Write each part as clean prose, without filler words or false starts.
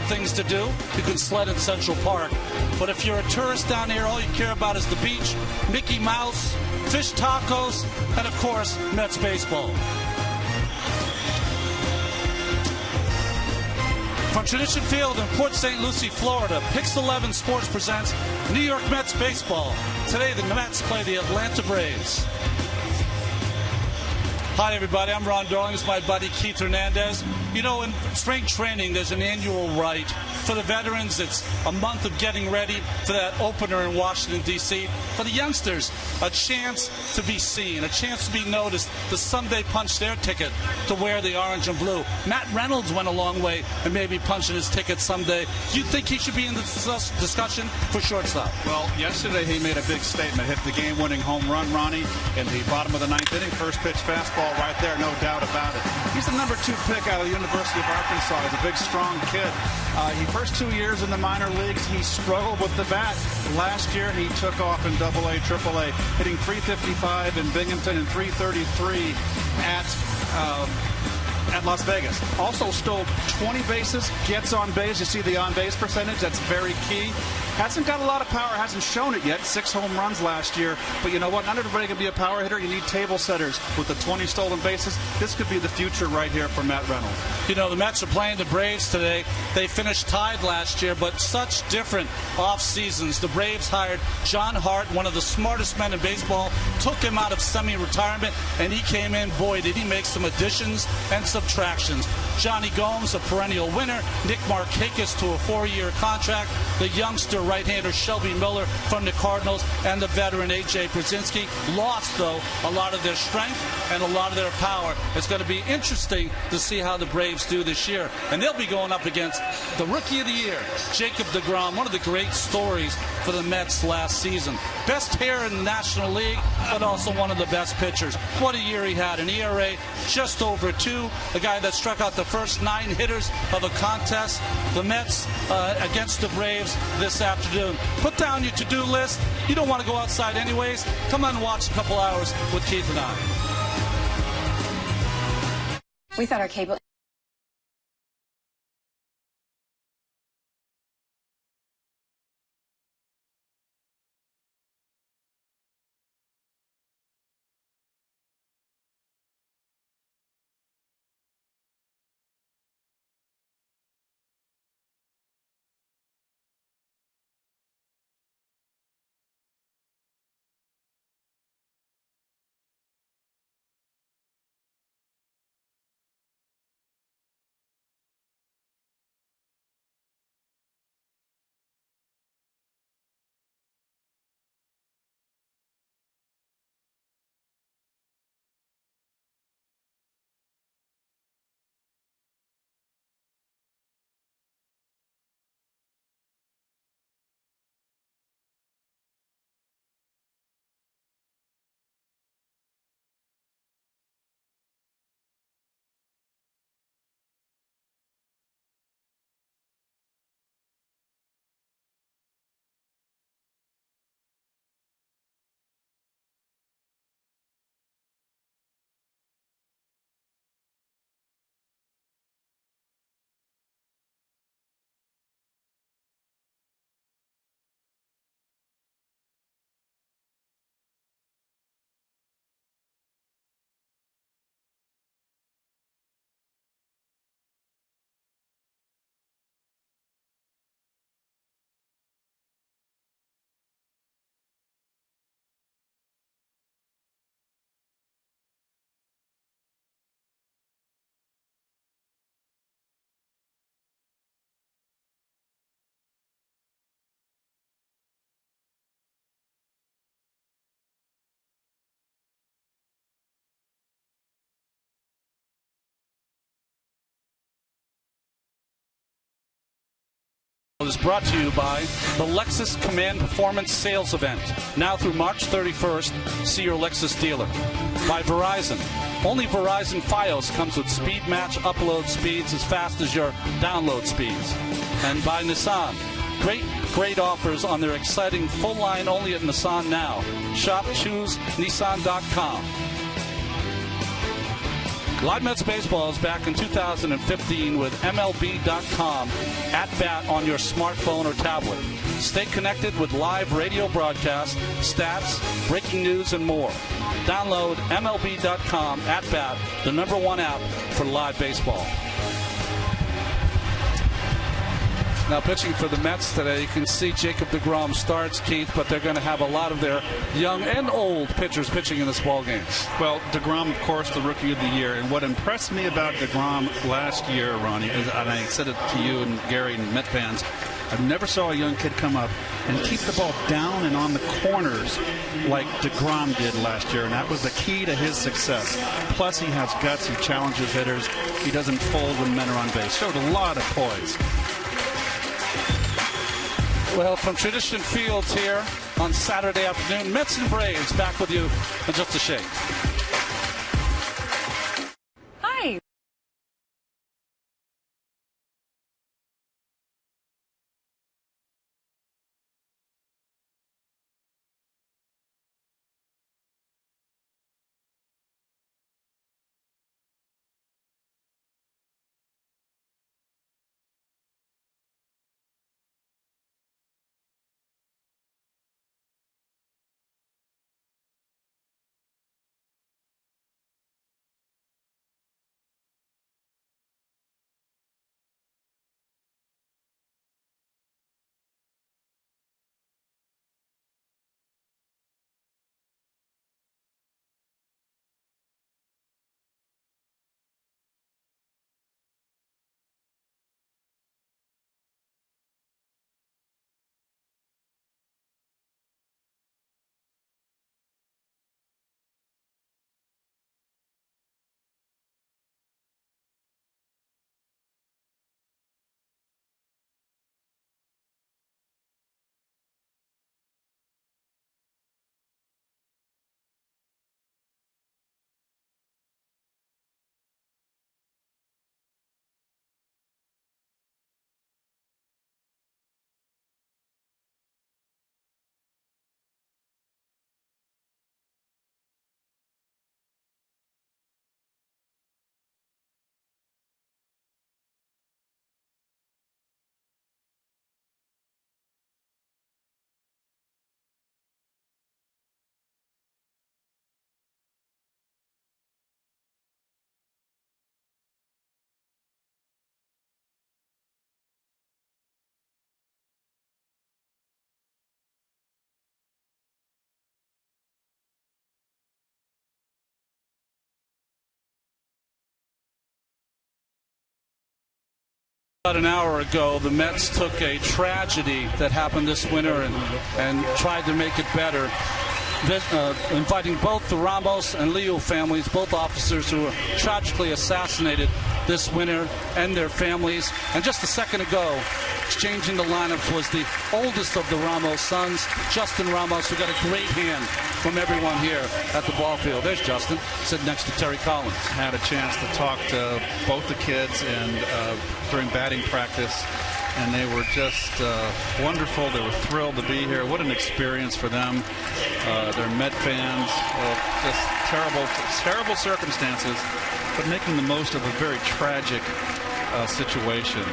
things to do. You can sled in Central Park. But if you're a tourist down here, all you care about is the beach, Mickey Mouse, fish tacos, and, of course, Mets baseball. From Tradition Field in Port St. Lucie, Florida, Pix 11 Sports presents New York Mets baseball. Today, the Mets play the Atlanta Braves. Hi, everybody. I'm Ron Darling. This is my buddy Keith Hernandez. You know, in spring training, there's an annual rite. For the veterans, it's a month of getting ready for that opener in Washington, D.C. For the youngsters, a chance to be seen, a chance to be noticed, to someday punch their ticket to wear the orange and blue. Matt Reynolds went a long way and maybe punching his ticket someday. Do you think he should be in the discussion for shortstop? Well, yesterday he made a big statement, hit the game-winning home run, Ronnie, in the bottom of the ninth inning. First pitch fastball right there, no doubt about it. He's the number 2 pick out of the University of Arkansas. He's a big, strong kid. First 2 years in the minor leagues, he struggled with the bat. Last year, he took off in AA, AAA, hitting .355 in Binghamton and .333 at Las Vegas. Also stole 20 bases, gets on base. You see the on-base percentage. That's very key. Hasn't got a lot of power, hasn't shown it yet. 6 home runs last year. But you know what? Not everybody can be a power hitter. You need table setters. With the 20 stolen bases, this could be the future right here for Matt Reynolds. You know, the Mets are playing the Braves today. They finished tied last year, but such different off seasons. The Braves hired John Hart, one of the smartest men in baseball, took him out of semi-retirement, and he came in. Boy, did he make some additions and subtractions. Johnny Gomes, a perennial winner. Nick Markakis to a 4-year contract. The youngster right-hander Shelby Miller from the Cardinals, and the veteran A.J. Brzezinski. Lost, though, a lot of their strength and a lot of their power. It's going to be interesting to see how the Braves do this year. And they'll be going up against the Rookie of the Year, Jacob deGrom, one of the great stories for the Mets last season. Best hair in the National League, but also one of the best pitchers. What a year he had. An ERA just over 2. A guy that struck out the first 9 hitters of a contest. The Mets against the Braves this afternoon. Put down your to-do list. You don't want to go outside anyways. Come on and watch a couple hours with Keith and I. We thought our cable... Is brought to you by the Lexus Command Performance Sales Event. Now through March 31st, see your Lexus dealer. By Verizon. Only Verizon Fios comes with speed match upload speeds as fast as your download speeds. And by Nissan. Great offers on their exciting full line only at Nissan now. Shop, choose, Nissan.com. Live Mets Baseball is back in 2015 with MLB.com at bat on your smartphone or tablet. Stay connected with live radio broadcasts, stats, breaking news, and more. Download MLB.com at bat, the #1 app for live baseball. Now pitching for the Mets today, you can see Jacob deGrom starts, Keith, but they're going to have a lot of their young and old pitchers pitching in this ball game. Well, deGrom, of course, the Rookie of the Year. And what impressed me about deGrom last year, Ronnie, is, and I said it to you and Gary and Met fans, I never saw a young kid come up and keep the ball down and on the corners like deGrom did last year, and that was the key to his success. Plus, he has guts. He challenges hitters. He doesn't fold when men are on base. Showed a lot of poise. Well, from Tradition Fields here on Saturday afternoon, Mets and Braves back with you in just a shake. Hi. About an hour ago, the Mets took a tragedy that happened this winter and tried to make it better. Inviting both the Ramos and Leo families, both officers who were tragically assassinated this winter, and their families. And just a second ago, exchanging the lineups was the oldest of the Ramos sons, Justin Ramos, who got a great hand from everyone here at the ball field. There's Justin, sitting next to Terry Collins. Had a chance to talk to both the kids and during batting practice, and they were just wonderful. They were thrilled to be here. What an experience for them. They're Met fans. Just terrible circumstances, but making the most of a very tragic situation.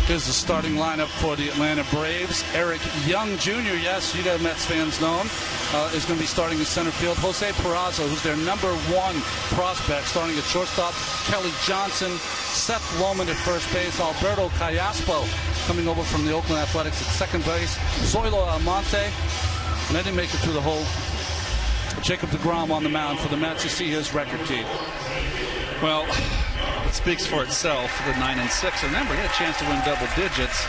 Here's the starting lineup for the Atlanta Braves. Eric Young Jr., yes, you guys Mets fans know him, is going to be starting in center field. Jose Peraza, who's their #1 prospect, starting at shortstop. Kelly Johnson, Seth Loman at first base. Alberto Callaspo coming over from the Oakland Athletics at second base. Zoilo Almonte, and they didn't make it through the hole. Jacob deGrom on the mound for the Mets. You see his record, Keith. Well, it speaks for itself, the 9-6. Remember, he had a chance to win double digits,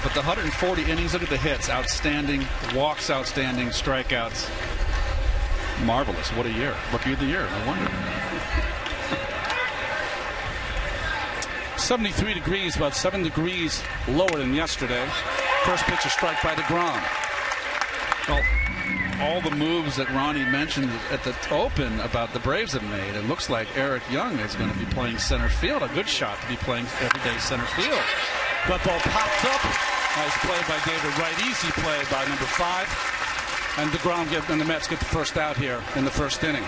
but the 140 innings, look at the hits, outstanding, walks outstanding, strikeouts, marvelous. What a year. Rookie of the year, no wonder. 73 degrees, about 7 degrees lower than yesterday. First pitch, a strike by deGrom. Well, all the moves that Ronnie mentioned at the open about the Braves have made, it looks like Eric Young is going to be playing center field. A good shot to be playing everyday center field. That ball popped up. Nice play by David Wright. Easy play by #5. And and the Mets get the first out here in the first inning.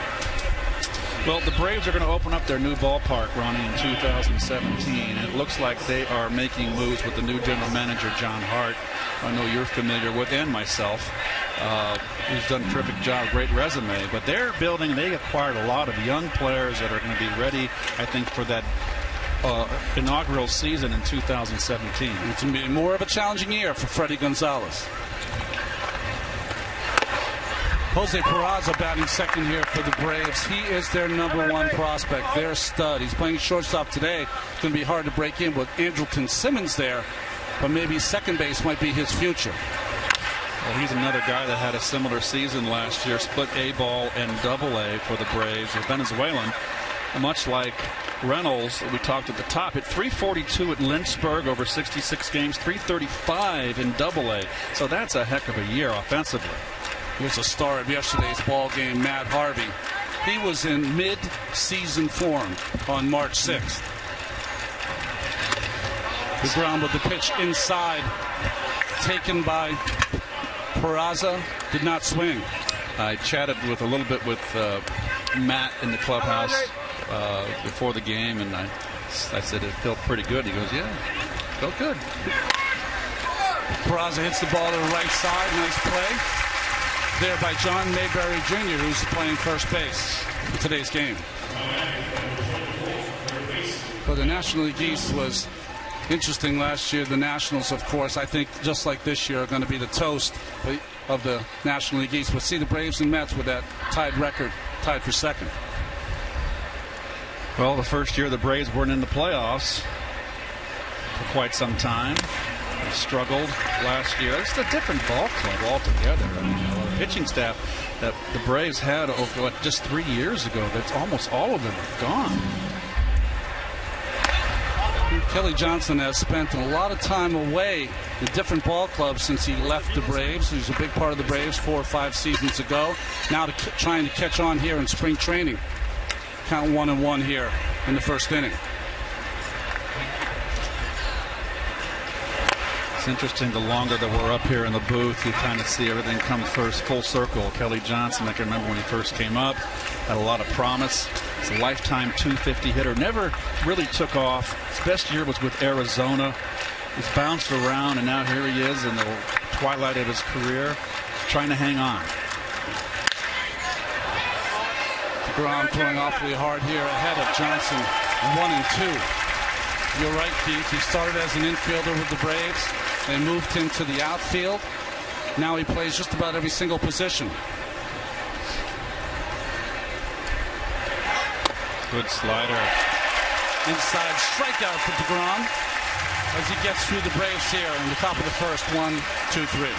Well, the Braves are going to open up their new ballpark, Ronnie, in 2017. And it looks like they are making moves with the new general manager, John Hart. I know you're familiar with, and myself, who's done a terrific job, great resume. But they're building, they acquired a lot of young players that are going to be ready, I think, for that inaugural season in 2017. It's going to be more of a challenging year for Freddie Gonzalez. Jose Peraza batting second here for the Braves. He is their #1 prospect, their stud. He's playing shortstop today. It's going to be hard to break in with Andrelton Simmons there, but maybe second base might be his future. Well, he's another guy that had a similar season last year, split A-ball and AA for the Braves. A Venezuelan, much like Reynolds that we talked at the top, hit .342 at Lynchburg over 66 games, .335 in AA. So that's a heck of a year offensively. He was a star of yesterday's ball game, Matt Harvey. He was in mid-season form on March 6th. The ground with the pitch inside, taken by Peraza, did not swing. I chatted a little bit with Matt in the clubhouse before the game, and I said it felt pretty good. He goes, yeah, felt good. Peraza hits the ball to the right side. Nice play there by John Mayberry Jr., who's playing first base in today's game. But the National League East was interesting last year. The Nationals, of course, I think just like this year, are going to be the toast of the National League East. We'll see the Braves and Mets with that tied record, tied for second. Well, the first year the Braves weren't in the playoffs for quite some time. They struggled last year. It's a different ball club altogether. I mean, the pitching staff that the Braves had over just 3 years ago, that's almost all of them are gone. Kelly Johnson has spent a lot of time away in different ball clubs since he left the Braves. He was a big part of the Braves 4 or 5 seasons ago. Now trying to catch on here in spring training. Count 1-1 here in the first inning. It's interesting, the longer that we're up here in the booth, you kind of see everything come first full circle. Kelly Johnson, I can remember when he first came up, had a lot of promise. He's a lifetime .250 hitter. Never really took off. His best year was with Arizona. He's bounced around, and now here he is in the twilight of his career, trying to hang on. DeGrom throwing awfully hard here ahead of Johnson, 1-2. You're right, Keith. He started as an infielder with the Braves. They moved him to the outfield. Now he plays just about every single position. Good slider. Inside strikeout for DeGrom as he gets through the Braves here in the top of the first. 1-2-3.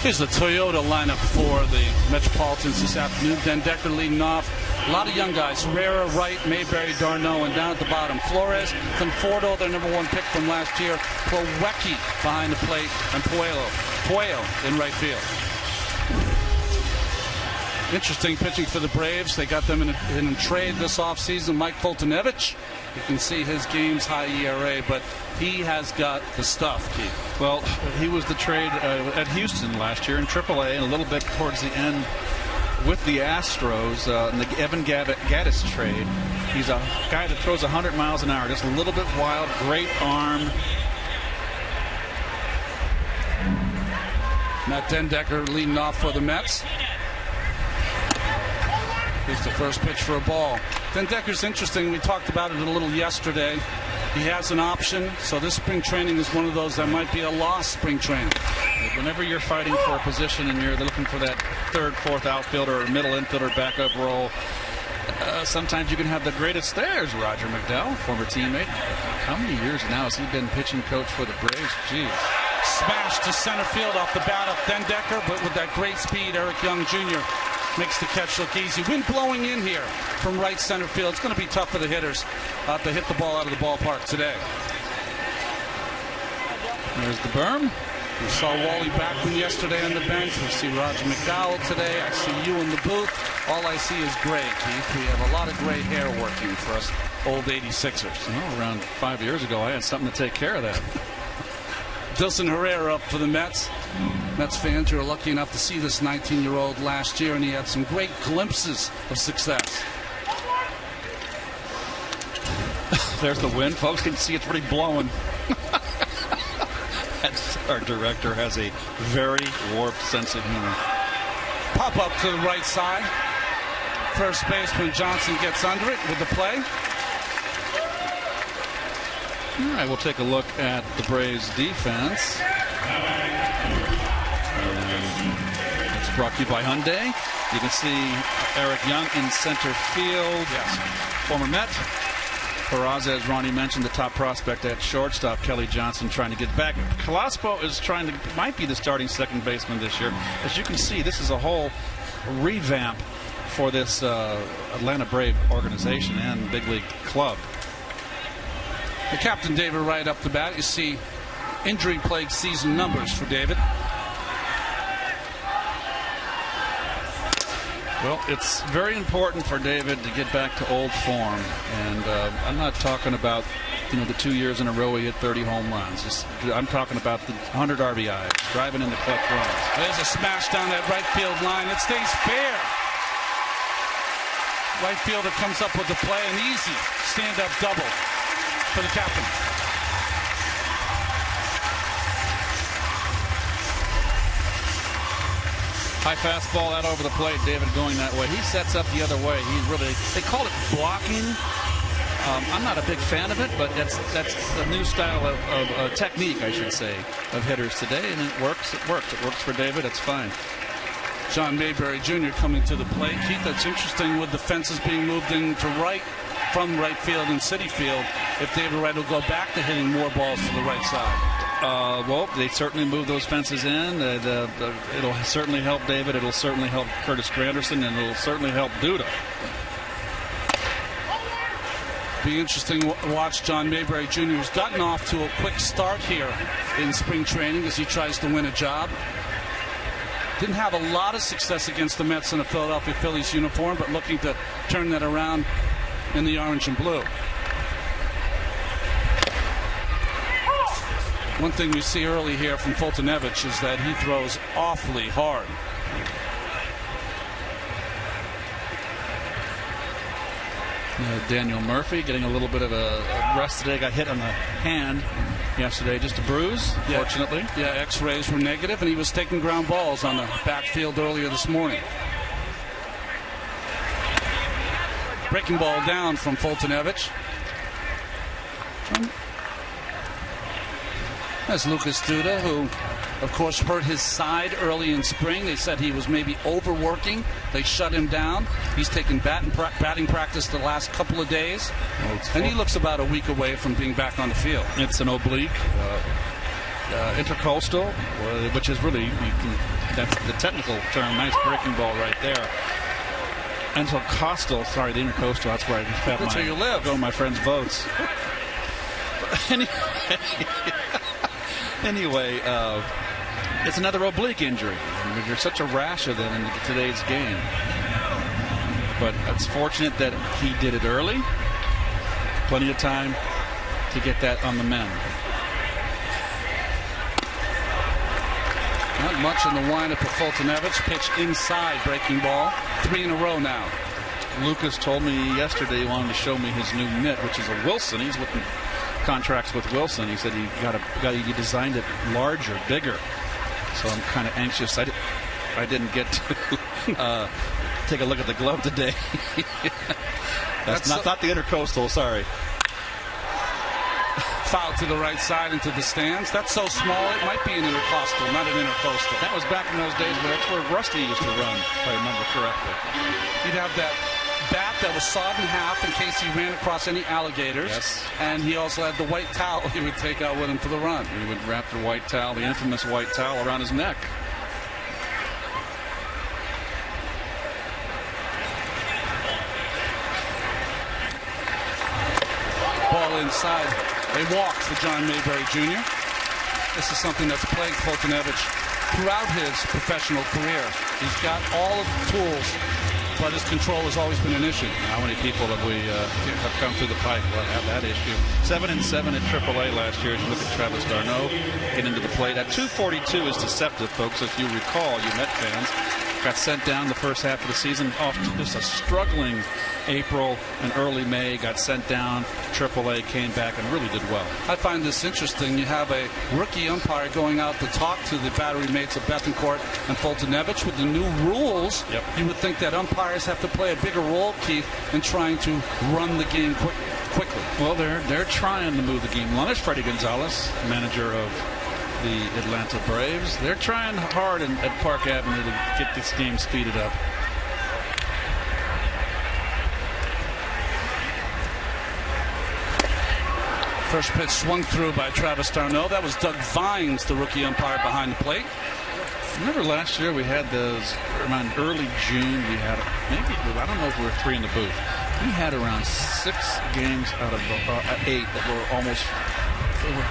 Here's the Toyota lineup for the Metropolitans this afternoon. Den Decker leading off A lot of young guys. Herrera, Wright, Mayberry, Darno, and down at the bottom, Flores, Conforto, their #1 pick from last year, Plawecki behind the plate, and Puello in right field. Interesting pitching for the Braves. They got them in a trade this offseason. Mike Foltynewicz. You can see his game's high ERA, but he has got the stuff, Keith. Well, he was the trade at Houston last year in AAA, and a little bit towards the end with the Astros in the Evan Gattis trade. He's a guy that throws 100 miles an hour, just a little bit wild, great arm. Matt Dendecker leading off for the Mets. Here's the first pitch for a ball. Dendecker's interesting. We talked about it a little yesterday. He has an option, so this spring training is one of those that might be a lost spring training. Whenever you're fighting for a position and you're looking for that third, fourth outfielder or middle infielder backup role, sometimes you can have the greatest. There's Roger McDowell, former teammate. How many years now has he been pitching coach for the Braves? Jeez. Smash to center field off the bat of Dendecker, but with that great speed, Eric Young Jr. makes the catch look easy. Wind blowing in here from right center field. It's going to be tough for the hitters to hit the ball out of the ballpark today. There's the berm. We saw Wally Backman yesterday on the bench. We see Roger McDowell today. I see you in the booth. All I see is gray, Keith. We have a lot of gray hair working for us old 86ers. Well, around 5 years ago, I had something to take care of that. Dilson Herrera up for the Mets. Mets fans who are lucky enough to see this 19-year-old last year, and he had some great glimpses of success. There's the wind. Folks can see it's really blowing. Our director has a very warped sense of humor. Pop up to the right side. First baseman Johnson gets under it with the play. All right, we'll take a look at the Braves defense. It's brought to you by Hyundai. You can see Eric Young in center field. Yes. Former Met. Peraza, as Ronnie mentioned, the top prospect at shortstop. Kelly Johnson trying to get back. Calaspo is might be the starting second baseman this year. As you can see, this is a whole revamp for this Atlanta Brave organization and big league club. The captain, David Wright, up the bat. You see injury-plagued season numbers for David. Well, it's very important for David to get back to old form, and I'm not talking about the 2 years in a row he hit 30 home runs. I'm talking about the 100 RBIs, driving in the clutch runs. There's a smash down that right field line. It stays fair. Right fielder comes up with the play, an easy stand-up double for the captain. High fastball out over the plate. David going that way. He sets up the other way. They call it blocking. I'm not a big fan of it, but that's the new style of technique, I should say, of hitters today, and it works. It works for David. It's fine. John Mayberry Jr. coming to the plate. Keith, that's interesting with the fences being moved into right from right field and Citi Field. If David Wright will go back to hitting more balls to the right side. Well, they certainly move those fences in. It'll certainly help David. It'll certainly help Curtis Granderson, and it'll certainly help Duda. Be interesting to watch John Mayberry Jr., who's gotten off to a quick start here in spring training as he tries to win a job. Didn't have a lot of success against the Mets in a Philadelphia Phillies uniform, but looking to turn that around in the orange and blue. One thing we see early here from Foltynewicz is that he throws awfully hard. Daniel Murphy getting a little bit of a rest today. Got hit on the hand yesterday, just a bruise, fortunately. Yeah, x-rays were negative, and he was taking ground balls on the backfield earlier this morning. Breaking ball down from Foltynewicz. That's Lucas Duda, who, of course, hurt his side early in spring. They said he was maybe overworking. They shut him down. He's taken batting practice the last couple of days. And he looks about a week away from being back on the field. It's an oblique, intercostal, which is really, that's the technical term. Nice breaking ball right there. Intercoastal, sorry, the Intercoastal. That's where I have That's where you live. Go my friends' votes. Anyway, it's another oblique injury. I mean, there's such a rash of them in today's game. But it's fortunate that he did it early. Plenty of time to get that on the mend. Not much in the windup of Foltynewicz. Pitch inside, breaking ball. 3 in a row now. Lucas told me yesterday he wanted to show me his new mitt, which is a Wilson. He's with contracts with Wilson. He said he designed it larger, bigger. So I'm kind of anxious. I didn't get to take a look at the glove today. That's not the Intercoastal. Sorry. Foul to the right side into the stands. That's so small it might be an intercostal, not an intercoastal. That was back in those days, but that's where Rusty used to run, if I remember correctly. He'd have that bat that was sawed in half in case he ran across any alligators. Yes. And he also had the white towel he would take out with him for the run. He would wrap the white towel, the infamous white towel, around his neck. Ball inside. A walk for John Mayberry Jr. This is something that's plagued Foltynewicz throughout his professional career. He's got all of the tools, but his control has always been an issue. How many people have come through the pipe that have that issue? 7-7 at AAA last year. As you look at Travis d'Arnaud get into the plate. At 242 is deceptive, folks. If you recall, you Met fans, got sent down the first half of the season off to just a struggling April and early May, got sent down. AAA came back and really did well. I find this interesting. You have a rookie umpire going out to talk to the battery mates of Bethancourt and Foltynewicz. With the new rules, you would think that umpires have to play a bigger role, Keith, in trying to run the game quickly. Well, they're trying to move the game. Well, there's Freddie Gonzalez, manager of the Atlanta Braves. They're trying hard at Park Avenue to get this game speeded up. First pitch swung through by Travis d'Arnaud. That was Doug Vines, the rookie umpire behind the plate. Remember last year we had those around early June. We had I don't know if we were 3 in the booth. We had around 6 games out of 8 that were almost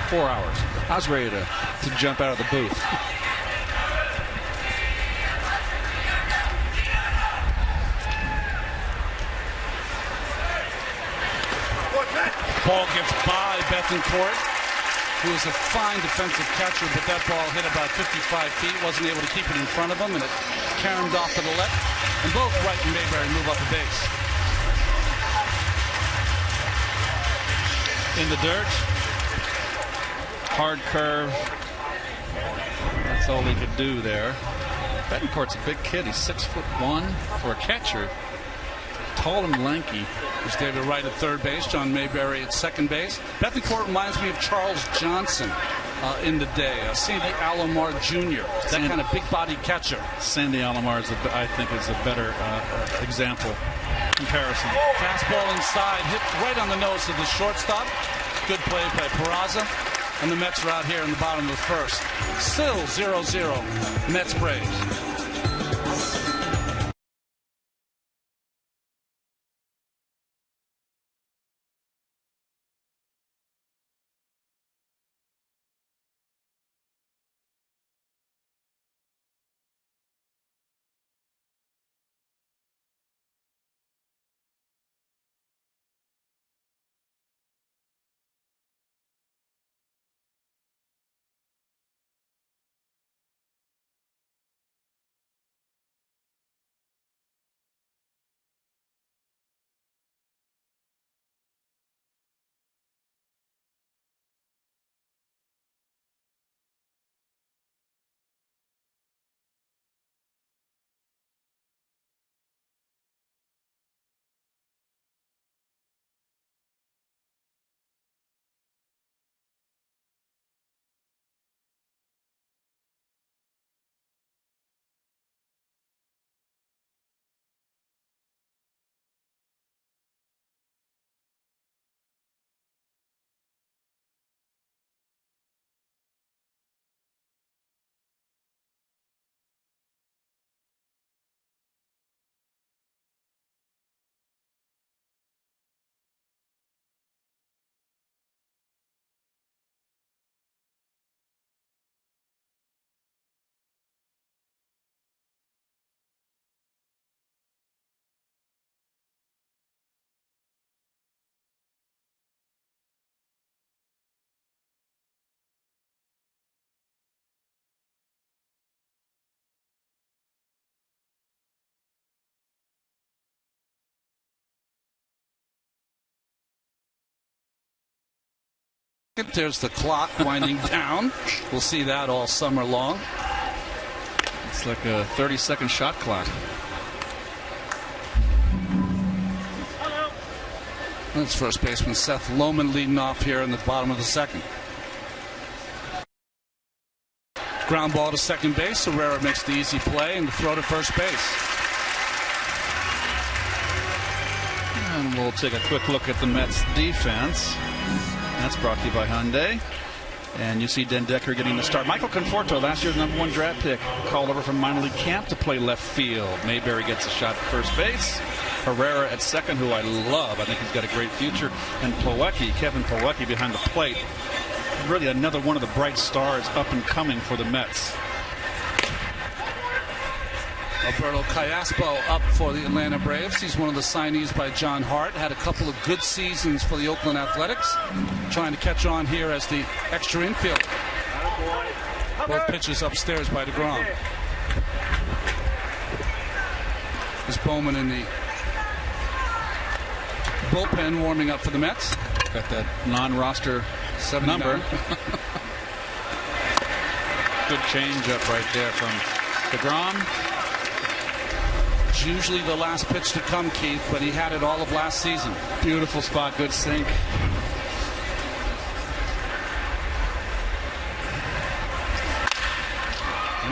4 hours. I was ready to jump out of the booth. Ball gets by Bethancourt, who is a fine defensive catcher, but that ball hit about 55 feet. Wasn't able to keep it in front of him, and it caromed off to the left. And both Wright and Mayberry move up the base. In the dirt. Hard curve. That's all he could do there. Bethancourt's a big kid. He's 6'1" for a catcher. Tall and lanky. There's David Wright at third base, John Mayberry at second base. Bethancourt reminds me of Charles Johnson in the day. Sandy Alomar Jr., that kind of big-bodied catcher. Sandy Alomar, I think, is a better example comparison. Fastball inside, hit right on the nose of the shortstop. Good play by Peraza. And the Mets are out here in the bottom of the first. Still 0-0. Mets Braves. There's the clock winding down. We'll see that all summer long. It's like a 30-second shot clock. That's first baseman Seth Lohman leading off here in the bottom of the second. Ground ball to second base. Herrera makes the easy play and the throw to first base. And we'll take a quick look at the Mets defense. That's brought to you by Hyundai. And you see Den Decker getting the start. Michael Conforto, last year's #1 draft pick, called over from minor league camp to play left field. Mayberry gets a shot at first base. Herrera at second, who I love. I think he's got a great future. And Kevin Plawecki behind the plate. Really another one of the bright stars up and coming for the Mets. Alberto Callaspo up for the Atlanta Braves. He's one of the signees by John Hart. Had a couple of good seasons for the Oakland Athletics. Trying to catch on here as the extra infield. Both pitches upstairs by DeGrom. There's Bowman in the bullpen warming up for the Mets. Got that non-roster 79. number. Good change-up right there from DeGrom. Usually the last pitch to come, Keith, but he had it all of last season. Beautiful spot, good sink.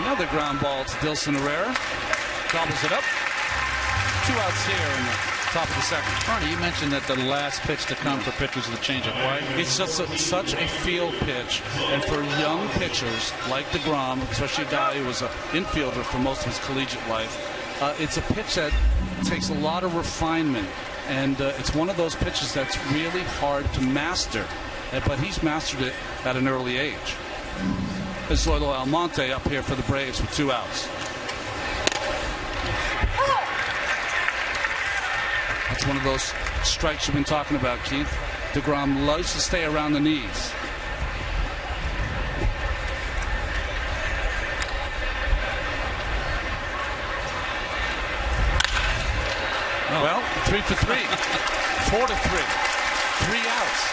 Another ground ball to Dilson Herrera. Gobbles it up. 2 outs here in the top of the second. Ronnie, you mentioned that the last pitch to come for pitchers is the changeup. Why? It's just such a field pitch, and for young pitchers like DeGrom, especially a guy who was an infielder for most of his collegiate life, it's a pitch that takes a lot of refinement, and it's one of those pitches that's really hard to master, but he's mastered it at an early age. This is Zoilo Almonte up here for the Braves with 2 outs. That's one of those strikes you've been talking about, Keith. DeGrom loves to stay around the knees. Well, 3 for 3. 4 to 3. 3 outs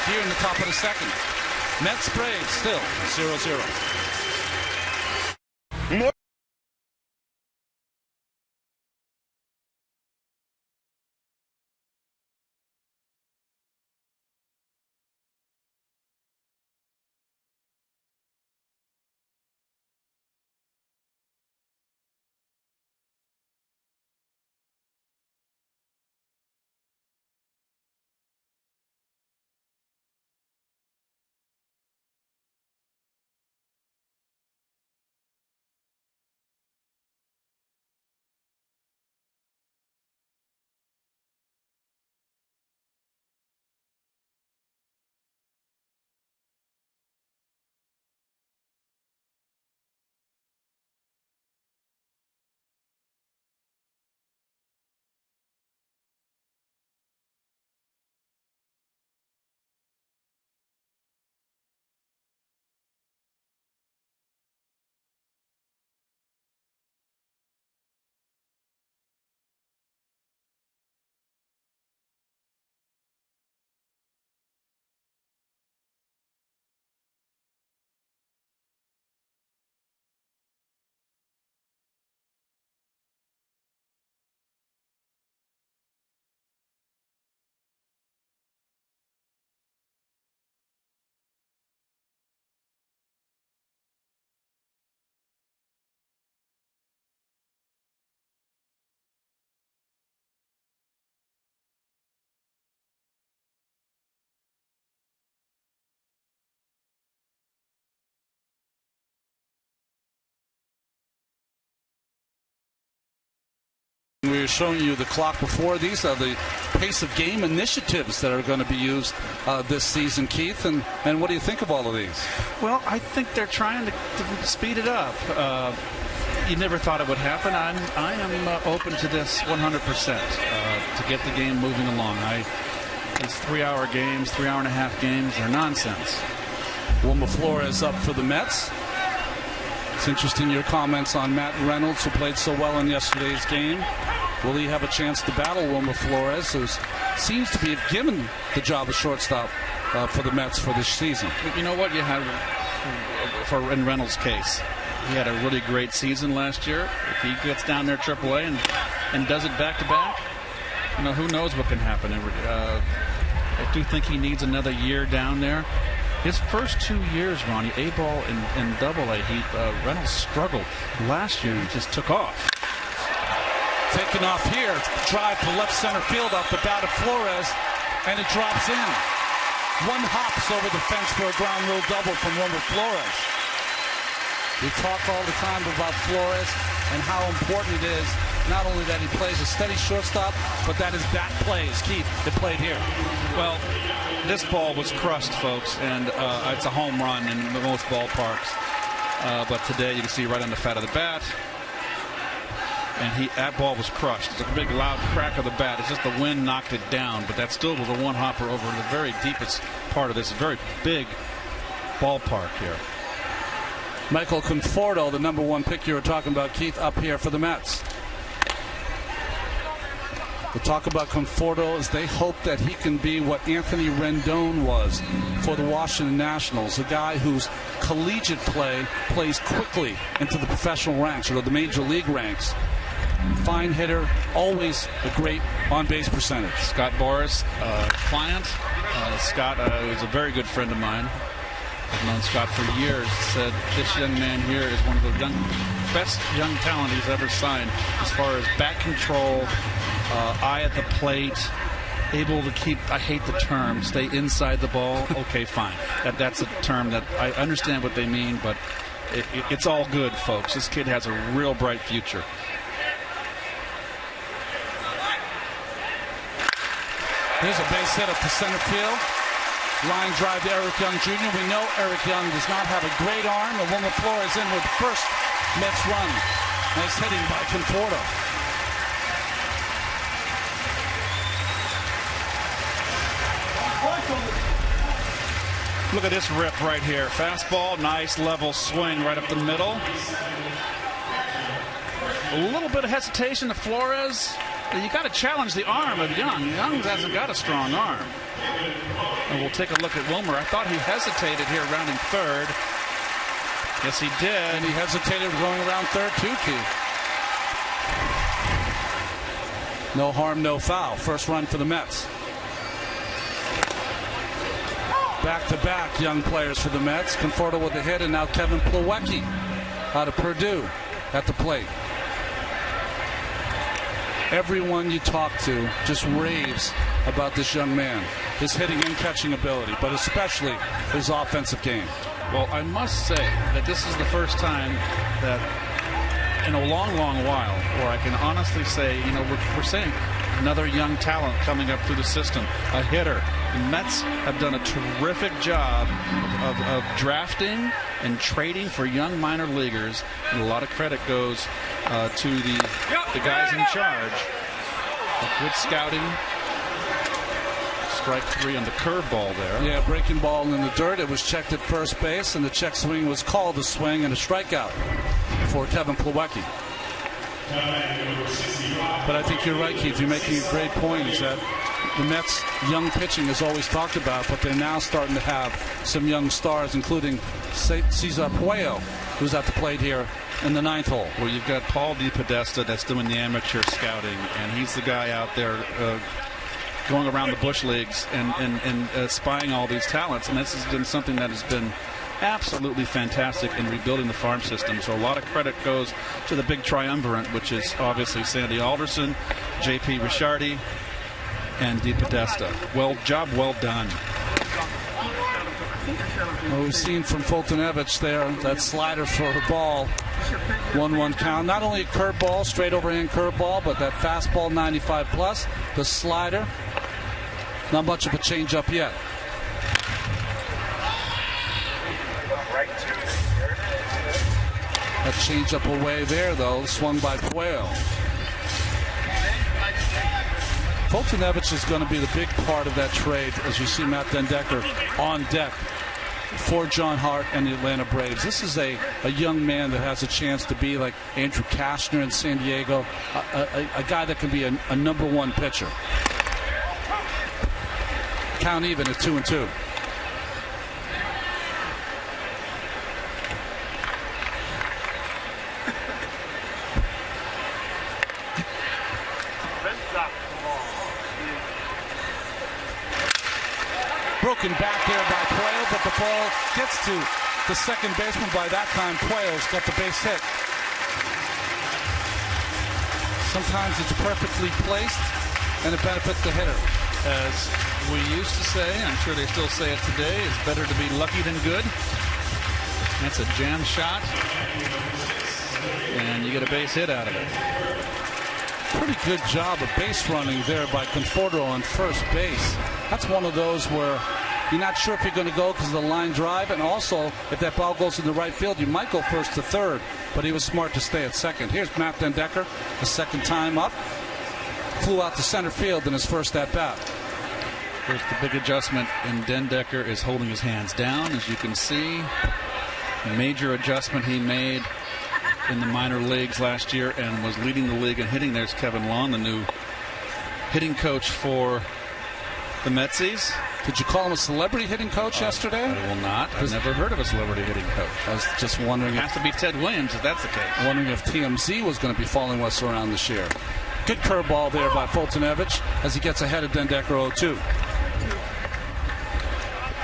here in the top of the second. Mets Braves still 0-0. We were showing you the clock before. These are the pace of game initiatives that are going to be used this season, Keith. And what do you think of all of these? Well, I think they're trying to speed it up. You never thought it would happen. I am open to this 100% to get the game moving along. These 3-hour games, 3.5-hour games are nonsense. Wilmer Flores up for the Mets. It's interesting your comments on Matt Reynolds, who played so well in yesterday's game. Will he have a chance to battle Wilmer Flores, who seems to be given the job of shortstop for the Mets for this season? You know what you had in Reynolds' case? He had a really great season last year. If he gets down there AAA and does it back-to-back, who knows what can happen. I do think he needs another year down there. His first 2 years, Ronnie, A-ball and Double-A, Reynolds struggled. Last year, he just took off. Taking off here, drive to left center field off the bat of Flores, and it drops in. One hops over the fence for a ground rule double from Wilmer Flores. We talk all the time about Flores and how important it is, not only that he plays a steady shortstop, but that his bat plays. Keith, it played here. Well, this ball was crushed, folks, and it's a home run in most ballparks. But today you can see right on the fat of the bat. And that ball was crushed. It's a big loud crack of the bat. It's just the wind knocked it down, but that still was a one-hopper over the very deepest part of this very big ballpark here. Michael Conforto, the #1 pick you were talking about, Keith, up here for the Mets. The talk about Conforto is they hope that he can be what Anthony Rendon was for the Washington Nationals, a guy whose collegiate play plays quickly into the professional ranks or the major league ranks. Fine hitter, always a great on-base percentage. Scott Boras, client. Scott is a very good friend of mine. I've known Scott for years. Said this young man here is one of the best young talent he's ever signed as far as bat control, eye at the plate, able to keep, I hate the term, stay inside the ball. Okay, fine. That's a term that I understand what they mean, but it's all good, folks. This kid has a real bright future. Here's a base hit up to center field. Line drive to Eric Young Jr. We know Eric Young does not have a great arm, and Wilmer Flores in with the first Mets run. Nice hitting by Conforto. Look at this rip right here. Fastball, nice level swing right up the middle. A little bit of hesitation to Flores. You got to challenge the arm of Young. Young hasn't got a strong arm. And we'll take a look at Wilmer. I thought he hesitated here rounding third. Yes, he did. And he hesitated going around third too, Keith. No harm, no foul. First run for the Mets. Back-to-back young players for the Mets. Conforto with the hit, and now Kevin Plawecki out of Purdue at the plate. Everyone you talk to just raves about this young man, his hitting and catching ability, but especially his offensive game. Well, I must say that this is the first time that in a long, long while where I can honestly say, we're saying another young talent coming up through the system, a hitter. The Mets have done a terrific job of drafting and trading for young minor leaguers, and a lot of credit goes to the guys in charge. Good scouting. Strike three on the curveball there. Yeah, breaking ball in the dirt. It was checked at first base, and the check swing was called a swing and a strikeout for Kevin Plawecki. But I think you're right, Keith. You're making a great point. Is that the Mets' young pitching is always talked about, but they're now starting to have some young stars, including Cesar Puello, who's at the plate here in the ninth hole. Well, you've got Paul DePodesta that's doing the amateur scouting, and he's the guy out there going around the bush leagues and spying all these talents. And this has been something that has been absolutely fantastic in rebuilding the farm system. So a lot of credit goes to the big triumvirate, which is obviously Sandy Alderson, J.P. Ricciardi, and DePodesta. Job well done. Well, we've seen from Fultonevich there that slider for a ball, 1-1 count. Not only a curveball, straight overhand curveball, but that fastball 95 plus, the slider. Not much of a changeup yet. That changeup away there, though, swung by Puello. Fultonevich is going to be the big part of that trade as you see Matt Den Decker on deck for John Hart and the Atlanta Braves. This is a young man that has a chance to be like Andrew Kastner in San Diego, a guy that can be a #1 pitcher. Count even at 2-2. Broken back there by Puello, but the ball gets to the second baseman. By that time, Puello's got the base hit. Sometimes it's perfectly placed, and it benefits the hitter. As we used to say, I'm sure they still say it today, it's better to be lucky than good. That's a jam shot, and you get a base hit out of it. Pretty good job of base running there by Conforto on first base. That's one of those where you're not sure if you're going to go because of the line drive, and also if that ball goes in the right field, you might go first to third, but he was smart to stay at second. Here's Matt Den Dekker, the second time up. Flew out to center field in his first at-bat. Here's the big adjustment, and Den Dekker is holding his hands down, as you can see. Major adjustment he made in the minor leagues last year and was leading the league in hitting. There's Kevin Long, the new hitting coach for the Metsies. Did you call him a celebrity hitting coach yesterday? I will not. I've never heard of a celebrity hitting coach. I was just wondering. It has to be Ted Williams if that's the case. Wondering if TMZ was going to be following us around this year. Good curveball there by Fultonevich as he gets ahead of Den Dekker 0-2.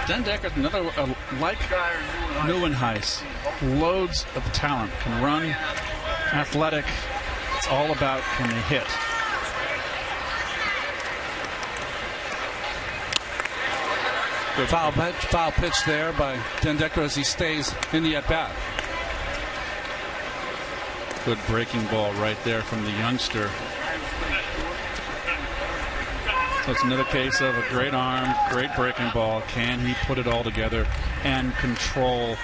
Den Dekker, another like Neuenhuis, loads of talent, can run, athletic. It's all about can they hit. Foul pitch there by Den Dekker as he stays in the at-bat. Good breaking ball right there from the youngster. So it's another case of a great arm, great breaking ball. Can he put it all together and control?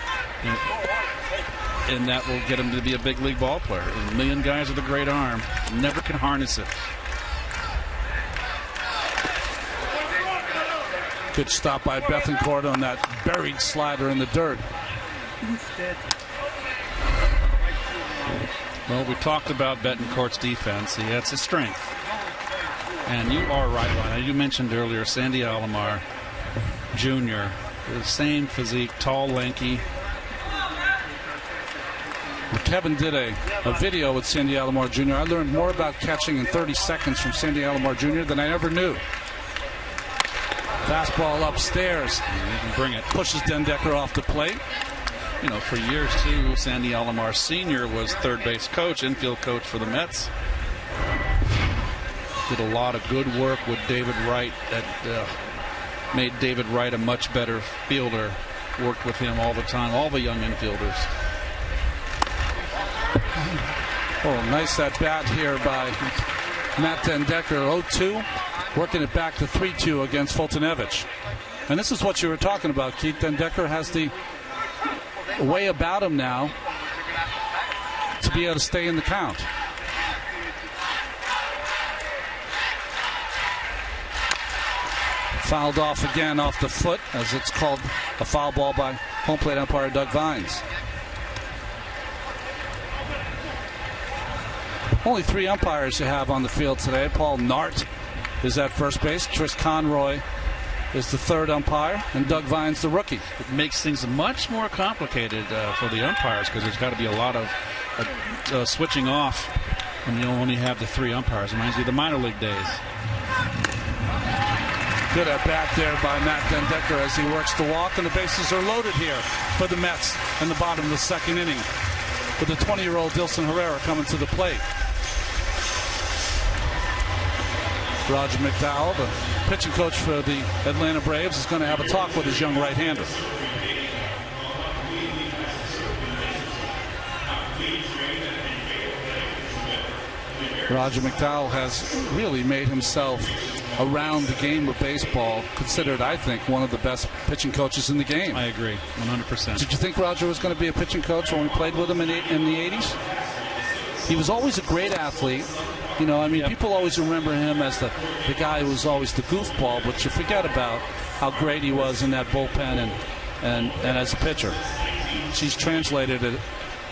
And that will get him to be a big league ball player. A million guys with a great arm never can harness it. Good stop by Bethancourt on that buried slider in the dirt. Well, we talked about Bethancourt's defense. That's his strength. And you are right, Ron. You mentioned earlier Sandy Alomar Jr., the same physique, tall, lanky. Kevin did a video with Sandy Alomar Jr. I learned more about catching in 30 seconds from Sandy Alomar Jr. than I ever knew. Fastball upstairs. You can bring it. Pushes Den Dekker off the plate. You know, for years, too, Sandy Alomar Sr. was third base coach, infield coach for the Mets. Did a lot of good work with David Wright that made David Wright a much better fielder. Worked with him all the time, all the young infielders. Oh, nice at bat here by Matt Den Dekker. 0-2, working it back to 3-2 against Fultonevich. And this is what you were talking about, Keith. Den Dekker has the way about him now to be able to stay in the count. Fouled off again off the foot as it's called a foul ball by home plate umpire Doug Vines. Only 3 umpires you have on the field today. Paul Nart is at first base. Tris Conroy is the third umpire, and Doug Vines the rookie. It makes things much more complicated for the umpires because there's got to be a lot of switching off when you only have the 3 umpires. It reminds me of the minor league days. Good at bat there by Matt Den Dekker as he works the walk, and the bases are loaded here for the Mets in the bottom of the second inning with the 20-year-old Dilson Herrera coming to the plate. Roger McDowell, the pitching coach for the Atlanta Braves, is going to have a talk with his young right-hander. Roger McDowell has really made himself around the game of baseball, considered, I think, one of the best pitching coaches in the game. I agree, 100%. Did you think Roger was going to be a pitching coach when we played with him in the 80s? He was always a great athlete. You know, I mean, people always remember him as the guy who was always the goofball, but you forget about how great he was in that bullpen and and as a pitcher. She's translated it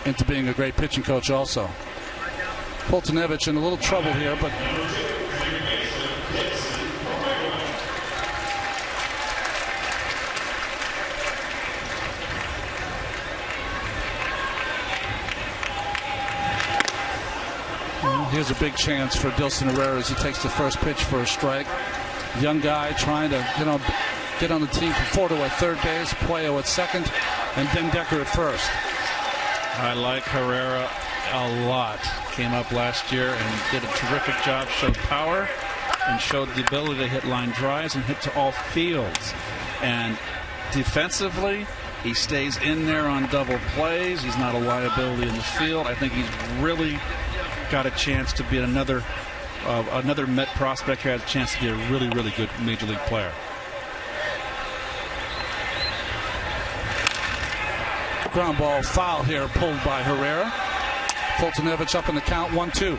into being a great pitching coach also. Foltynewicz in a little trouble here, but here's a big chance for Dilson Herrera as he takes the first pitch for a strike. Young guy trying to get on the team. Conforto at third base, Puello at second, and then Decker at first. I like Herrera a lot. Came up last year and did a terrific job. Showed power and showed the ability to hit line drives and hit to all fields. And defensively, he stays in there on double plays. He's not a liability in the field. I think he's really got a chance to be another Met prospect who has a chance to be a really, really good major league player. Ground ball foul here, pulled by Herrera. Foltynewicz up in the count, 1-2.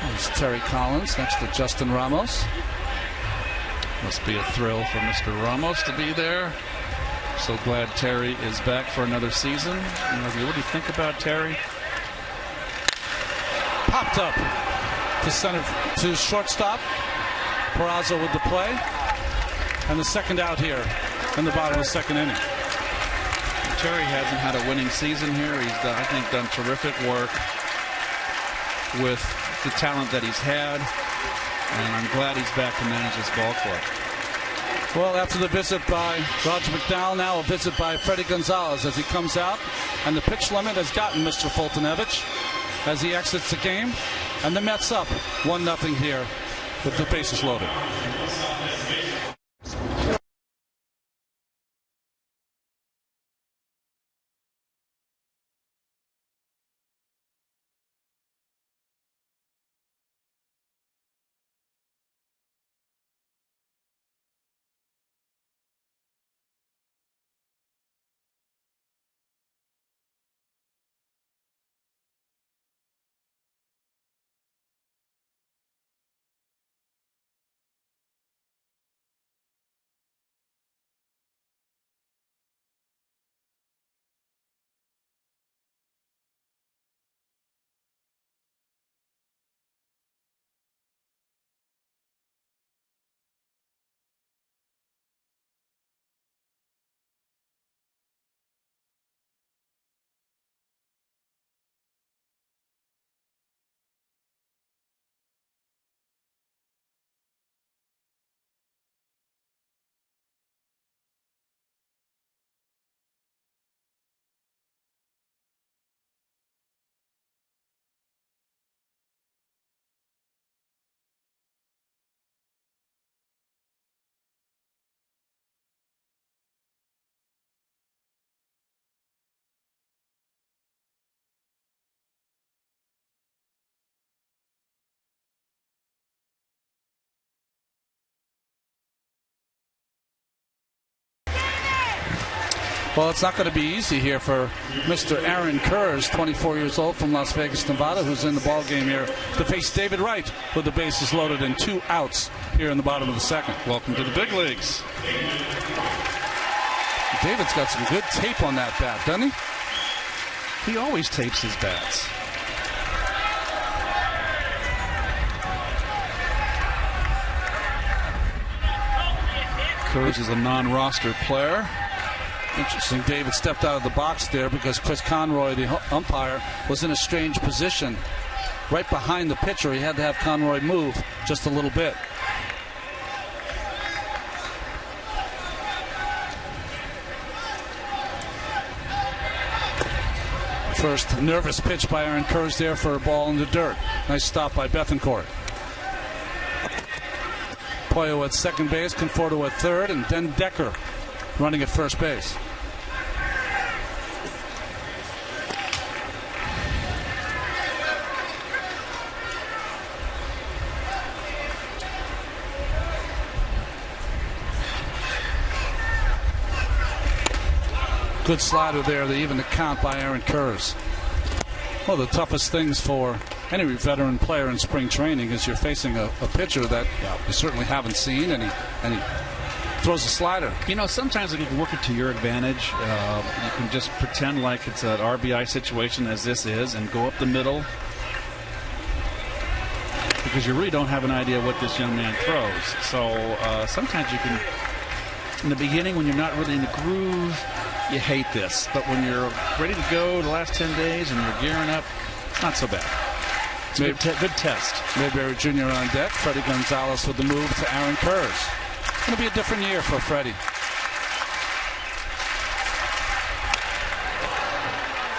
There's Terry Collins next to Justin Ramos. Must be a thrill for Mr. Ramos to be there. So glad Terry is back for another season. What do you think about Terry? Popped up to center, to shortstop. Peraza with the play. And the second out here in the bottom of the second inning. Terry hasn't had a winning season here. He's done, I think, done terrific work with the talent that he's had. And I'm glad he's back to manage this ball club. Well, after the visit by Roger McDowell, now a visit by Freddie Gonzalez as he comes out. And the pitch limit has gotten Mr. Foltynewicz as he exits the game. And the Mets up 1-0 here with the bases loaded. Well, it's not going to be easy here for Mr. Aaron Kurz, 24 years old from Las Vegas, Nevada, who's in the ball game here to face David Wright with the bases loaded and 2 outs here in the bottom of the second. Welcome to the big leagues. David's got some good tape on that bat, doesn't he? He always tapes his bats. Kurz is a non-roster player. Interesting. David stepped out of the box there because Chris Conroy, the umpire, was in a strange position right behind the pitcher. He had to have Conroy move just a little bit. First nervous pitch by Aaron Kurz there for a ball in the dirt. Nice stop by Bethancourt. Puello at second base, Conforto at third, and then Decker running at first base. Good slider there to even the count by Aaron Kurz. One of the toughest things for any veteran player in spring training is you're facing a pitcher that you certainly haven't seen, and he throws a slider. You know, sometimes you can work it to your advantage. You can just pretend like it's an RBI situation, as this is, and go up the middle, because you really don't have an idea what this young man throws. So sometimes you can, in the beginning, when you're not really in the groove, you hate this. But when you're ready to go the last 10 days and you're gearing up, it's not so bad. It's a good test. Mayberry Jr. on deck. Freddie Gonzalez with the move to Aaron Kurz. It's going to be a different year for Freddie.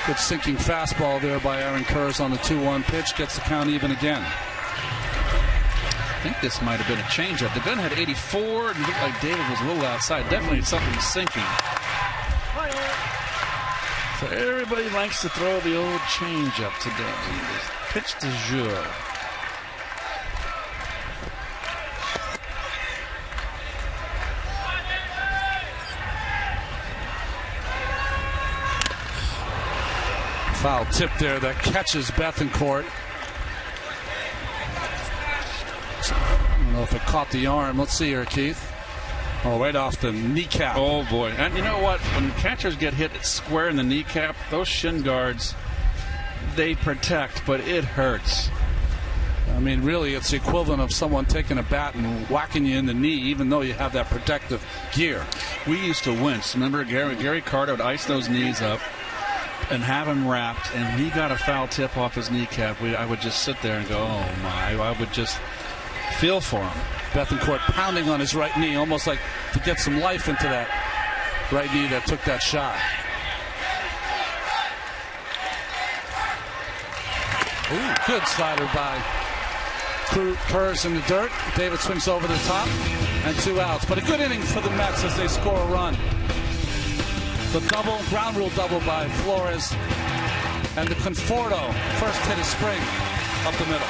Good sinking fastball there by Aaron Kurz on the 2-1 pitch. Gets the count even again. I think this might have been a changeup. The gun had 84 and looked like David was a little outside. Definitely something sinking. So everybody likes to throw the old changeup today. Pitch du jour. Foul tip there that catches Bethancourt. I don't know if it caught the arm. Let's see here, Keith. Oh, right off the kneecap. Oh, boy. And you know what? When catchers get hit square in the kneecap, those shin guards, they protect, but it hurts. I mean, really, it's the equivalent of someone taking a bat and whacking you in the knee, even though you have that protective gear. We used to wince. Remember, Gary Carter would ice those knees up and have him wrapped, and when he got a foul tip off his kneecap, I would just sit there and go, oh, my. I would just feel for him. Bethancourt pounding on his right knee, almost like to get some life into that right knee that took that shot. Ooh, good slider by Kurz in the dirt. David swings over the top, and 2 outs. But a good inning for the Mets as they score a run. The double, ground rule double by Flores, and the Conforto first hit of spring up the middle.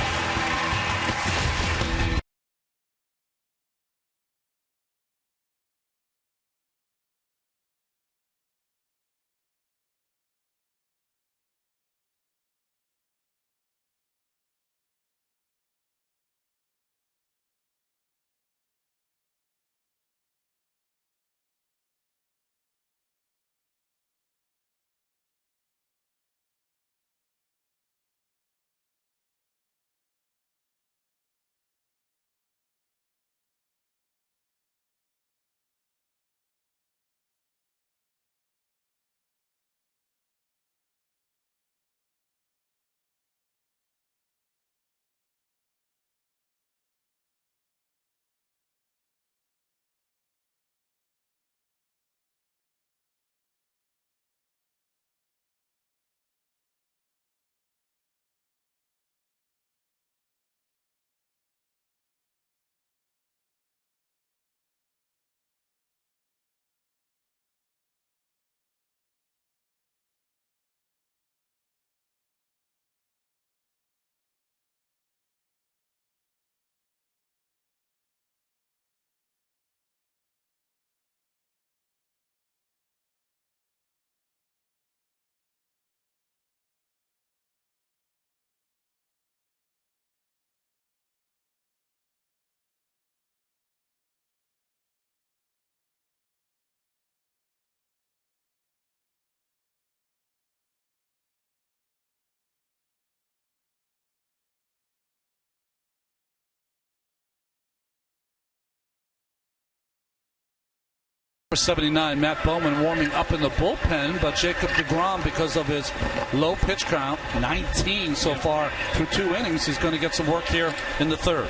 For 79, Matt Bowman warming up in the bullpen, but Jacob deGrom, because of his low pitch count, 19 so far through 2 innings, is going to get some work here in the third.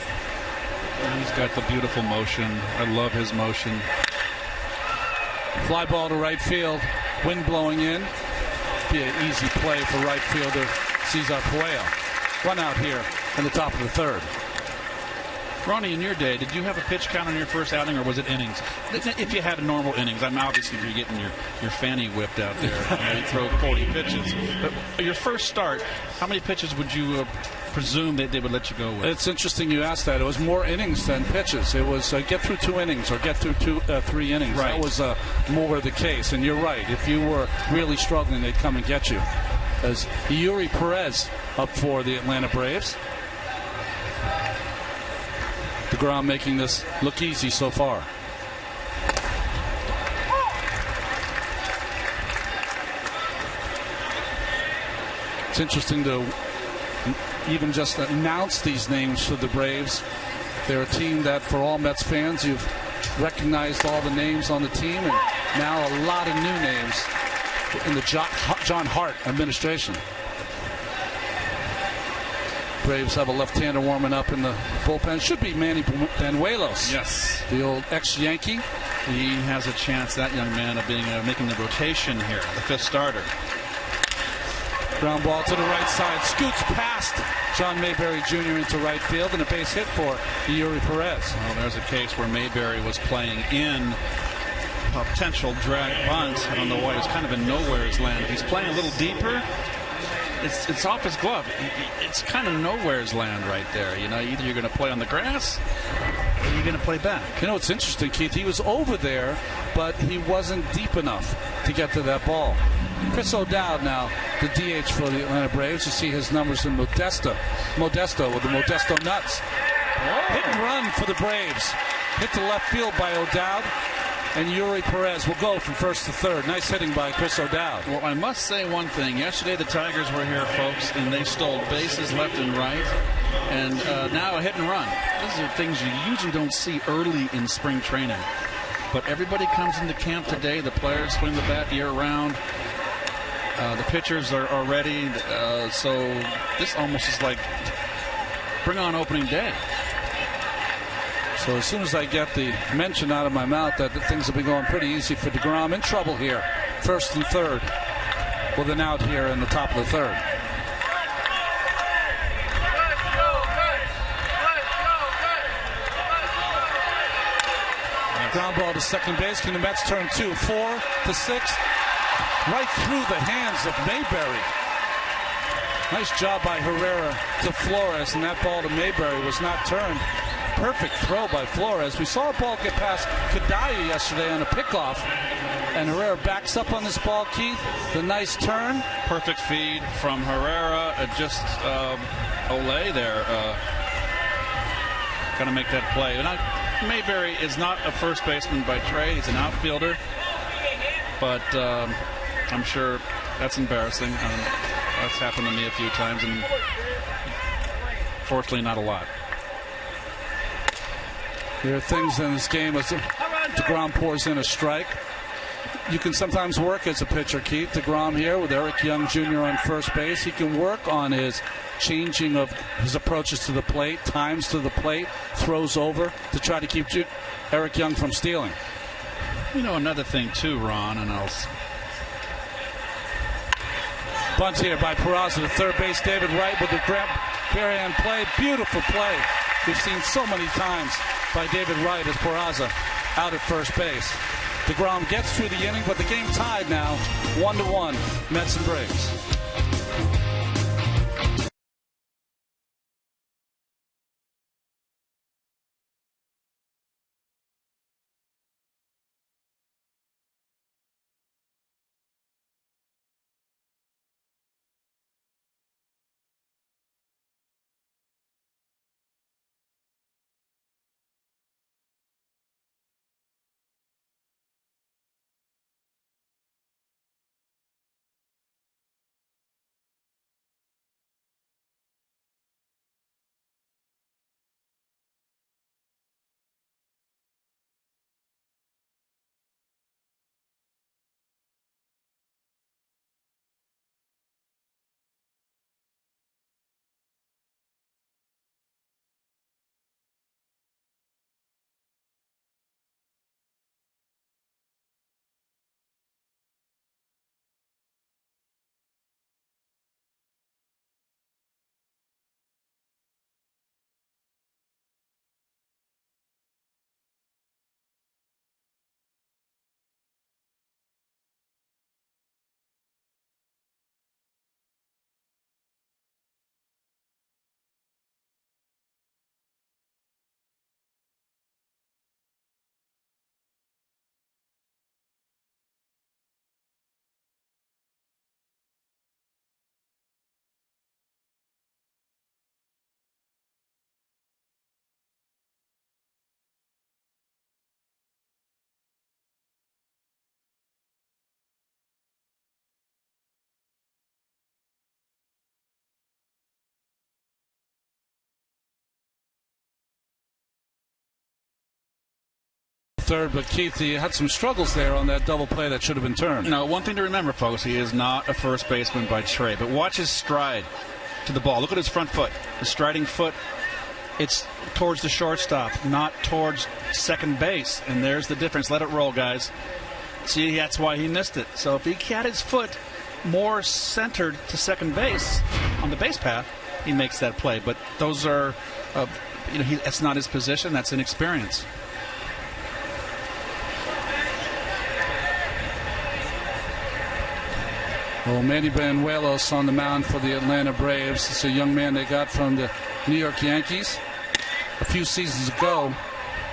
He's got the beautiful motion. I love his motion. Fly ball to right field, wind blowing in. Be an easy play for right fielder Cesar Puello. Run out here in the top of the third. Ronnie, in your day, did you have a pitch count on your first outing, or was it innings? If you had a normal innings, I'm obviously you're getting your fanny whipped out there. You throw 40 pitches. But your first start, how many pitches would you presume that they would let you go with? It's interesting you asked that. It was more innings than pitches. It was get through 2 innings or get through 3 innings. Right. That was more the case. And you're right. If you were really struggling, they'd come and get you. As Yuri Perez up for the Atlanta Braves. deGrom making this look easy so far. It's interesting to even just announce these names for the Braves. They're a team that, for all Mets fans, you've recognized all the names on the team, and now a lot of new names in the John Hart administration. Braves have a left-hander warming up in the bullpen. Should be Manny Banuelos. Yes. The old ex-Yankee. He has a chance, that young man, of being making the rotation here, the fifth starter. Ground ball to the right side. Scoots past John Mayberry Jr. into right field, and a base hit for Yuri Perez. Well, there's a case where Mayberry was playing in a potential drag bunt. I don't know why. He was kind of in nowhere's land. He's playing a little deeper. It's off his glove. It's kind of nowhere's land right there. You know, either you're going to play on the grass or you're going to play back. You know, it's interesting, Keith. He was over there, but he wasn't deep enough to get to that ball. Chris O'Dowd now, the DH for the Atlanta Braves. You see his numbers in Modesto with the Modesto Nuts. Hit and run for the Braves. Hit to left field by O'Dowd. And Yuri Perez will go from first to third. Nice hitting by Chris O'Dowd. Well, I must say one thing. Yesterday the Tigers were here, folks, and they stole bases left and right. And now a hit and run. These are things you usually don't see early in spring training. But everybody comes into camp today. The players swing the bat year-round. The pitchers are ready. So this almost is like bring on opening day. So as soon as I get the mention out of my mouth that things have been going pretty easy for DeGrom, in trouble here. First and third with an out here in the top of the third. Ground ball to second base. Can the Mets turn 2, 4 to 6? Right through the hands of Mayberry. Nice job by Herrera to Flores, and that ball to Mayberry was not turned. Perfect throw by Flores. We saw a ball get past Kadaya yesterday on a pickoff, and Herrera backs up on this ball, Keith. The nice turn. Perfect feed from Herrera. Just Olay there. Got to make that play. Mayberry is not a first baseman by trade. He's an outfielder. But I'm sure that's embarrassing. That's happened to me a few times, and fortunately not a lot. There are things in this game as DeGrom pours in a strike. You can sometimes work as a pitcher, Keith. DeGrom here with Eric Young Jr. on first base. He can work on his changing of his approaches to the plate, times to the plate, throws over to try to keep Eric Young from stealing. You know, another thing too, Ron, and I'll... Bunt here by Peraza to third base. David Wright with the bare-hand play. Beautiful play. We've seen so many times by David Wright as Peraza out at first base. DeGrom gets through the inning, but the game tied now, 1-1, Mets and Braves. third, but Keith, he had some struggles there on that double play that should have been turned. No, one thing to remember, folks, he is not a first baseman by trade, but watch his stride to the ball. Look at his front foot. The striding foot, it's towards the shortstop, not towards second base, and there's the difference. Let it roll, guys. See, that's why he missed it. So if he had his foot more centered to second base on the base path, he makes that play. But those are, that's not his position. That's inexperience. Well, Manny Banuelos on the mound for the Atlanta Braves. It's a young man they got from the New York Yankees. A few seasons ago,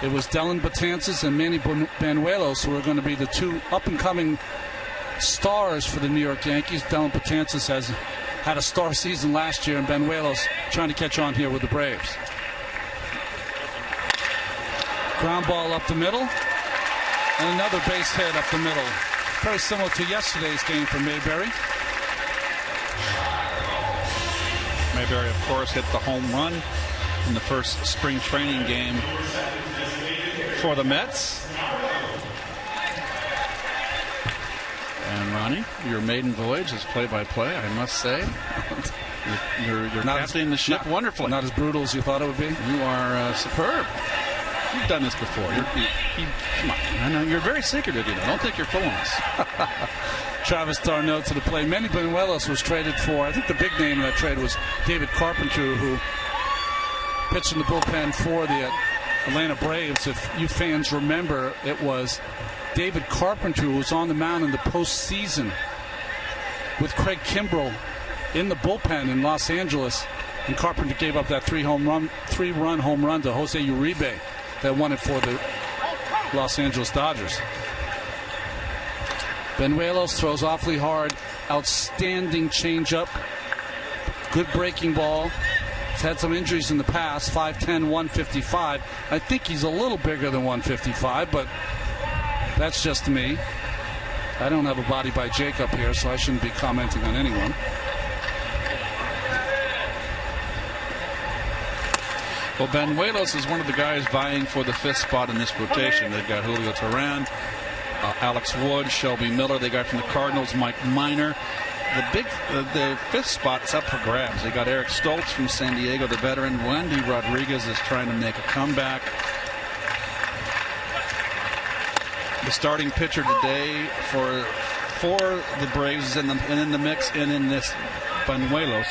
it was Dellin Betances and Manny Banuelos who are going to be the two up-and-coming stars for the New York Yankees. Dellin Betances has had a star season last year, and Banuelos trying to catch on here with the Braves. Ground ball up the middle, and another base hit up the middle. Very similar to yesterday's game for Mayberry. Mayberry, of course, hit the home run in the first spring training game for the Mets. And Ronnie, your maiden voyage is play-by-play, I must say. You're captaining the ship wonderfully. Not as brutal as you thought it would be. You are superb. You've done this before. Come on. I know you're very secretive. Don't think you're fooling us. Travis d'Arnaud to the plate. Manny Banuelos was traded for. I think the big name in that trade was David Carpenter, who pitched in the bullpen for the Atlanta Braves. If you fans remember, it was David Carpenter who was on the mound in the postseason with Craig Kimbrell in the bullpen in Los Angeles, and Carpenter gave up that three-run home run to Jose Uribe that won it for the Los Angeles Dodgers. Banuelos throws awfully hard, outstanding changeup, good breaking ball. He's had some injuries in the past, 5'10", 155. I think he's a little bigger than 155, but that's just me. I don't have a body by Jake up here, so I shouldn't be commenting on anyone. Well, Banuelos is one of the guys vying for the fifth spot in this rotation. They've got Julio Teheran, Alex Wood, Shelby Miller. They got from the Cardinals Mike Minor. The fifth spot is up for grabs. They got Eric Stoltz from San Diego, the veteran. Wendy Rodriguez is trying to make a comeback. The starting pitcher today for the Braves is in the mix, and in this Banuelos.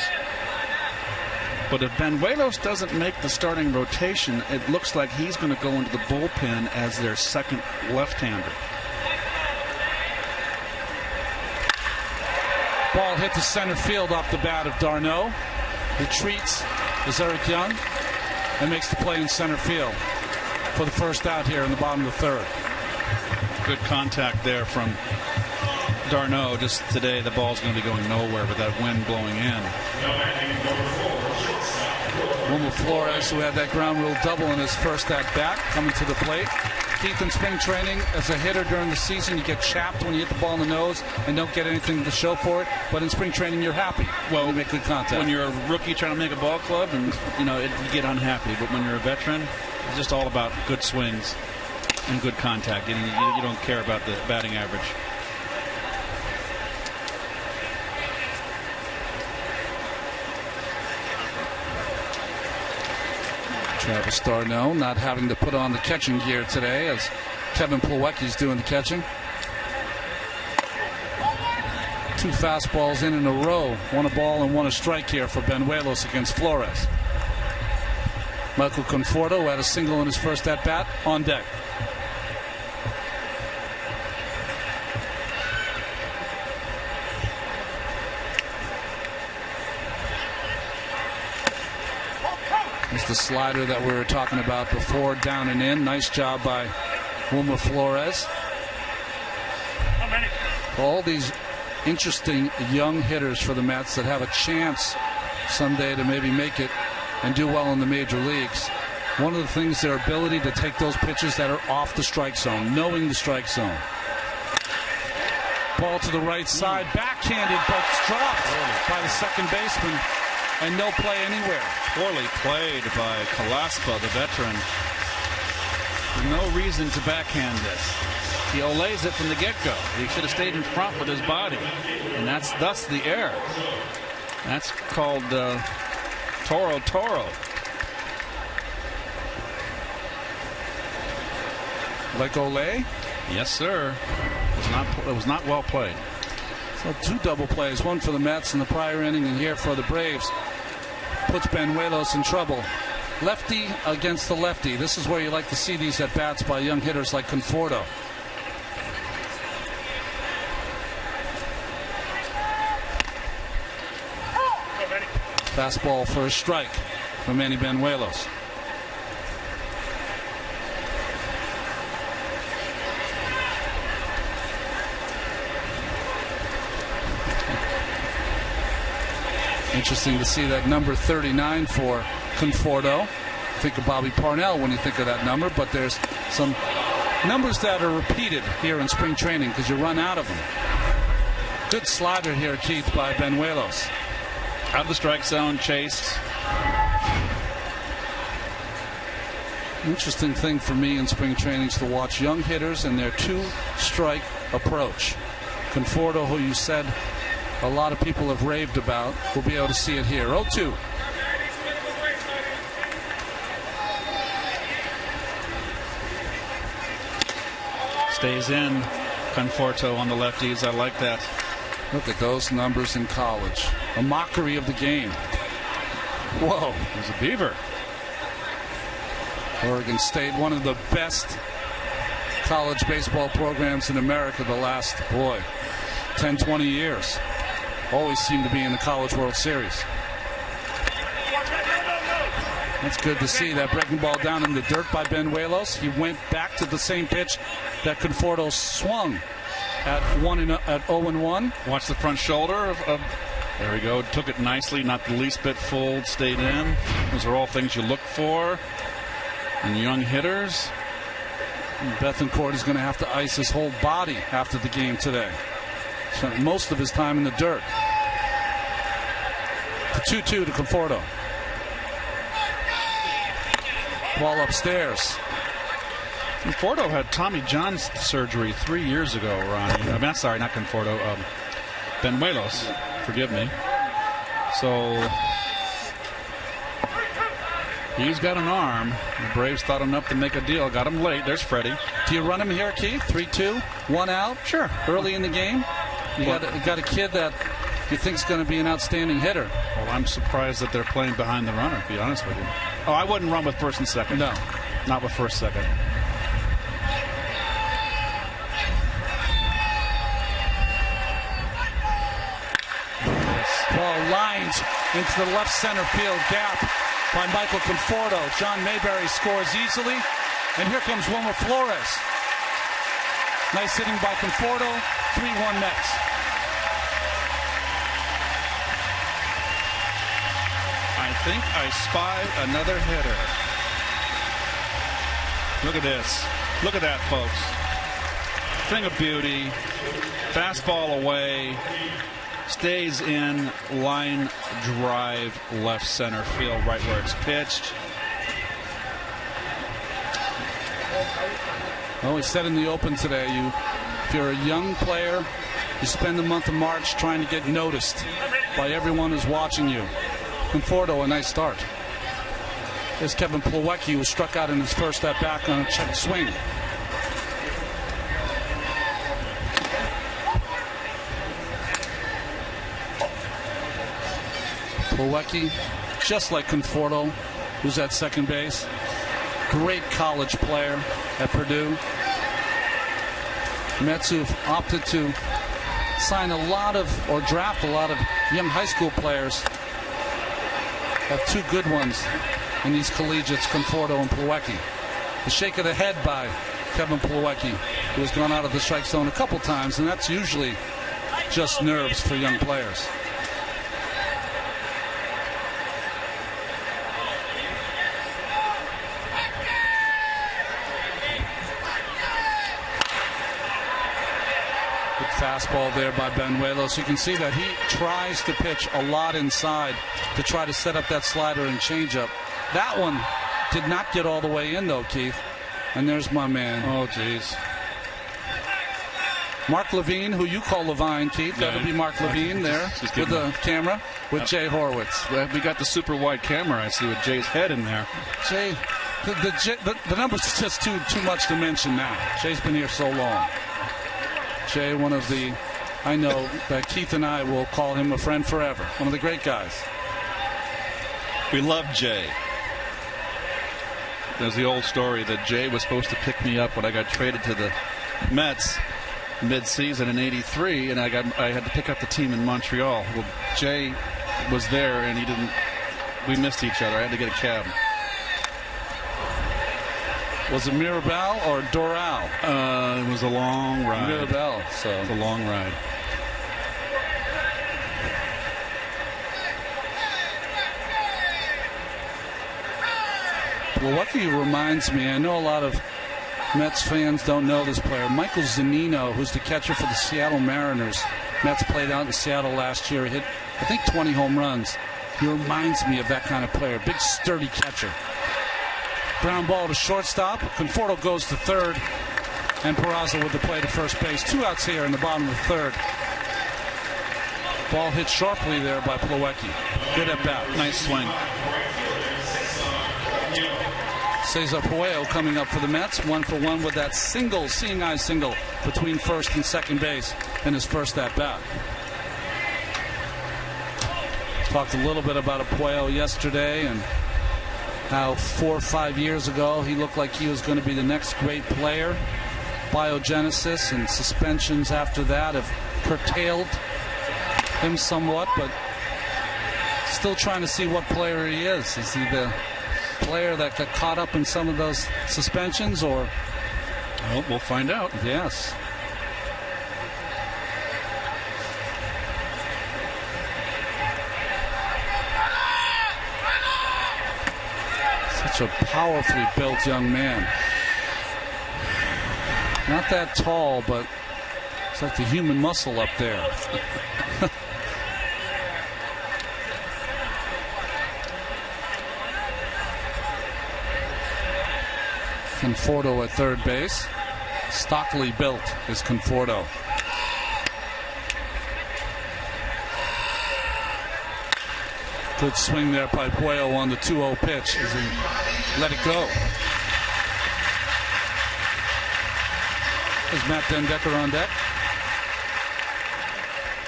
But if Banuelos doesn't make the starting rotation, it looks like he's going to go into the bullpen as their second left-hander. Ball hit to center field off the bat of d'Arnaud. Retreats is Eric Young and makes the play in center field for the first out here in the bottom of the third. Good contact there from d'Arnaud. Just today, the ball's going to be going nowhere with that wind blowing in. Wilmer Flores, who had that ground rule double in his first at bat, coming to the plate. Keith, in spring training, as a hitter during the season, you get chapped when you hit the ball in the nose and don't get anything to show for it. But in spring training, you're happy. Well, you make good contact. When you're a rookie trying to make a ball club, and you get unhappy. But when you're a veteran, it's just all about good swings and good contact. You don't care about the batting average. Travis d'Arnaud not having to put on the catching gear today as Kevin Plawecki's doing the catching. 2 fastballs in a row. 1 a ball and 1 a strike here for Banuelos against Flores. Michael Conforto had a single in his first at-bat on deck. It's the slider that we were talking about before, down and in. Nice job by Wilmer Flores. All these interesting young hitters for the Mets that have a chance someday to maybe make it and do well in the major leagues. One of the things, their ability to take those pitches that are off the strike zone, knowing the strike zone. Ball to the right side, backhanded, but dropped by the second baseman. And no play anywhere. Poorly played by Kalaspa, the veteran. No reason to backhand this. He olays it from the get-go. He should have stayed in front with his body, and that's thus the error. That's called Toro. Like Olay? Yes, sir. It was not well played. So 2 double plays, one for the Mets in the prior inning, and here for the Braves. Puts Banuelos in trouble. Lefty against the lefty. This is where you like to see these at-bats by young hitters like Conforto. Fastball for a strike from Manny Banuelos. Interesting to see that number 39 for Conforto. Think of Bobby Parnell when you think of that number, but there's some numbers that are repeated here in spring training because you run out of them. Good slider here, Keith, by Banuelos. Out of the strike zone, chased. Interesting thing for me in spring training is to watch young hitters and their 2-strike approach. Conforto, who you said a lot of people have raved about, we'll be able to see it here. 0-2. Stays in. Conforto on the lefties. I like that. Look at those numbers in college. A mockery of the game. Whoa. He's a beaver. Oregon State, one of the best college baseball programs in America the last, 10, 20 years. Always seem to be in the College World Series. That's good to see. That breaking ball down in the dirt by Banuelos. He went back to the same pitch that Conforto swung at 0-1. Watch the front shoulder. There we go. Took it nicely. Not the least bit full. Stayed in. Those are all things you look for in young hitters. And Bethancourt is going to have to ice his whole body after the game today. Spent most of his time in the dirt. The 2-2 to Conforto. Ball upstairs. Conforto had Tommy John surgery 3 years ago, Ronnie. I'm sorry, not Conforto. Banuelos. Forgive me. So he's got an arm. The Braves thought enough to make a deal. Got him late. There's Freddie. Do you run him here, Keith? 3-2, 1 out? Sure. Early in the game? You got a kid that you think is going to be an outstanding hitter. Well, I'm surprised that they're playing behind the runner, to be honest with you. Oh, I wouldn't run with first and second. No. Not with first, second. Ball lined into the left center field gap by Michael Conforto. John Mayberry scores easily. And here comes Wilmer Flores. Nice hitting by Conforto. 3-1 Mets. I think I spy another hitter. Look at this. Look at that, folks. Thing of beauty. Fastball away. Stays in, line drive, left center field, right where it's pitched. Well, we said in the open today, if you're a young player, you spend the month of March trying to get noticed by everyone who's watching you. Conforto, a nice start. There's Kevin Plawecki, who was struck out in his first at-bat on a check swing. Plawecki, just like Conforto, who's at second base. Great college player at Purdue. Mets who've opted to sign a lot of, or draft a lot of young high school players. Have two good ones in these collegiates, Conforto and Plawecki. The shake of the head by Kevin Plawecki, who has gone out of the strike zone a couple times, and that's usually just nerves for young players. Fastball there by Banuelos. You can see that he tries to pitch a lot inside to try to set up that slider and changeup. That one did not get all the way in, though, Keith. And there's my man. Oh, jeez. Mark Levine, who you call Levine, Keith. That would be Mark Levine there with the camera with Jay Horwitz. We got the super wide camera, I see, with Jay's head in there. Jay, the numbers is just too much to mention now. Jay's been here so long. Jay, one of the, I know that Keith and I will call him a friend forever. One of the great guys. We love Jay. There's the old story that Jay was supposed to pick me up when I got traded to the Mets mid-season in '83, and I had to pick up the team in Montreal. Well, Jay was there, and he didn't. We missed each other. I had to get a cab. Was it Mirabel or Doral? It was a long ride. Mirabel. So it was a long ride. Milwaukee reminds me. I know a lot of Mets fans don't know this player. Michael Zunino, who's the catcher for the Seattle Mariners. Mets played out in Seattle last year. He hit, I think, 20 home runs. He reminds me of that kind of player. Big, sturdy catcher. Ground ball to shortstop. Conforto goes to third. And Peraza with the play to first base. 2 outs here in the bottom of the third. Ball hit sharply there by Plawecki. Good at bat. Nice swing. Cesar Puello coming up for the Mets, 1-for-1 with that single, seeing eye single between first and second base in his first at bat. Talked a little bit about Puello yesterday and how 4 or 5 years ago he looked like he was going to be the next great player. Biogenesis and suspensions after that have curtailed him somewhat, but still trying to see what player he is. Is he the player that got caught up in some of those suspensions, or? Well, we'll find out. Yes. Such a powerfully built young man. Not that tall, but it's like the human muscle up there. Conforto at third base. Stockily built is Conforto. Good swing there by Puello on the 2-0 pitch as he let it go. Is Matt Dendecker on deck?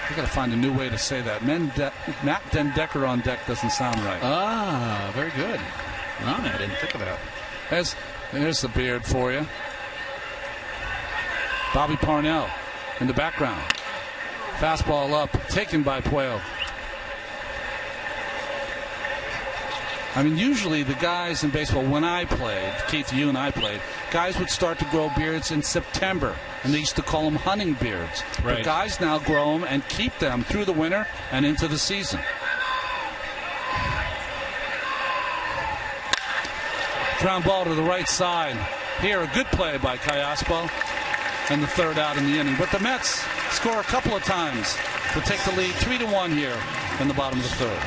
We got to find a new way to say that. Matt Dendecker on deck doesn't sound right. Ah, very good. I didn't think of that. There's the beard for you. Bobby Parnell in the background. Fastball up, taken by Puello. I mean, usually the guys in baseball, when I played, Keith, you and I played, guys would start to grow beards in September, and they used to call them hunting beards. Right. But guys now grow them and keep them through the winter and into the season. Ground ball to the right side. Here, a good play by Callaspo. And the third out in the inning. But the Mets score a couple of times to take the lead 3-1 here in the bottom of the third.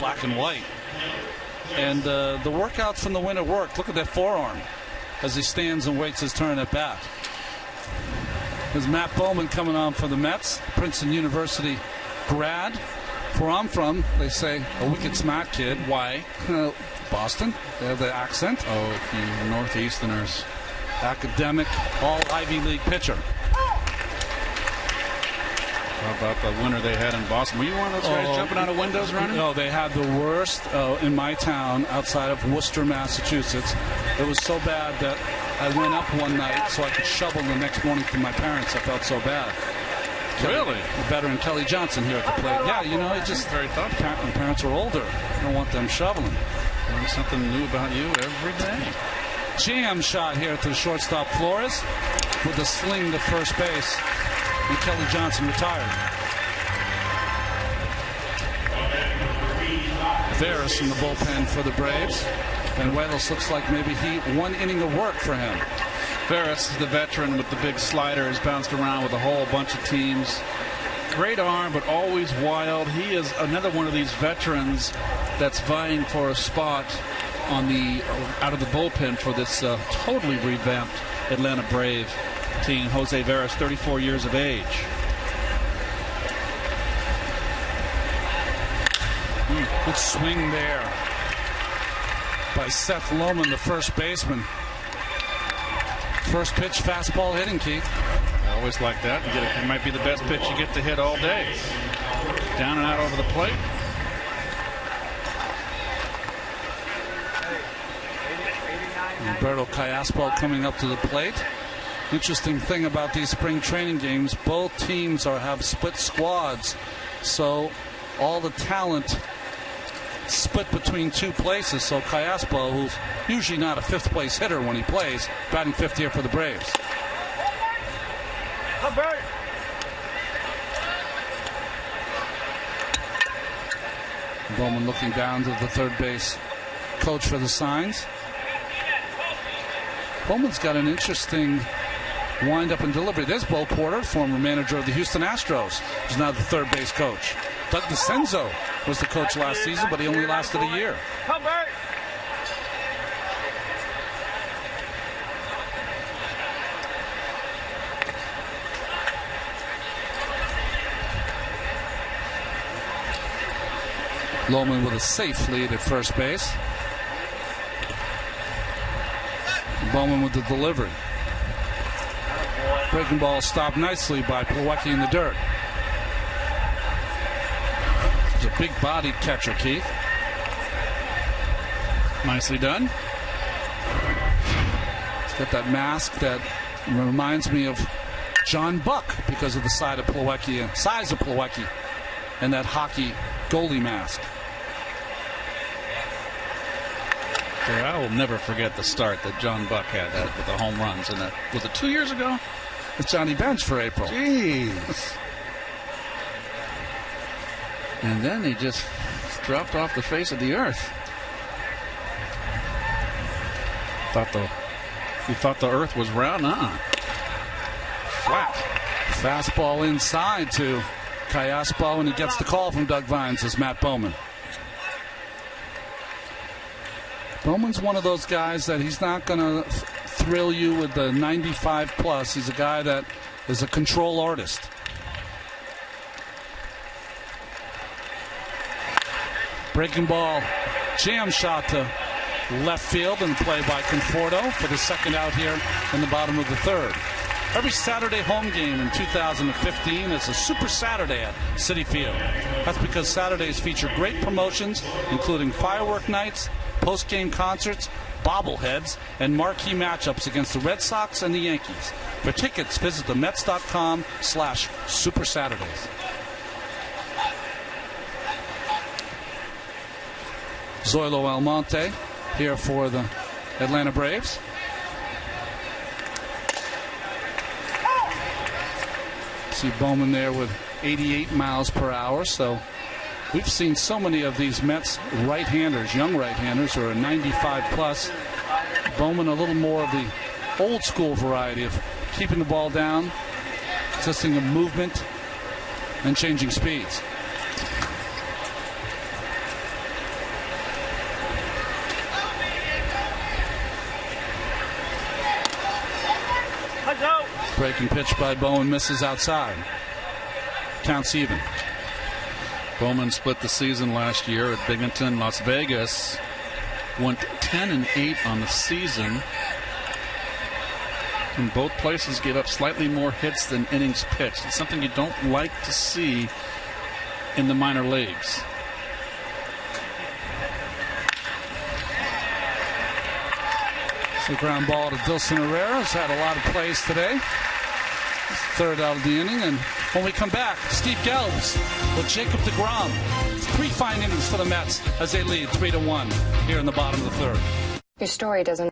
black and white. And the workouts from the winter work. Look at that forearm as he stands and waits his turn at bat. There's Matt Bowman coming on for the Mets, Princeton University grad. Where I'm from, they say, a wicked smart kid. Why? Boston. They have the accent. Oh, you Northeasterners. Academic, all Ivy League pitcher. How about the winter they had in Boston? Were you one of those guys jumping out of windows running? No, they had the worst in my town outside of Worcester, Massachusetts. It was so bad that I went up one night so I could shovel the next morning for my parents. I felt so bad. Really? The veteran Kelly Johnson here at the plate. Yeah, you know, it just very thoughtful. My parents are older. I don't want them shoveling. Learn something new about you every day. Jam shot here to the shortstop Flores with a sling to first base. And Kelly Johnson retired. Veras in the bullpen for the Braves. And Veras looks like maybe one inning of work for him. Veras, the veteran with the big slider, has bounced around with a whole bunch of teams. Great arm, but always wild. He is another one of these veterans that's vying for a spot on out of the bullpen for this totally revamped Atlanta Brave team. Jose Veras, 34 years of age. Good swing there by Seth Lohman, the first baseman. First pitch fastball hitting, Keith. I always like that. It might be the best pitch you get to hit all day. Down and out over the plate. Roberto Callaspo coming up to the plate. Interesting thing about these spring training games, both teams have split squads, so all the talent split between two places. So Callaspo, who's usually not a fifth place hitter when he plays, batting fifth here for the Braves. Bowman looking down to the third base coach for the signs. Bowman's got an interesting wind-up and delivery. There's Bo Porter, former manager of the Houston Astros, who's now the third base coach. Doug DeCenzo was the coach last season, but he only lasted a year. Lohman with a safe lead at first base. Bowman with the delivery. Breaking ball stopped nicely by Plawecki in the dirt. He's a big-bodied catcher, Keith. Nicely done. He's got that mask that reminds me of John Buck because of the size of Plawecki, and that hockey goalie mask. Yeah, I will never forget the start that John Buck had with the home runs. And was it 2 years ago? It's Johnny Bench for April. Jeez. And then he just dropped off the face of the earth. You thought the earth was round? Flat. Fastball inside to Callaspo, and he gets the call from Doug Vines as Matt Bowman. Bowman's one of those guys that he's not going to thrill you with the 95 plus. He's a guy that is a control artist. Breaking ball, jam shot to left field, and play by Conforto for the second out here in the bottom of the third. Every Saturday home game in 2015 is a Super Saturday at Citi Field. That's because Saturdays feature great promotions, including firework nights, post-game concerts, bobbleheads, and marquee matchups against the Red Sox and the Yankees. For tickets, visit themets.com/Super Saturdays. Zoilo Almonte here for the Atlanta Braves. See Bowman there with 88 miles per hour. So we've seen so many of these Mets right-handers, young right-handers, who are 95 plus. Bowman a little more of the old school variety of keeping the ball down, consisting of movement and changing speeds. breaking pitch by Bowman misses outside. Counts even. Bowman split the season last year at Binghamton, Las Vegas. Went 10-8 on the season. And both places gave up slightly more hits than innings pitched. It's something you don't like to see in the minor leagues. It's a ground ball to Dilson Herrera. Has had a lot of plays today. Third out of the inning. And when we come back, Steve Gelbs with Jacob deGrom. 3 fine innings for the Mets as they lead 3-1 here in the bottom of the third. Your story doesn't.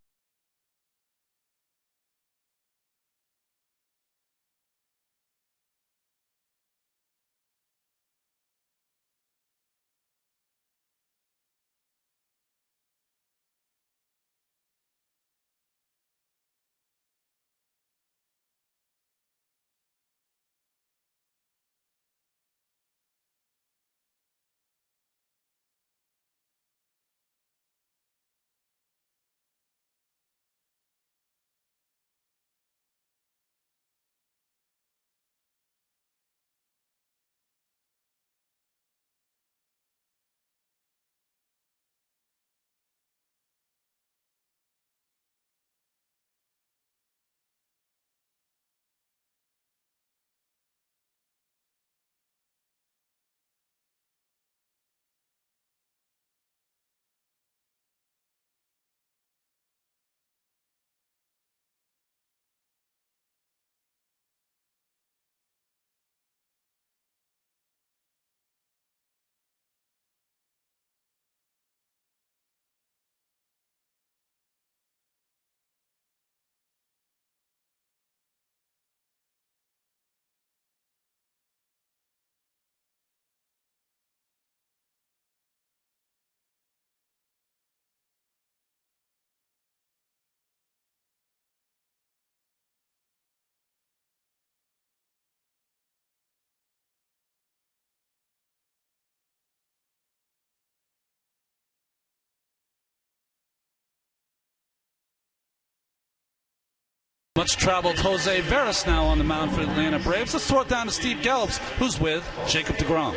Much traveled Jose Veras now on the mound for the Atlanta Braves. Let's throw it down to Steve Gelbs, who's with Jacob deGrom.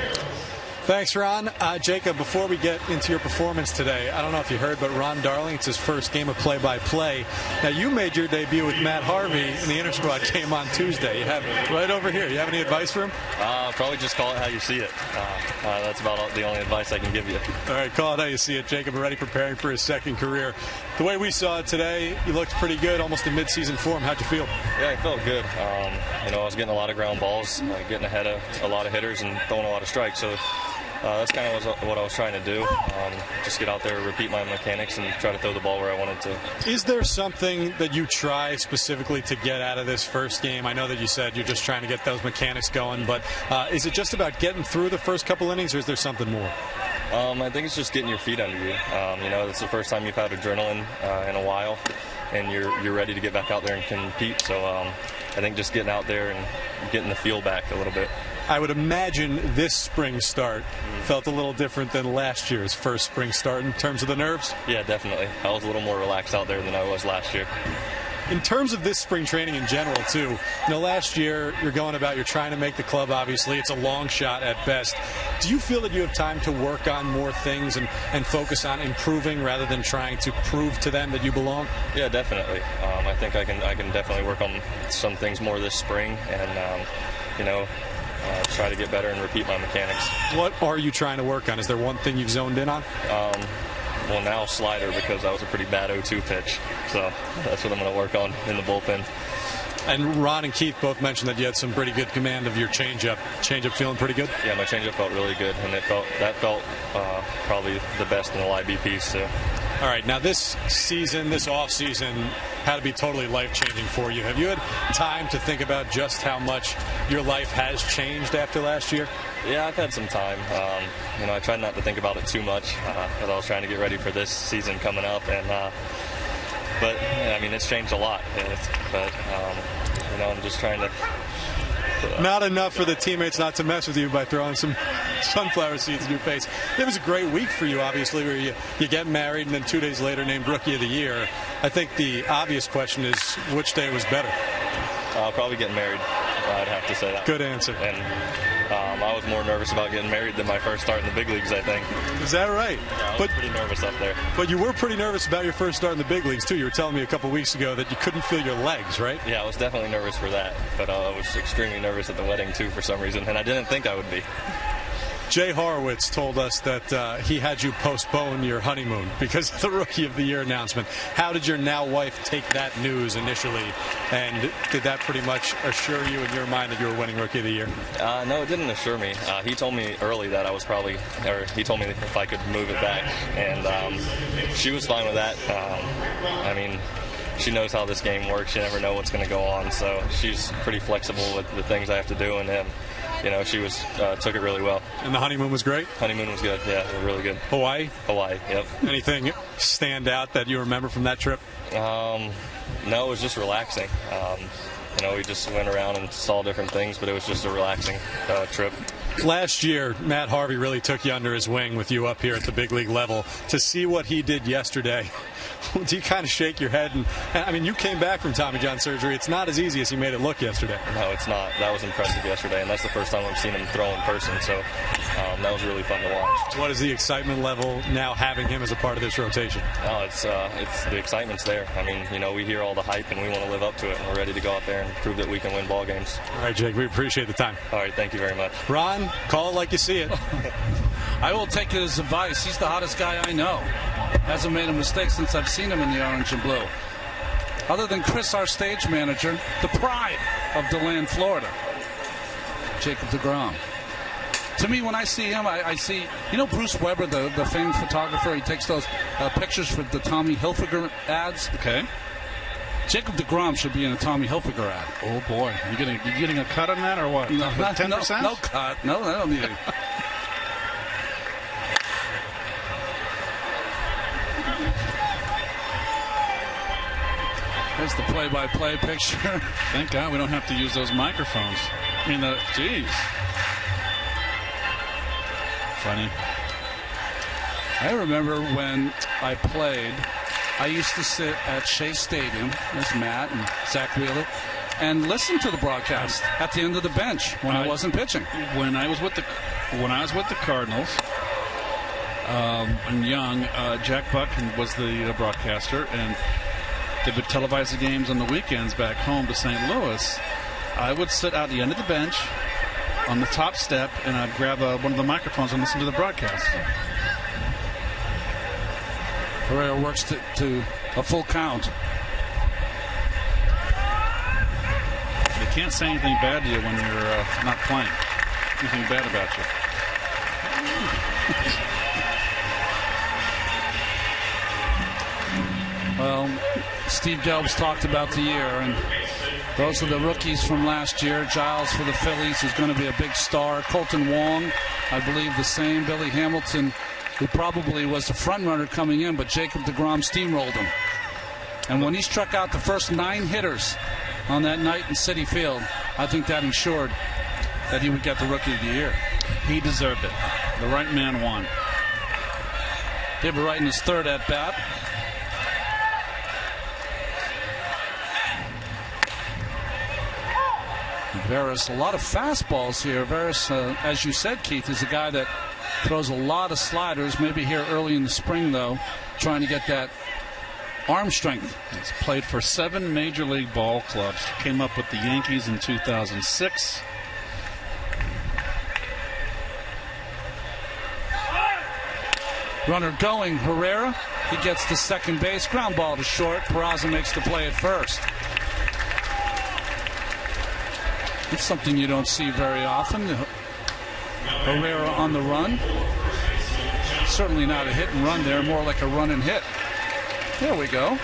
Thanks, Ron. Jacob, before we get into your performance today, I don't know if you heard, but Ron Darling, it's his first game of play-by-play. Now, you made your debut with Matt Harvey in the inter-squad game on Tuesday. You have it right over here. You have any advice for him? Probably just call it how you see it. That's about the only advice I can give you. All right, call it how you see it. Jacob already preparing for his second career. The way we saw it today, you looked pretty good, almost in mid-season form. How'd you feel? Yeah, I felt good. I was getting a lot of ground balls, getting ahead of a lot of hitters and throwing a lot of strikes. So that's kind of what I was trying to do. Just get out there, repeat my mechanics, and try to throw the ball where I wanted to. Is there something that you try specifically to get out of this first game? I know that you said you're just trying to get those mechanics going, but is it just about getting through the first couple innings, or is there something more? I think it's just getting your feet under you. It's the first time you've had adrenaline in a while, and you're ready to get back out there and compete. So I think just getting out there and getting the feel back a little bit. I would imagine this spring start felt a little different than last year's first spring start in terms of the nerves. Yeah, definitely. I was a little more relaxed out there than I was last year. In terms of this spring training in general, too, last year you're trying to make the club, obviously. It's a long shot at best. Do you feel that you have time to work on more things and focus on improving rather than trying to prove to them that you belong? Yeah, definitely. I think I can definitely work on some things more this spring and, try to get better and repeat my mechanics. What are you trying to work on? Is there one thing you've zoned in on? Well, now slider, because that was a pretty bad 0-2 pitch. So that's what I'm going to work on in the bullpen. And Ron and Keith both mentioned that you had some pretty good command of your changeup. Changeup feeling pretty good? Yeah, my changeup felt really good, and that felt probably the best in the IBPs too. All right, now this off-season had to be totally life-changing for you. Have you had time to think about just how much your life has changed after last year? Yeah, I've had some time. I tried not to think about it too much as I was trying to get ready for this season coming up, but it's changed a lot. I'm just trying to. Not enough for the teammates not to mess with you by throwing some sunflower seeds in your face. It was a great week for you, obviously, where you get married and then 2 days later named Rookie of the Year. I think the obvious question is, which day was better? Probably getting married. I'd have to say that. Good answer. And I was more nervous about getting married than my first start in the big leagues, I think. Is that right? I was pretty nervous up there. But you were pretty nervous about your first start in the big leagues, too. You were telling me a couple weeks ago that you couldn't feel your legs, right? Yeah, I was definitely nervous for that. But I was extremely nervous at the wedding, too, for some reason. And I didn't think I would be. Jay Horowitz told us that he had you postpone your honeymoon because of the Rookie of the Year announcement. How did your now wife take that news initially? And did that pretty much assure you in your mind that you were winning Rookie of the Year? No, it didn't assure me. He told me early that I was probably, or he told me if I could move it back. And she was fine with that. I mean, she knows how this game works. You never know what's going to go on. So she's pretty flexible with the things I have to do. And you know, she was took it really well. And the honeymoon was great? Honeymoon was good, yeah, really good. Hawaii? Hawaii, yep. Anything stand out that you remember from that trip? No, it was just relaxing. You know, we just went around and saw different things, but it was just a relaxing trip. Last year, Matt Harvey really took you under his wing with you up here at the big league level. To see what he did yesterday, do you kind of shake your head? And I mean, you came back from Tommy John surgery. It's not as easy as he made it look yesterday. No, it's not. That was impressive yesterday, and that's the first time I've seen him throw in person, so that was really fun to watch. What is the excitement level now having him as a part of this rotation? Oh, it's the excitement's there. I mean, you know, we hear all the hype, and we want to live up to it, and we're ready to go out there and prove that we can win ball games. All right, Jake, we appreciate the time. All right, thank you very much. Ron, call it like you see it. I will take his advice. He's the hottest guy I know. Hasn't made a mistake since I've seen him in the orange and blue. Other than Chris, our stage manager, the pride of DeLand, Florida, Jacob deGrom. To me, when I see him, I see, you know, Bruce Weber, the famed photographer. He takes those pictures for the Tommy Hilfiger ads. Okay. Jacob deGrom should be in a Tommy Hilfiger ad. Oh boy, you getting a cut on that or what? No, 10%? No cut. No, I don't need it. There's the play-by-play picture. Thank God we don't have to use those microphones. I mean, geez. Funny. I remember when I played, I used to sit at Shea Stadium, there's Matt and Zach Wheeler, and listen to the broadcast at the end of the bench when I wasn't pitching. When I was with the Cardinals, and young, Jack Buck was the broadcaster, and they would televise the games on the weekends back home to St. Louis. I would sit out the end of the bench on the top step, and I'd grab one of the microphones and listen to the broadcast. Herrera works to a full count. They can't say anything bad to you when you're not playing. Anything bad about you. Well, Steve Gelb's talked about the year, and those are the rookies from last year. Giles for the Phillies is going to be a big star. Colton Wong, I believe the same. Billy Hamilton, who probably was the front runner coming in, but Jacob deGrom steamrolled him. And when he struck out the first 9 hitters on that night in Citi Field, I think that ensured that he would get the Rookie of the Year. He deserved it. The right man won. David Wright in his third at-bat. Veras, a lot of fastballs here. Veras, as you said, Keith, is a guy that throws a lot of sliders. Maybe here early in the spring, though, trying to get that arm strength. He's played for 7 Major League ball clubs. Came up with the Yankees in 2006. Runner going, Herrera. He gets to second base. Ground ball to short. Peraza makes the play at first. It's something you don't see very often. Herrera on the run. Certainly not a hit and run there, more like a run and hit. There we go.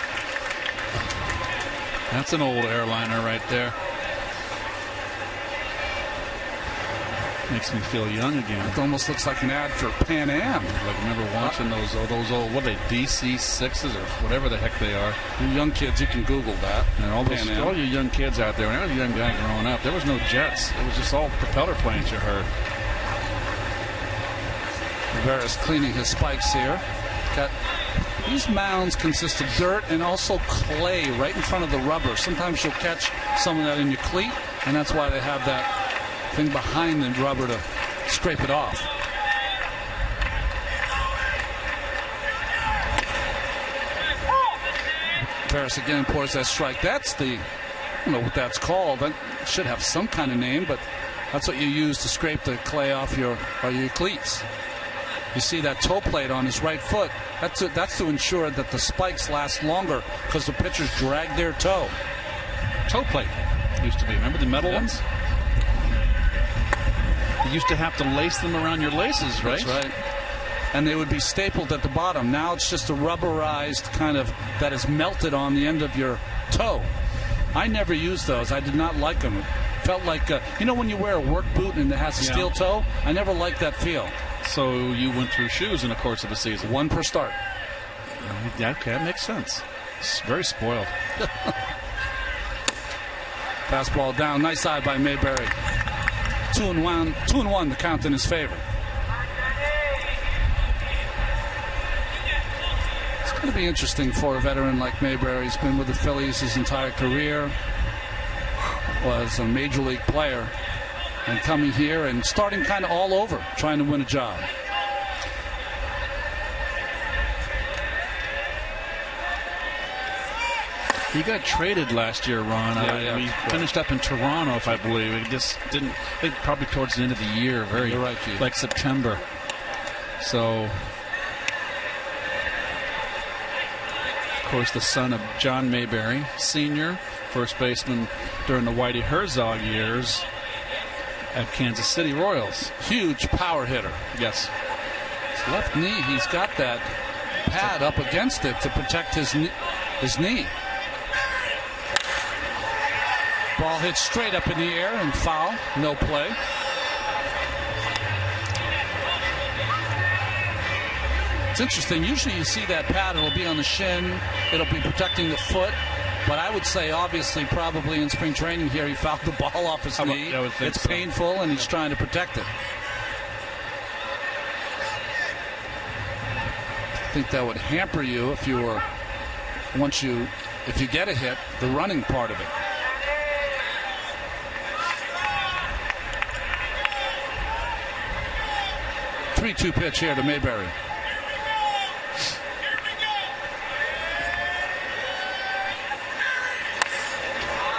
That's an old airliner right there. Makes me feel young again. It almost looks like an ad for Pan Am. Like, remember watching those old, what are they, DC-6s or whatever the heck they are? You young kids, you can Google that. And all you young kids out there, when I was a young guy growing up, there was no jets. It was just all propeller planes you heard. Rivera's cleaning his spikes here. Got These mounds consist of dirt and also clay right in front of the rubber. Sometimes you'll catch some of that in your cleat, and that's why they have that thing behind the rubber to scrape it off. Paris again pours that strike. That's the, I don't know what that's called. That should have some kind of name, but that's what you use to scrape the clay off your cleats. You see that toe plate on his right foot. That's to ensure that the spikes last longer because the pitchers drag their toe. Toe plate used to be. Remember the metal ones? You used to have to lace them around your laces, right? That's right. And they would be stapled at the bottom. Now it's just a rubberized kind of that is melted on the end of your toe. I never used those. I did not like them. It felt like, you know when you wear a work boot and it has a steel toe? I never liked that feel. So you went through shoes in the course of a season? One per start. Yeah, okay, that makes sense. It's very spoiled. Fastball down. Nice eye by Mayberry. 2-1, the count in his favor. It's going to be interesting for a veteran like Mayberry. He's been with the Phillies his entire career. Was a major league player. And coming here and starting kind of all over, trying to win a job. He got traded last year, Ron. He finished up in Toronto, if I believe. He just didn't. I think probably towards the end of the year, You're right, Keith. like September. So, of course, the son of John Mayberry, Sr., first baseman during the Whitey Herzog years at Kansas City Royals. Huge power hitter. Yes. His left knee, he's got that pad up against it to protect his knee. Ball hit straight up in the air and foul. No play. It's interesting. Usually you see that pad. It'll be on the shin. It'll be protecting the foot. But I would say, obviously, probably in spring training here, he fouled the ball off his knee. It's painful, and he's trying to protect it. I think that would hamper you if you get a hit, the running part of it. Three-two pitch here to Mayberry.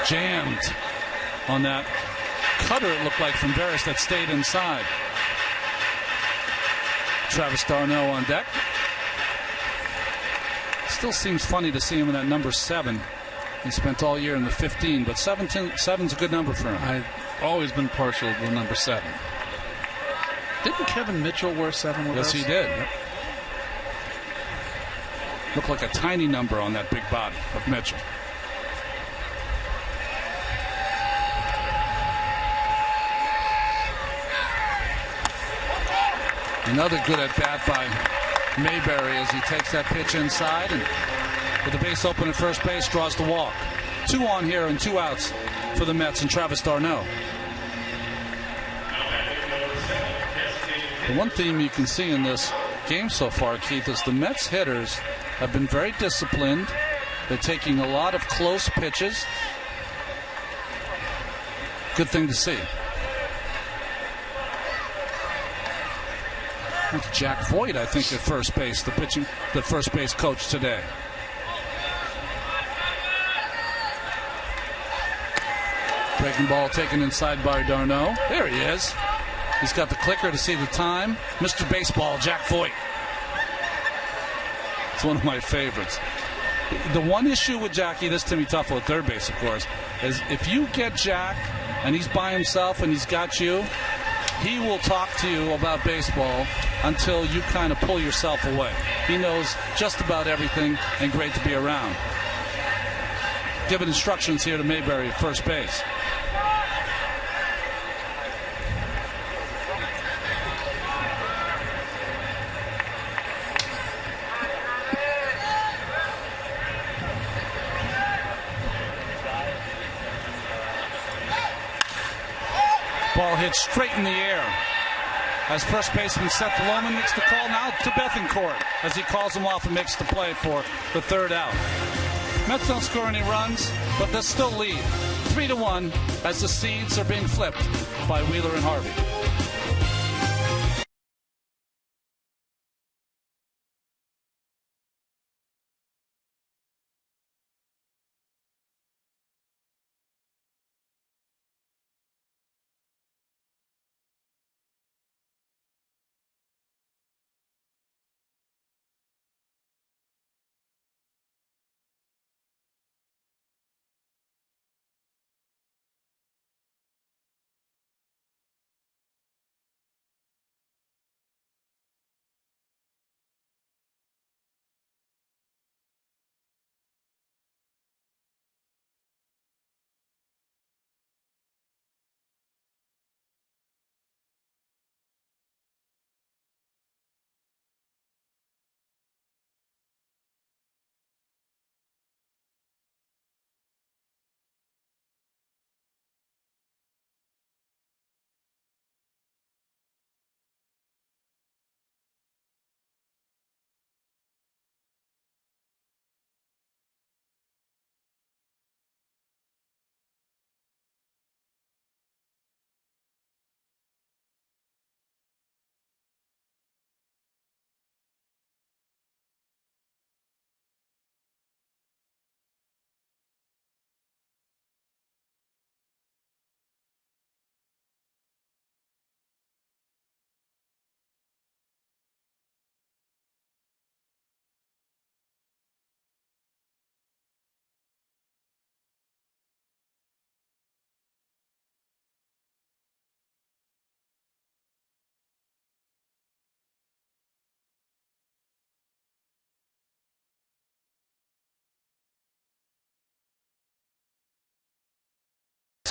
Jammed on that cutter, it looked like, from Veras that stayed inside. Travis d'Arnaud on deck. Still seems funny to see him in that number 7. He spent all year in the 15, but 7's a good number for him. I've always been partial to number 7. Didn't Kevin Mitchell wear 7 with us? Yes, he did. Yep. Looked like a tiny number on that big body of Mitchell. Another good at bat by Mayberry as he takes that pitch inside and with the base open at first base draws the walk. 2 on here and 2 outs for the Mets and Travis d'Arnaud. The one theme you can see in this game so far, Keith, is the Mets hitters have been very disciplined. They're taking a lot of close pitches. Good thing to see. That's Jack Voigt, I think, at first base, the first base coach today. Breaking ball taken inside by d'Arnaud. There he is. He's got the clicker to see the time. Mr. Baseball, Jack Voigt. It's one of my favorites. The one issue with Jackie, this Timmy Tuffle at third base, of course, is if you get Jack and he's by himself and he's got you, he will talk to you about baseball until you kind of pull yourself away. He knows just about everything and great to be around. Giving instructions here to Mayberry at first base. Ball hit straight in the air. as first baseman Seth Loman makes the call now to Bethancourt as he calls him off and makes the play for the third out. Mets don't score any runs, but they still lead 3-1 as the seeds are being flipped by Wheeler and Harvey.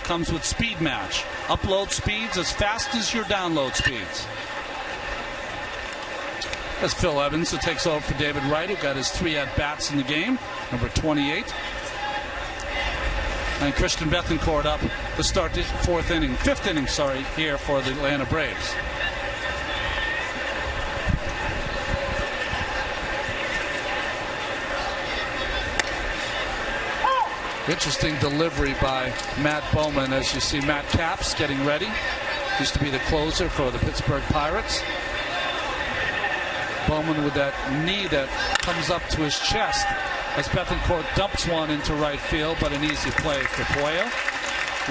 Comes with speed match. Upload speeds as fast as your download speeds. That's Phil Evans who takes over for David Wright, who got his 3 at-bats in the game, number 28. And Christian Bethancourt up to start the fifth inning, here for the Atlanta Braves. Interesting delivery by Matt Bowman as you see Matt Capps getting ready. Used to be the closer for the Pittsburgh Pirates. Bowman with that knee that comes up to his chest as Bethancourt dumps one into right field, but an easy play for Puello.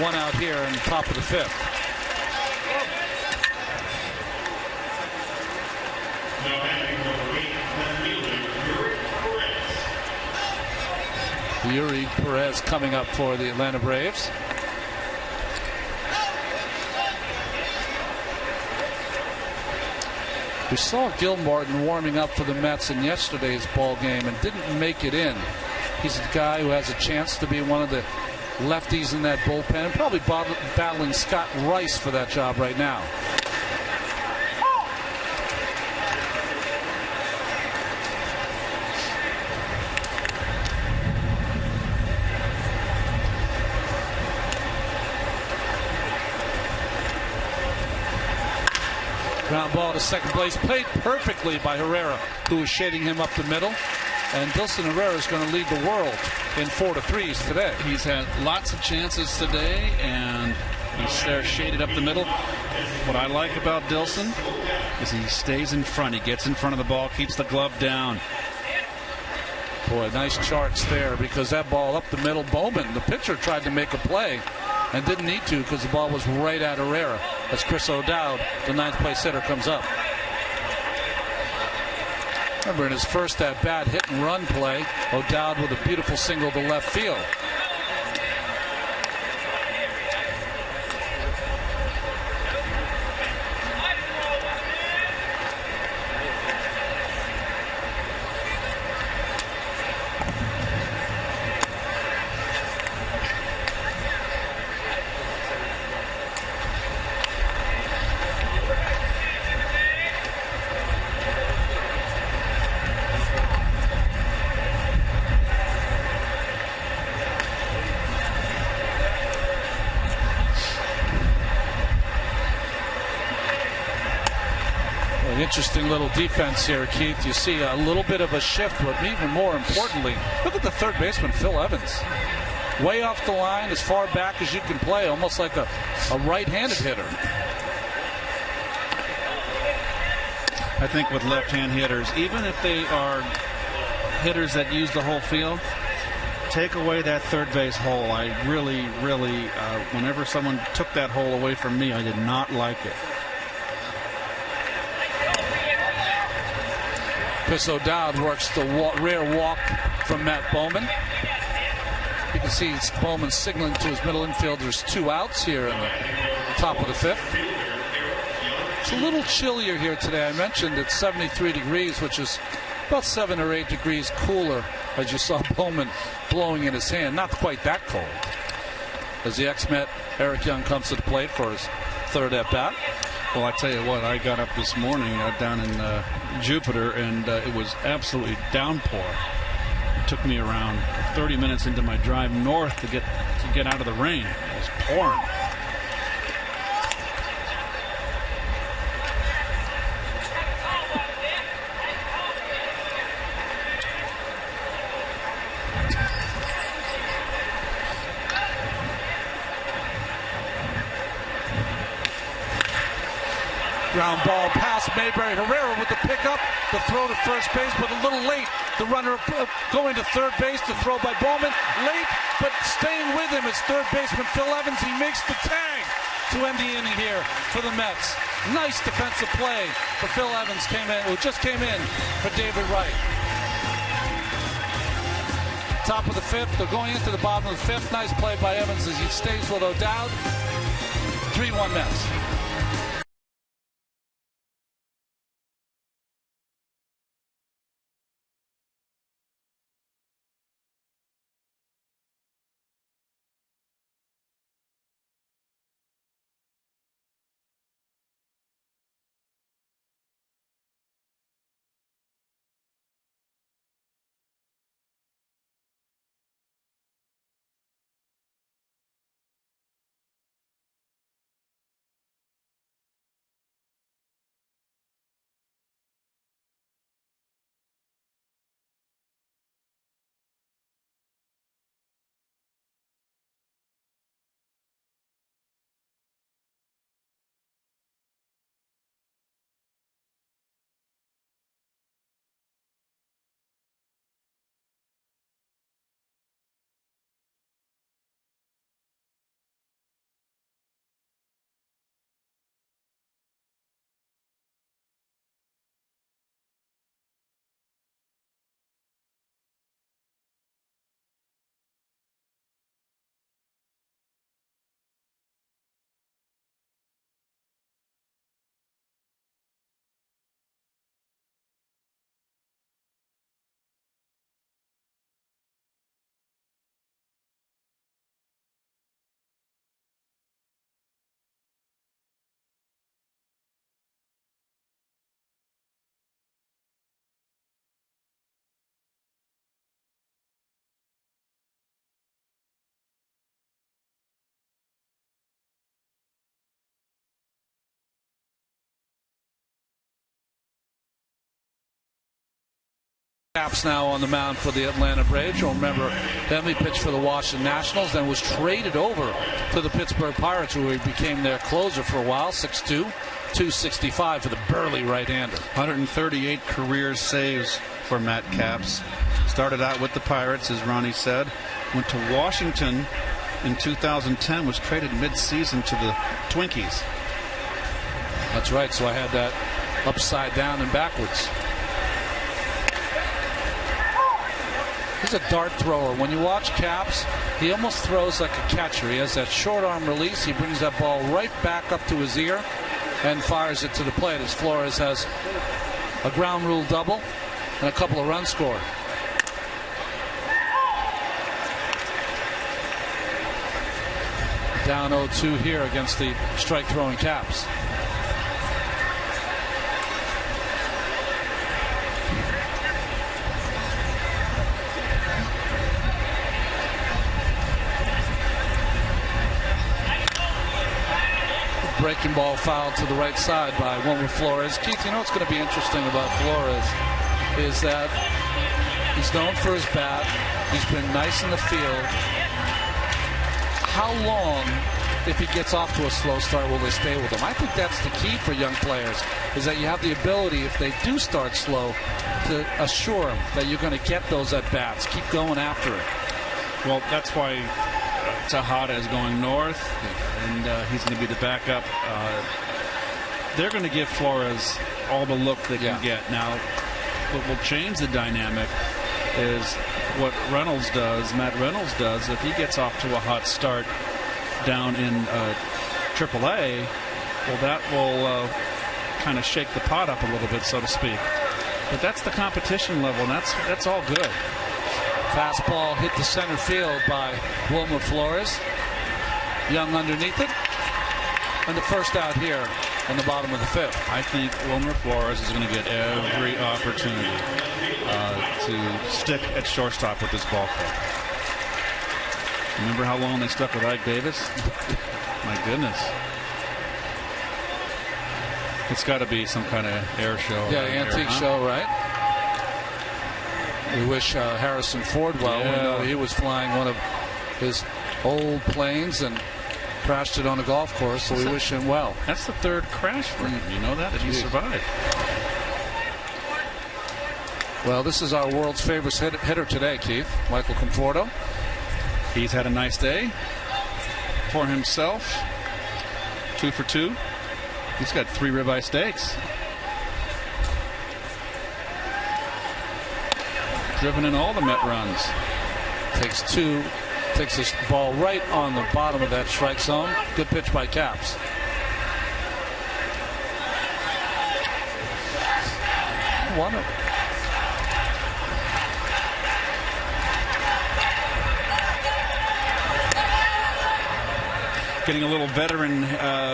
1 out here in the top of the 5th. Yuri Perez coming up for the Atlanta Braves. We saw Gil Martin warming up for the Mets in yesterday's ball game and didn't make it in. He's a guy who has a chance to be one of the lefties in that bullpen and probably battling Scott Rice for that job right now. Ground ball to second base, played perfectly by Herrera, who was shading him up the middle. And Dilson Herrera is going to lead the world in 4-3s today. He's had lots of chances today, and he's there shaded up the middle. What I like about Dilson is he stays in front. He gets in front of the ball, keeps the glove down. Boy, nice charts there because that ball up the middle. Bowman, the pitcher, tried to make a play and didn't need to because the ball was right at Herrera as Chris O'Dowd, the 9th place hitter, comes up. Remember, in his first at-bat hit-and-run play, O'Dowd with a beautiful single to left field. Interesting little defense here, Keith. You see a little bit of a shift, but even more importantly, look at the third baseman, Phil Evans. Way off the line, as far back as you can play, almost like a right-handed hitter. I think with left-hand hitters, even if they are hitters that use the whole field, take away that third base hole. I really, whenever someone took that hole away from me, I did not like it. Chris O'Dowd works the rare walk from Matt Bowman. You can see Bowman signaling to his middle infielders 2 outs here in the top of the 5th. It's a little chillier here today. I mentioned it's 73 degrees, which is about 7 or 8 degrees cooler, as you saw Bowman blowing in his hand. Not quite that cold. As the ex-Met Eric Young comes to the plate for his third at-bat. Well, I tell you what, I got up this morning down in Jupiter, and it was absolutely downpour. It took me around 30 minutes into my drive north to get out of the rain. It was pouring. Ground ball past Mayberry. Herrera with the pickup. The throw to first base, but a little late. The runner going to third base to throw by Bowman. Late, but staying with him is third baseman Phil Evans. He makes the tag to end the inning here for the Mets. Nice defensive play for Phil Evans, who just came in for David Wright. Top of the 5th. They're going into the bottom of the 5th. Nice play by Evans as he stays with O'Dowd. 3-1 Mets. Caps now on the mound for the Atlanta Braves. You'll remember him. He pitched for the Washington Nationals, then was traded over to the Pittsburgh Pirates, where he became their closer for a while. 6'2", 265 for the burly right-hander. 138 career saves for Matt Capps. Started out with the Pirates, as Ronnie said. Went to Washington in 2010. Was traded mid-season to the Twinkies. That's right. So I had that upside down and backwards. He's a dart thrower. When you watch Capps, he almost throws like a catcher. He has that short arm release. He brings that ball right back up to his ear and fires it to the plate, as Flores has a ground rule double and a couple of runs scored. Down 0-2 here against the strike throwing Capps. breaking ball foul to the right side by Wilmer Flores. Keith, you know what's going to be interesting about Flores is that he's known for his bat. He's been nice in the field. How long, if he gets off to a slow start, will they stay with him? I think that's the key for young players, is that you have the ability, if they do start slow, to assure them that you're going to get those at-bats. Keep going after it. Well, that's why Tejada is going north, and he's going to be the backup. They're going to give Flores all the look they can get. Now, what will change the dynamic is what Reynolds does, Matt Reynolds does. If he gets off to a hot start down in AAA, well, that will kind of shake the pot up a little bit, so to speak. But that's the competition level, and that's all good. Fastball hit the center field by Wilmer Flores. Young underneath it. And the first out here in the bottom of the fifth. I think Wilmer Flores is going to get every opportunity to stick at shortstop with this ball club. Remember how long they stuck with Ike Davis? My goodness. It's got to be some kind of air show. Yeah, antique show, right? We wish Harrison Ford well. We know he was flying one of his old planes and crashed it on a golf course, so we wish him well. That's the third crash for him. You know that he survived. Well, this is our world's favorite hitter today, Keith. Michael Conforto. He's had a nice day for himself. 2 for 2. He's got 3 ribeye steaks. Driven in all the Met runs. Takes this ball right on the bottom of that strike zone. Good pitch by Caps. Getting a little veteran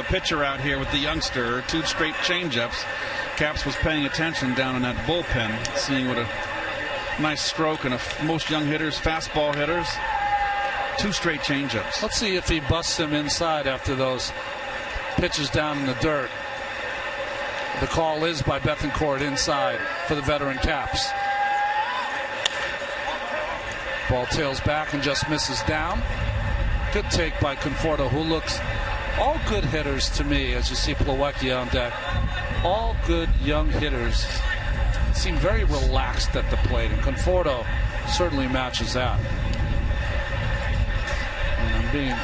pitcher out here with the youngster. 2 straight changeups. Caps was paying attention down in that bullpen, seeing what a nice stroke, and most young hitters, fastball hitters, 2 straight changeups. Let's see if he busts him inside after those pitches down in the dirt. The call is by Bethancourt inside for the veteran Caps. Ball tails back and just misses down. Good take by Conforto, who looks all good hitters to me, as you see Plawecki on deck. All good young hitters seem very relaxed at the plate, and Conforto certainly matches that. And I'm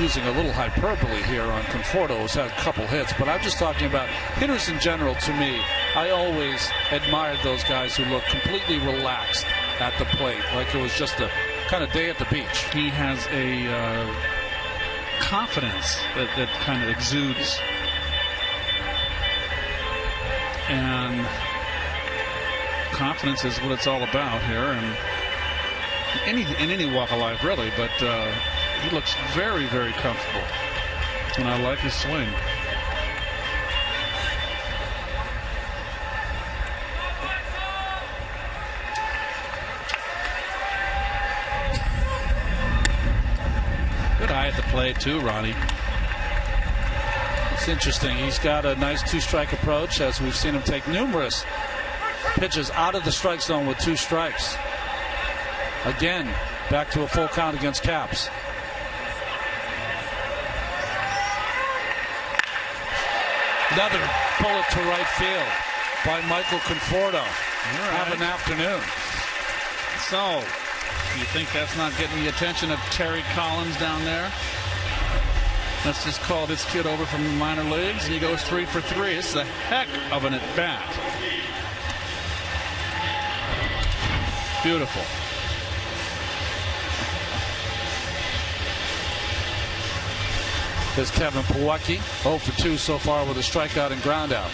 using a little hyperbole here on Conforto, who's had a couple hits, but I'm just talking about hitters in general. To me, I always admired those guys who look completely relaxed at the plate, like it was just a kind of day at the beach. He has a confidence that kind of exudes. And confidence is what it's all about here, and in any walk of life, really. But he looks very, very comfortable, and I like his swing. Good eye at the plate too, Ronnie. It's interesting. He's got a nice 2-strike approach, as we've seen him take numerous pitches out of the strike zone with 2 strikes. Again, back to a full count against Caps. Another bullet to right field by Michael Conforto. Have an afternoon. So, you think that's not getting the attention of Terry Collins down there? Let's just call this kid over from the minor leagues, and he goes 3 for 3. This is a heck of an at-bat. Beautiful. There's Kevin Plawecki, 0 for 2 so far with a strikeout and ground out.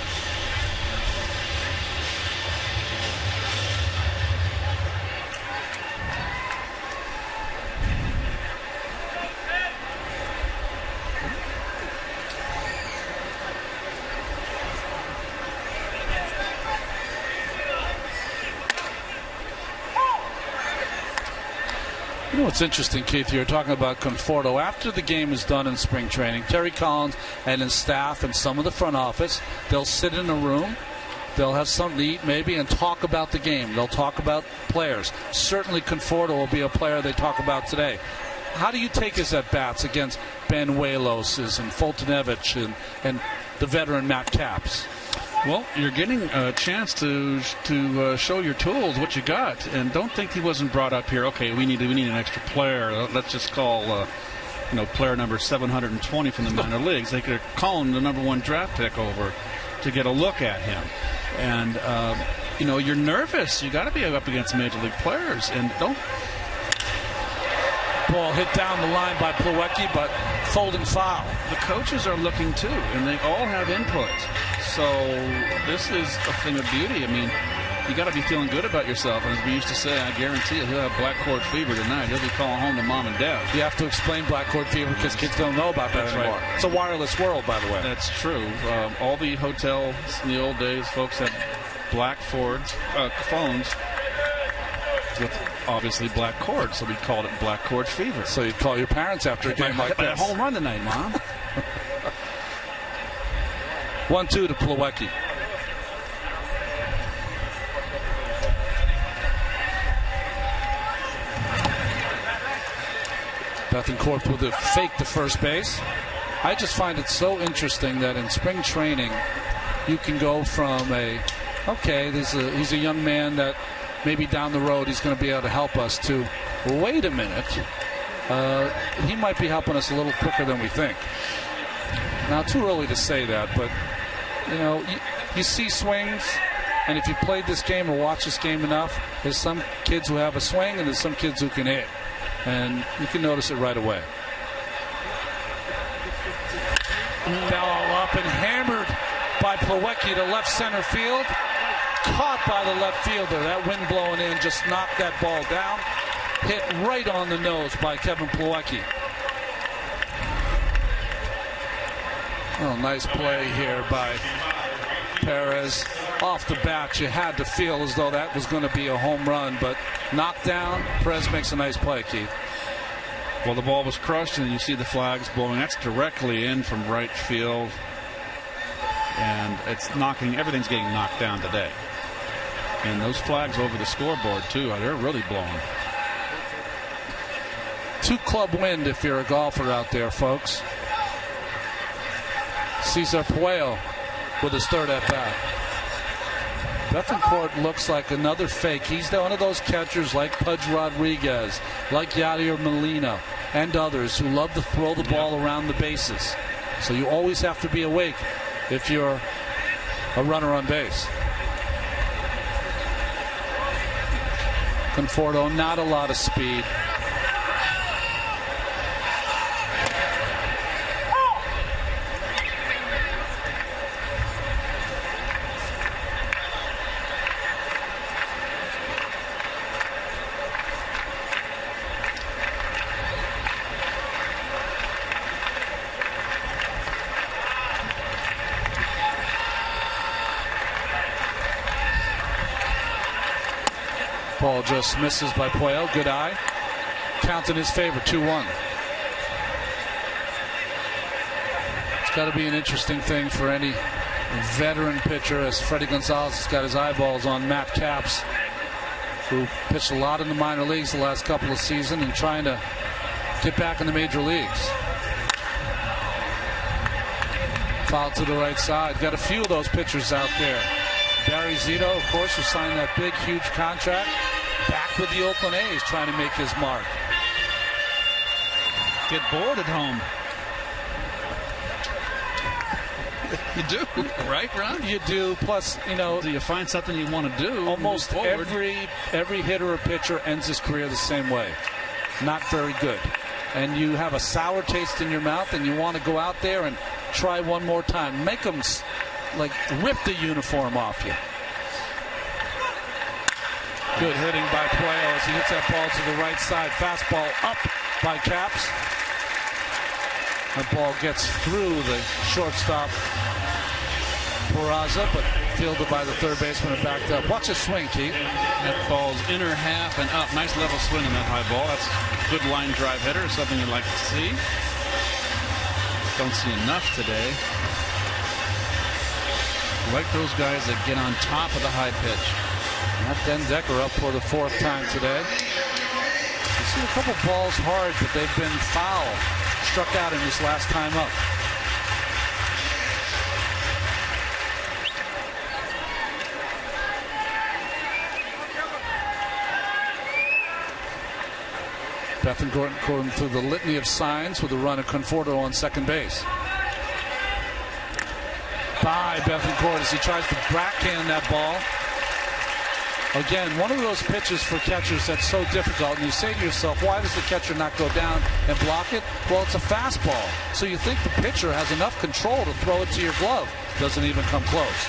know, it's interesting, Keith, you're talking about Conforto. After the game is done in spring training, Terry Collins and his staff and some of the front office, they'll sit in a room, they'll have something to eat maybe, and talk about the game. They'll talk about players. Certainly Conforto will be a player they talk about today. How do you take his at-bats against Banuelos and Fultonevich and the veteran Matt Capps? Well, you're getting a chance to show your tools, what you got, and don't think he wasn't brought up here. Okay, we need an extra player. Let's just call player number 720 from the minor leagues. They could call him the #1 draft pick over to get a look at him, and you're nervous. You got to be up against major league players, and don't. Ball hit down the line by Plawecki, but folding foul. The coaches are looking too, and they all have input. So this is a thing of beauty. I mean, you got to be feeling good about yourself. And as we used to say, I guarantee you, he'll have black cord fever tonight. He'll be calling home to mom and dad. You have to explain black cord fever because kids don't know about that anymore. Right. It's a wireless world, by the way. That's true. All the hotels in the old days, folks had black phones with obviously black cords, so we called it black cord fever. So you'd call your parents after a game like this. A home run tonight, Mom. 1-2 to Plawecki. Bethencourt with a fake to first base. I just find it so interesting that in spring training you can go from he's a young man that maybe down the road he's going to be able to help us, to wait a minute, he might be helping us a little quicker than we think. Now, too early to say that, but you see swings, and if you played this game or watched this game enough, there's some kids who have a swing and there's some kids who can hit, and you can notice it right away. Ball up and hammered by Plawecki to left center field. Caught by the left fielder. That wind blowing in just knocked that ball down. Hit right on the nose by Kevin Plawecki. Oh, nice play here by Perez. Off the bat, you had to feel as though that was going to be a home run, but knocked down. Perez makes a nice play, Keith. Well, the ball was crushed, and you see the flags blowing. That's directly in from right field, and everything's getting knocked down today. And those flags over the scoreboard, too, they're really blowing. 2-club wind if you're a golfer out there, folks. Cesar Puello with his third at-bat. Bethencourt looks like another fake. He's one of those catchers like Pudge Rodriguez, like Yadier Molina, and others who love to throw the ball around the bases. So you always have to be awake if you're a runner on base. Conforto, not a lot of speed. Ball just misses by Puello. Good eye. Count in his favor, 2-1. It's got to be an interesting thing for any veteran pitcher, as Freddie Gonzalez has got his eyeballs on Matt Capps, who pitched a lot in the minor leagues the last couple of seasons and trying to get back in the major leagues. Foul to the right side. Got a few of those pitchers out there. Barry Zito, of course, who signed that big, huge contract, back with the Oakland A's, trying to make his mark. Get bored at home. You do, right, Ron? You do. Plus, do you find something you want to do? Almost every hitter or pitcher ends his career the same way. Not very good. And you have a sour taste in your mouth, and you want to go out there and try one more time. Make them rip the uniform off you. Good hitting by Puello as he hits that ball to the right side. Fastball up by Capps. That ball gets through the shortstop. Peraza, but fielded by the third baseman and backed up. Watch it swing, Keith. That ball's inner half and up. Nice level swing in that high ball. That's a good line drive hitter, something you'd like to see. Don't see enough today. Like those guys that get on top of the high pitch. Matt Dendecker up for the 4th time today. You've seen a couple balls hard, but they've been foul. Struck out in his last time up. Bethancourt going through the litany of signs with a run of Conforto on second base. By Bethancourt as he tries to backhand that ball. Again, one of those pitches for catchers that's so difficult. And you say to yourself, why does the catcher not go down and block it? Well, it's a fastball. So you think the pitcher has enough control to throw it to your glove. Doesn't even come close.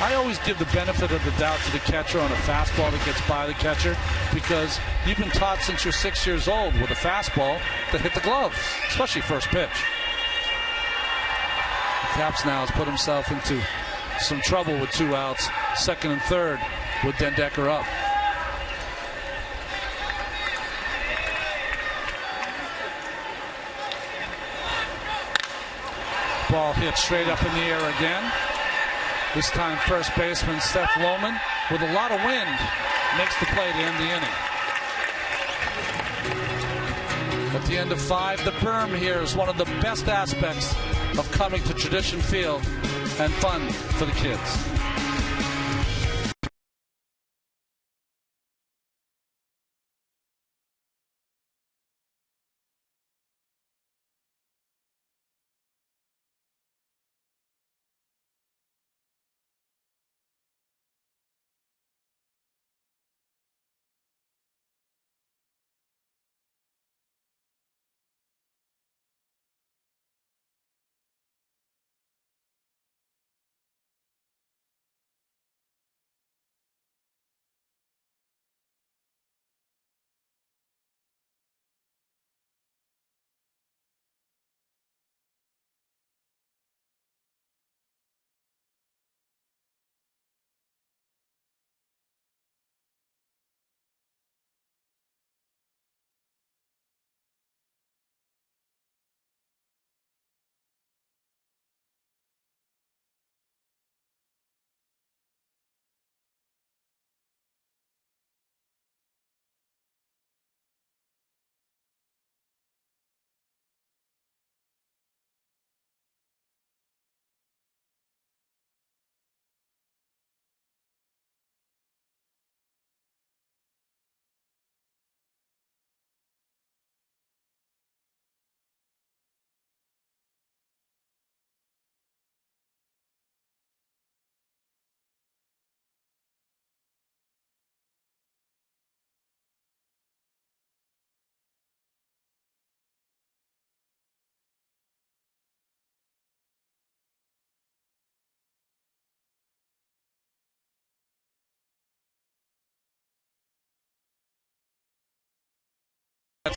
I always give the benefit of the doubt to the catcher on a fastball that gets by the catcher, because you've been taught since you're 6 years old with a fastball to hit the glove, especially first pitch. Caps now has put himself into some trouble with 2 outs, second and third with Dendecker up. Ball hit straight up in the air again. This time first baseman Steph Lohman with a lot of wind makes the play to end the inning. At the end of 5, the berm here is one of the best aspects of coming to Tradition Field and fun for the kids.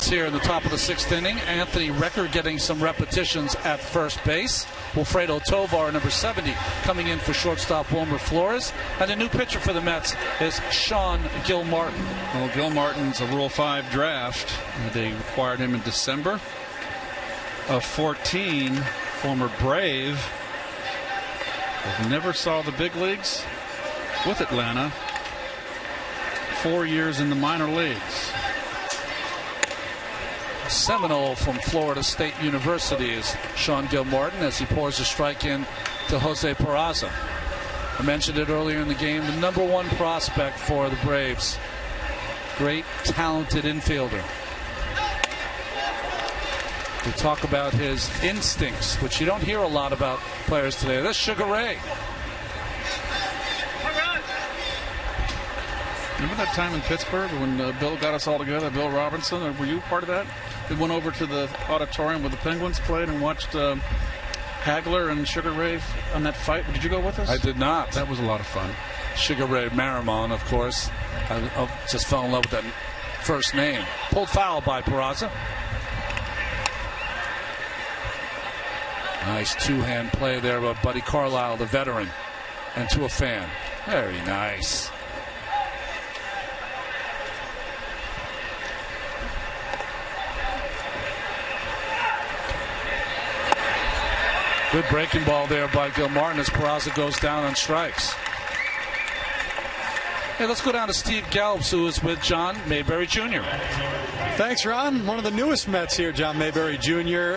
Here in the top of the 6th inning. Anthony Recker getting some repetitions at first base. Wilfredo Tovar, number 70, coming in for shortstop Wilmer Flores. And the new pitcher for the Mets is Sean Gilmartin. Well, Gilmartin's a Rule 5 draft. They acquired him in December of 14. Former Brave. But never saw the big leagues with Atlanta. 4 years in the minor leagues. Seminole from Florida State University is Sean Gilmartin as he pours a strike in to Jose Peraza. I mentioned it earlier in the game, the number 1 prospect for the Braves. Great, talented infielder. We talk about his instincts, which you don't hear a lot about players today. That's Sugar Ray. Remember that time in Pittsburgh when Bill got us all together, Bill Robinson? Were you part of that? We went over to the auditorium where the Penguins played and watched Hagler and Sugar Ray on that fight. Did you go with us? I did not. That was a lot of fun. Sugar Ray Marimon, of course. I just fell in love with that first name. Pulled foul by Peraza. Nice two-hand play there by Buddy Carlisle, the veteran, and to a fan. Very nice. Good breaking ball there by Gil Martin as Peraza goes down on strikes. Hey, let's go down to Steve Gelbs, who is with John Mayberry Jr. Thanks, Ron. One of the newest Mets here, John Mayberry Jr.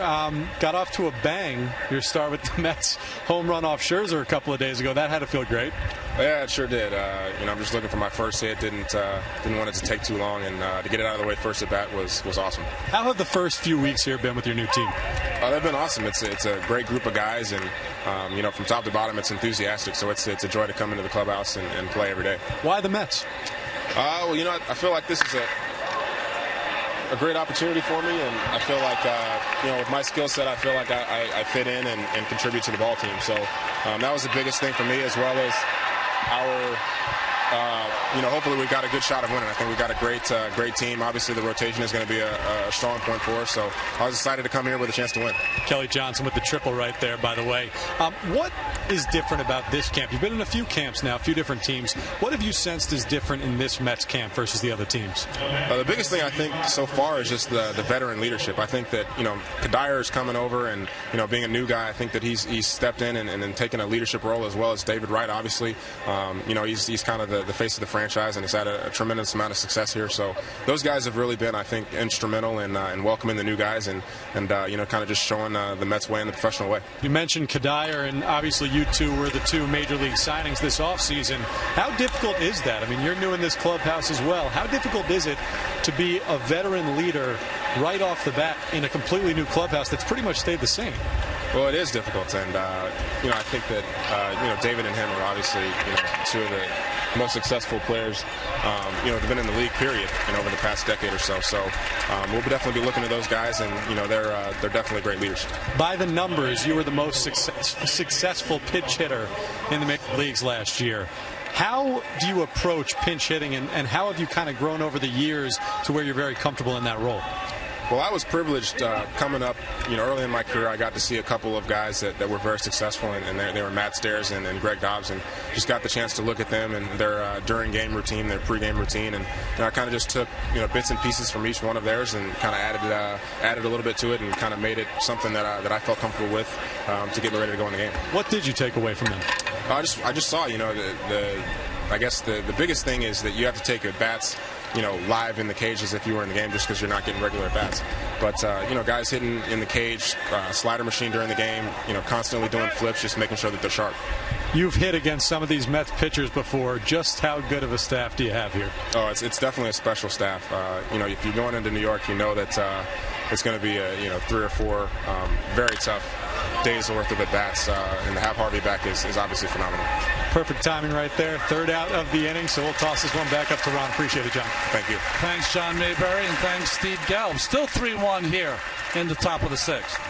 Got off to a bang. Your start with the Mets home run off Scherzer a couple of days ago. That had to feel great. Yeah, it sure did. I'm just looking for my first hit. Didn't want it to take too long, and to get it out of the way first at bat was awesome. How have the first few weeks here been with your new team? They've been awesome. It's a great group of guys, and from top to bottom, it's enthusiastic. So it's a joy to come into the clubhouse and play every day. Why the Mets? I feel like this is a great opportunity for me, and I feel like with my skill set, I feel like I fit in and contribute to the ball team. So that was the biggest thing for me, as well as our hopefully we got a good shot of winning. I think we got a great team. Obviously, the rotation is going to be a strong point for us, so I was excited to come here with a chance to win. Kelly Johnson with the triple right there, by the way. What is different about this camp? You've been in a few camps now, a few different teams. What have you sensed is different in this Mets camp versus the other teams? The biggest thing I think so far is just the veteran leadership. I think that Kadire is coming over, and being a new guy, I think that he's stepped in and taken a leadership role, as well as David Wright. Obviously, he's kind of the face of the franchise, and has had a tremendous amount of success here. So those guys have really been, I think, instrumental in welcoming the new guys and kind of just showing the Mets way in the professional way. You mentioned Kadire, and obviously you two were the two major league signings this offseason. How difficult is that? I mean, you're new in this clubhouse as well. How difficult is it to be a veteran leader right off the bat in a completely new clubhouse that's pretty much stayed the same? Well, it is difficult, and I think that David and him are obviously two of the most successful players have been in the league, period, over the past decade or so. So we'll definitely be looking at those guys, and they're definitely great leaders. By the numbers, you were the most successful pitch hitter in the major leagues last year. How do you approach pinch hitting, and how have you kind of grown over the years to where you're very comfortable in that role? Well, I was privileged coming up, early in my career. I got to see a couple of guys that were very successful, and they were Matt Stairs and Greg Dobbs, and just got the chance to look at them and their during-game routine, their pre-game routine, and I kind of just took bits and pieces from each one of theirs and kind of added a little bit to it and kind of made it something that I felt comfortable with to get me ready to go in the game. What did you take away from them? I just saw, I guess the biggest thing is that you have to take at bats live in the cage as if you were in the game, just because you're not getting regular bats. But, guys hitting in the cage, slider machine during the game, constantly doing flips, just making sure that they're sharp. You've hit against some of these Mets pitchers before. Just how good of a staff do you have here? Oh, it's definitely a special staff. If you're going into New York, that it's going to be 3 or 4 very tough days worth of at-bats, and to have Harvey back is obviously phenomenal. Perfect timing right there. Third out of the inning, so we'll toss this one back up to Ron. Appreciate it, John. Thank you. Thanks, John Mayberry, and thanks, Steve Gelb. Still 3-1 here in the top of the 6th.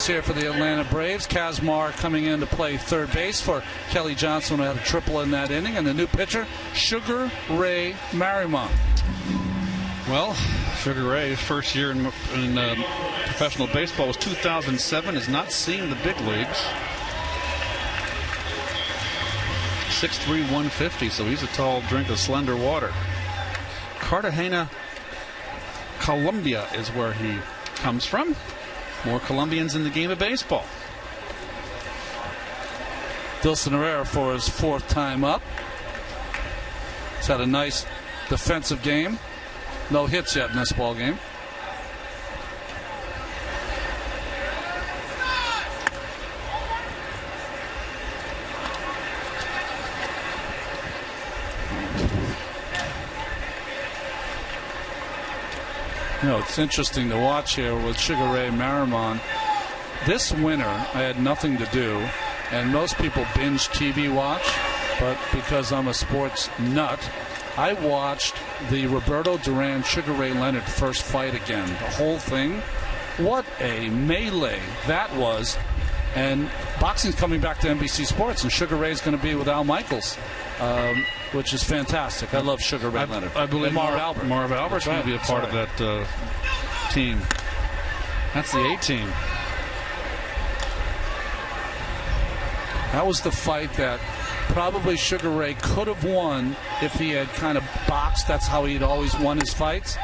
outs here for the Atlanta Braves. Kazmar coming in to play third base for Kelly Johnson, who had a triple in that inning. And the new pitcher, Sugar Ray Marymount. Well, Sugar Ray's first year in professional baseball was 2007. Has not seen the big leagues. 6'3", 150, so he's a tall drink of slender water. Cartagena, Colombia is where he comes from. More Colombians in the game of baseball. Dilson Herrera for his fourth time up. He's had a nice defensive game. No hits yet in this ball game. You know, it's interesting to watch here with Sugar Ray Marymount. This winter, I had nothing to do, and most people binge TV watch, but because I'm a sports nut, I watched the Roberto Duran Sugar Ray Leonard first fight again. The whole thing. What a melee that was. And boxing's coming back to NBC Sports, and Sugar Ray's going to be with Al Michaels, which is fantastic. I love Sugar Ray Leonard. I believe Marv Albert. Marv Albert's going to be a part of that team. That's the A team. That was the fight that probably Sugar Ray could have won if he had kind of boxed. That's how he'd always won his fights.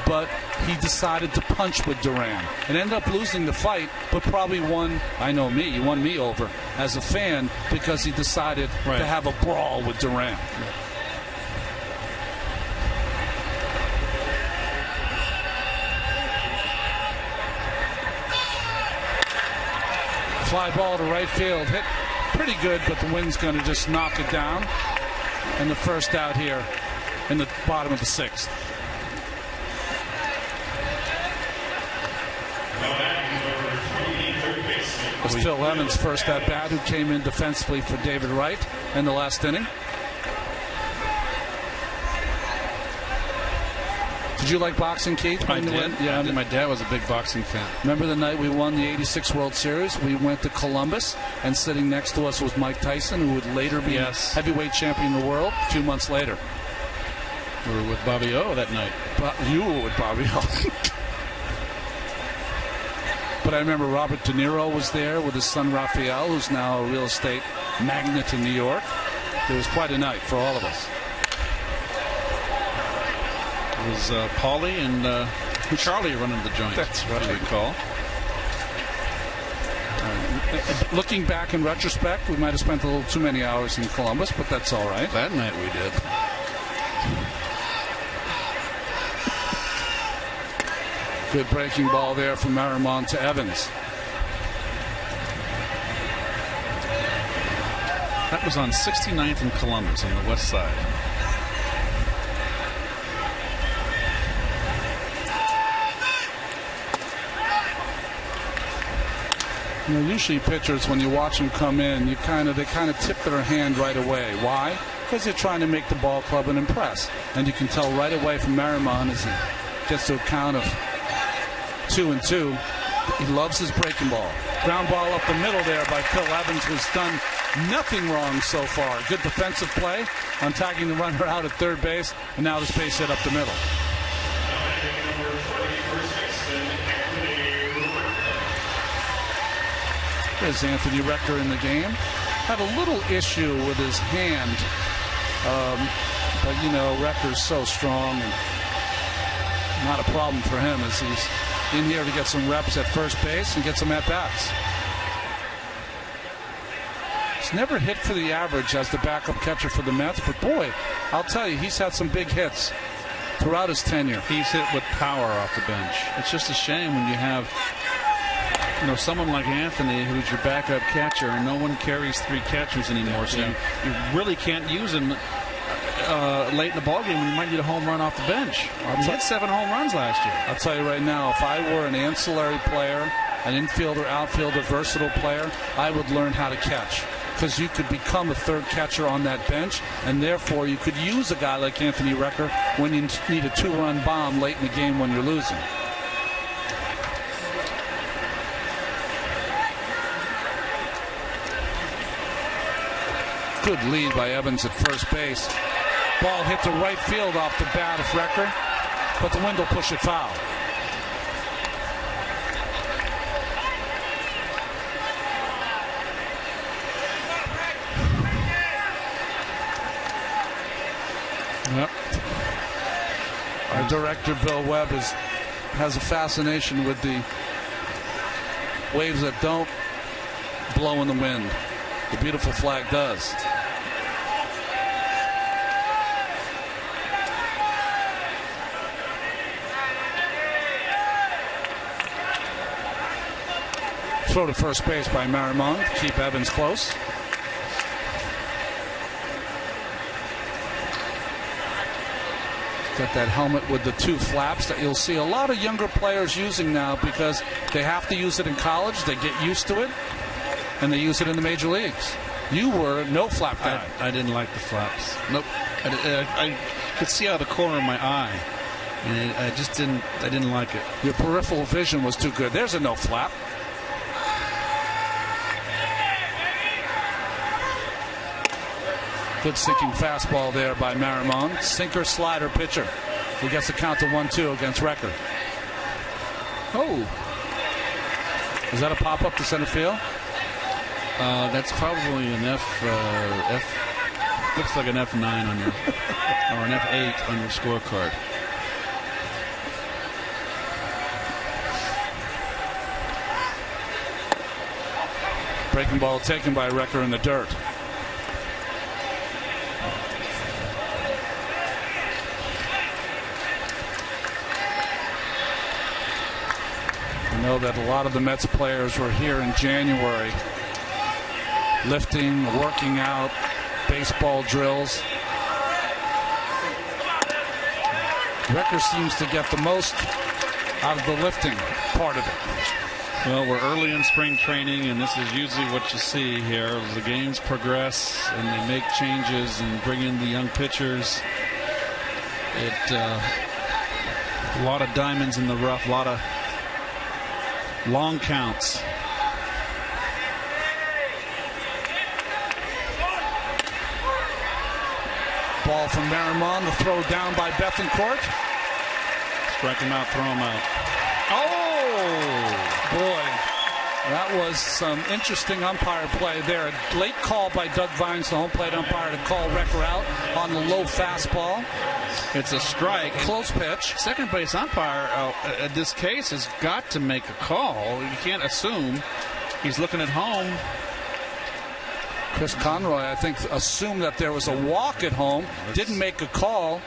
But he decided to punch with Duran and ended up losing the fight, but probably won, I know me, he won me over as a fan because he decided to have a brawl with Duran. Fly ball to right field, hit pretty good, but the wind's going to just knock it down. And the first out here in the bottom of the sixth. It was Phil Evans' first at bat, who came in defensively for David Wright in the last inning. Did you like boxing, Keith? I did. Yeah, my dad was a big boxing fan. Remember the night we won the '86 World Series? We went to Columbus, and sitting next to us was Mike Tyson, who would later be heavyweight champion of the world a few months later. We were with Bobby O that night. You were with Bobby O. But I remember Robert De Niro was there with his son Raphael, who's now a real estate magnate in New York. It was quite a night for all of us. It was Paulie and Charlie running the joint. That's right. I recall. Looking back in retrospect, we might have spent a little too many hours in Columbus, but that's all right. That night we did. Good breaking ball there from Marymount to Evans. That was on 69th and Columbus on the west side. You know, usually pitchers, when you watch them come in, they kind of tip their hand right away. Why? Because they're trying to make the ball club and impress. And you can tell right away from Marymount as he gets to a count of 2-2. He loves his breaking ball. Ground ball up the middle there by Phil Evans, who's done nothing wrong so far. Good defensive play on tagging the runner out at third base, and now this base hit up the middle. There's Anthony Recker in the game. Had a little issue with his hand, but you know, Recker's so strong and not a problem for him as he's in here to get some reps at first base and get some at-bats. He's never hit for the average as the backup catcher for the Mets, but boy, I'll tell you, he's had some big hits throughout his tenure. He's hit with power off the bench. It's just a shame when you have, you know, someone like Anthony, who's your backup catcher, and no one carries three catchers anymore, so you really can't use him late in the ballgame when you might need a home run off the bench. He hit 7 home runs last year. I'll tell you right now, if I were an ancillary player, an infielder, outfielder, versatile player, I would learn how to catch. Because you could become a third catcher on that bench, and therefore you could use a guy like Anthony Recker when you need a 2-run bomb late in the game when you're losing. Good lead by Evans at first base. Ball hit to right field off the bat of Recker, but the wind will push it foul. Yep. Our director, Bill Webb, has a fascination with the waves that don't blow in the wind. The beautiful flag does. Throw to first base by Marimon to keep Evans close. Got that helmet with the two flaps that you'll see a lot of younger players using now because they have to use it in college. They get used to it, and they use it in the major leagues. You were no flap guy. I didn't like the flaps. Nope. I could see out of the corner of my eye, and I just didn't. I didn't like it. Your peripheral vision was too good. There's a no flap. Good sinking fastball there by Marimon. Sinker slider pitcher. He gets the count to 1-2 against Recker. Oh. Is that a pop up to center field? That's probably an F. Looks like an F9 on your, or an F8 on your scorecard. Breaking ball taken by Recker in the dirt. I know that a lot of the Mets players were here in January, lifting, working out, baseball drills. Recker seems to get the most out of the lifting part of it. Well, we're early in spring training, and this is usually what you see here. As the games progress and they make changes and bring in the young pitchers, a lot of diamonds in the rough, a lot of long counts. Ball from Marimon, the throw down by Bethancourt. Strike him out, throw him out. Oh, boy. That was some interesting umpire play there. A late call by Doug Vines, the home plate umpire, to call Recker out on the low fastball. It's a strike. Close pitch. Second base umpire in this case has got to make a call. You can't assume he's looking at home. Chris Conroy, I think, assumed that there was a walk at home, didn't make a call,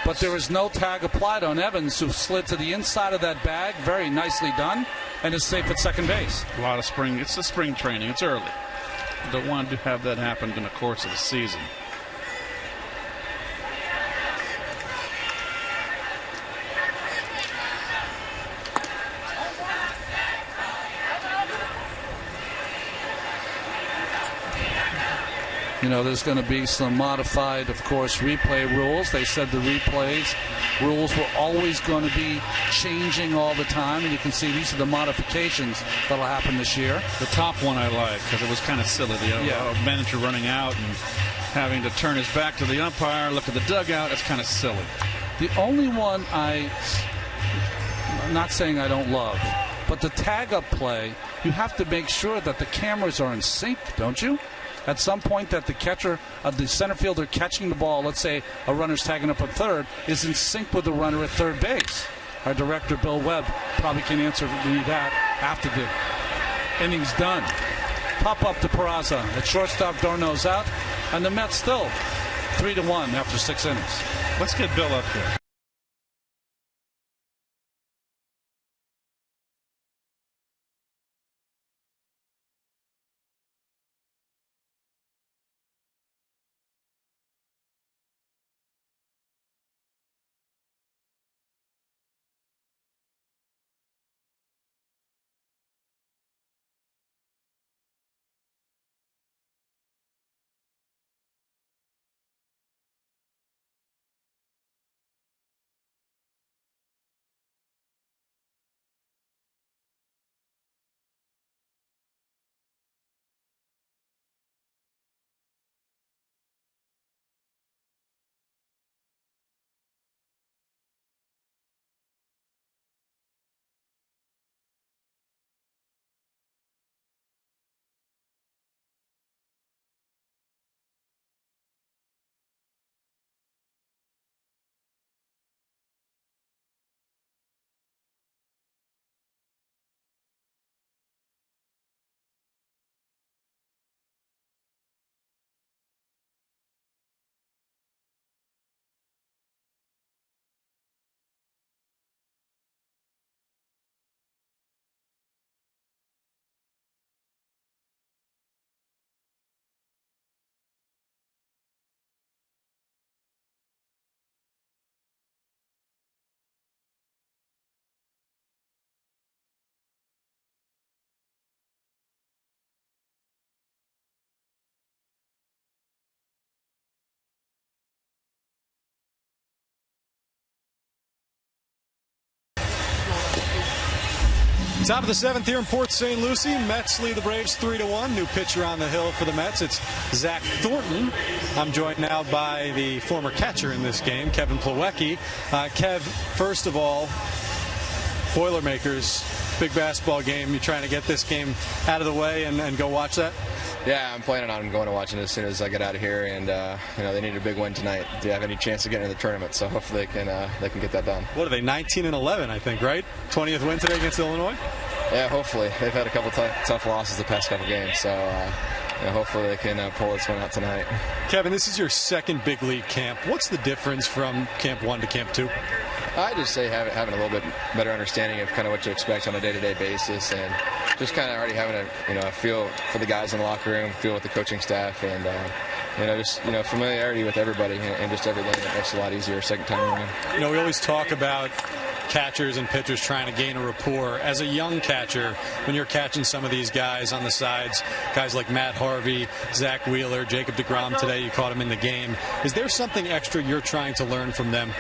but there was no tag applied on Evans, who slid to the inside of that bag, very nicely done, and is safe at second base. A lot of spring. It's the spring training. It's early. You don't want to have that happen in the course of the season. You know, there's going to be some modified, of course, replay rules. They said the replays rules were always going to be changing all the time, and you can see these are the modifications that will happen this year. The top one I like because it was kind of silly. The manager running out and having to turn his back to the umpire, look at the dugout. It's kind of silly. The only one I'm not saying I don't love, but the tag-up play, you have to make sure that the cameras are in sync, don't you? At some point that the catcher, the center fielder catching the ball, let's say a runner's tagging up at third, is in sync with the runner at third base. Our director, Bill Webb, probably can answer me that after the inning's done. Pop up to Peraza. At shortstop, Darno's out. And the Mets still 3-1 after 6 innings. Let's get Bill up here. Top of the 7th here in Port St. Lucie. Mets lead the Braves 3-1. New pitcher on the hill for the Mets. It's Zach Thornton. I'm joined now by the former catcher in this game, Kevin Plawecki. Kev, first of all, Boilermakers, big basketball game. You trying to get this game out of the way and go watch that? Yeah, I'm planning on going to watching it as soon as I get out of here, and they need a big win tonight to have any chance to get into the tournament. So hopefully they can get that done. What are they, 19-11, I think, right? 20th win today against Illinois. Yeah, hopefully they've had a couple tough losses the past couple games, so hopefully they can pull this one out tonight. Kevin, this is your second big league camp. What's the difference from Camp 1 to Camp 2? I just say having a little bit better understanding of kind of what to expect on a day-to-day basis, and just kind of already having a feel for the guys in the locker room, feel with the coaching staff, and familiarity with everybody and just everything. That makes it a lot easier second time around. We always talk about catchers and pitchers trying to gain a rapport. As a young catcher, when you're catching some of these guys on the sides, guys like Matt Harvey, Zach Wheeler, Jacob deGrom today, you caught him in the game. Is there something extra you're trying to learn from them?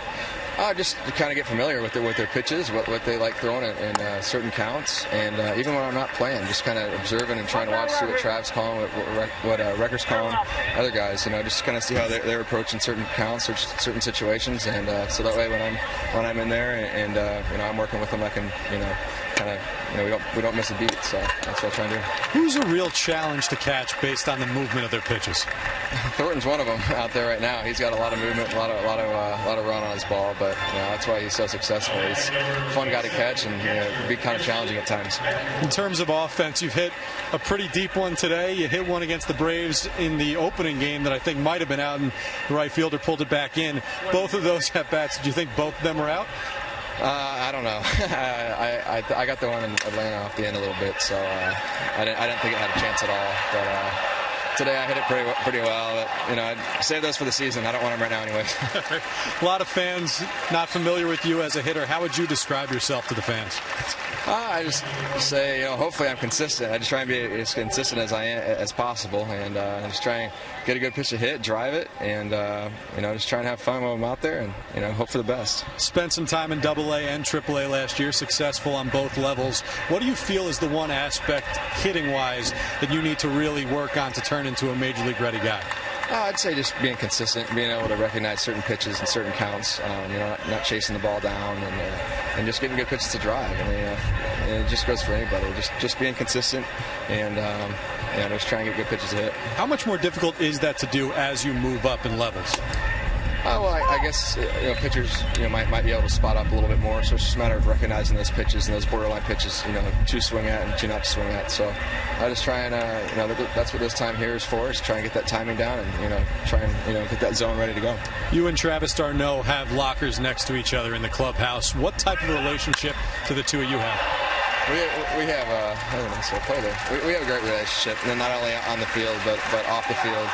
Just to kind of get familiar with their pitches, what they like throwing in certain counts, and even when I'm not playing, just kind of observing and trying to watch, see what Trav's calling, what Recker's calling, other guys, just kind of see how they're approaching certain counts or certain situations, and so that way when I'm in there and I'm working with them, I can we don't miss a beat. So that's what I try and do. Who's a real challenge to catch based on the movement of their pitches? Thornton's one of them out there right now. He's got a lot of movement, a lot of run on his ball, but that's why he's so successful. He's a fun guy to catch, and it can be kind of challenging at times. In terms of offense, you've hit a pretty deep one today. You hit one against the Braves in the opening game that I think might have been out, and the right fielder pulled it back in. Both of those at-bats, do you think both of them were out? I don't know. I got the one in Atlanta off the end a little bit, so I didn't think it had a chance at all. But today I hit it pretty well. But, I'd save those for the season. I don't want them right now anyway. A lot of fans not familiar with you as a hitter. How would you describe yourself to the fans? I just say, hopefully I'm consistent. I just try and be as consistent as possible, and just try and get a good pitch to hit, drive it, and just try and have fun while I'm out there, and hope for the best. Spent some time in AA and AAA last year, successful on both levels. What do you feel is the one aspect, hitting-wise, that you need to really work on to turn into a major league ready guy? I'd say just being consistent, being able to recognize certain pitches and certain counts, not chasing the ball down, and just getting good pitches to drive. It just goes for anybody. Just being consistent and just trying to get good pitches to hit. How much more difficult is that to do as you move up in levels? Well, I guess pitchers might be able to spot up a little bit more. So it's just a matter of recognizing those pitches and those borderline pitches, to swing at and to not swing at. So I just try and that's what this time here is for, is try and get that timing down and try and get that zone ready to go. You and Travis d'Arnaud have lockers next to each other in the clubhouse. What type of relationship do the two of you have? We have I don't know, so play there. We have a great relationship, and then not only on the field but off the field.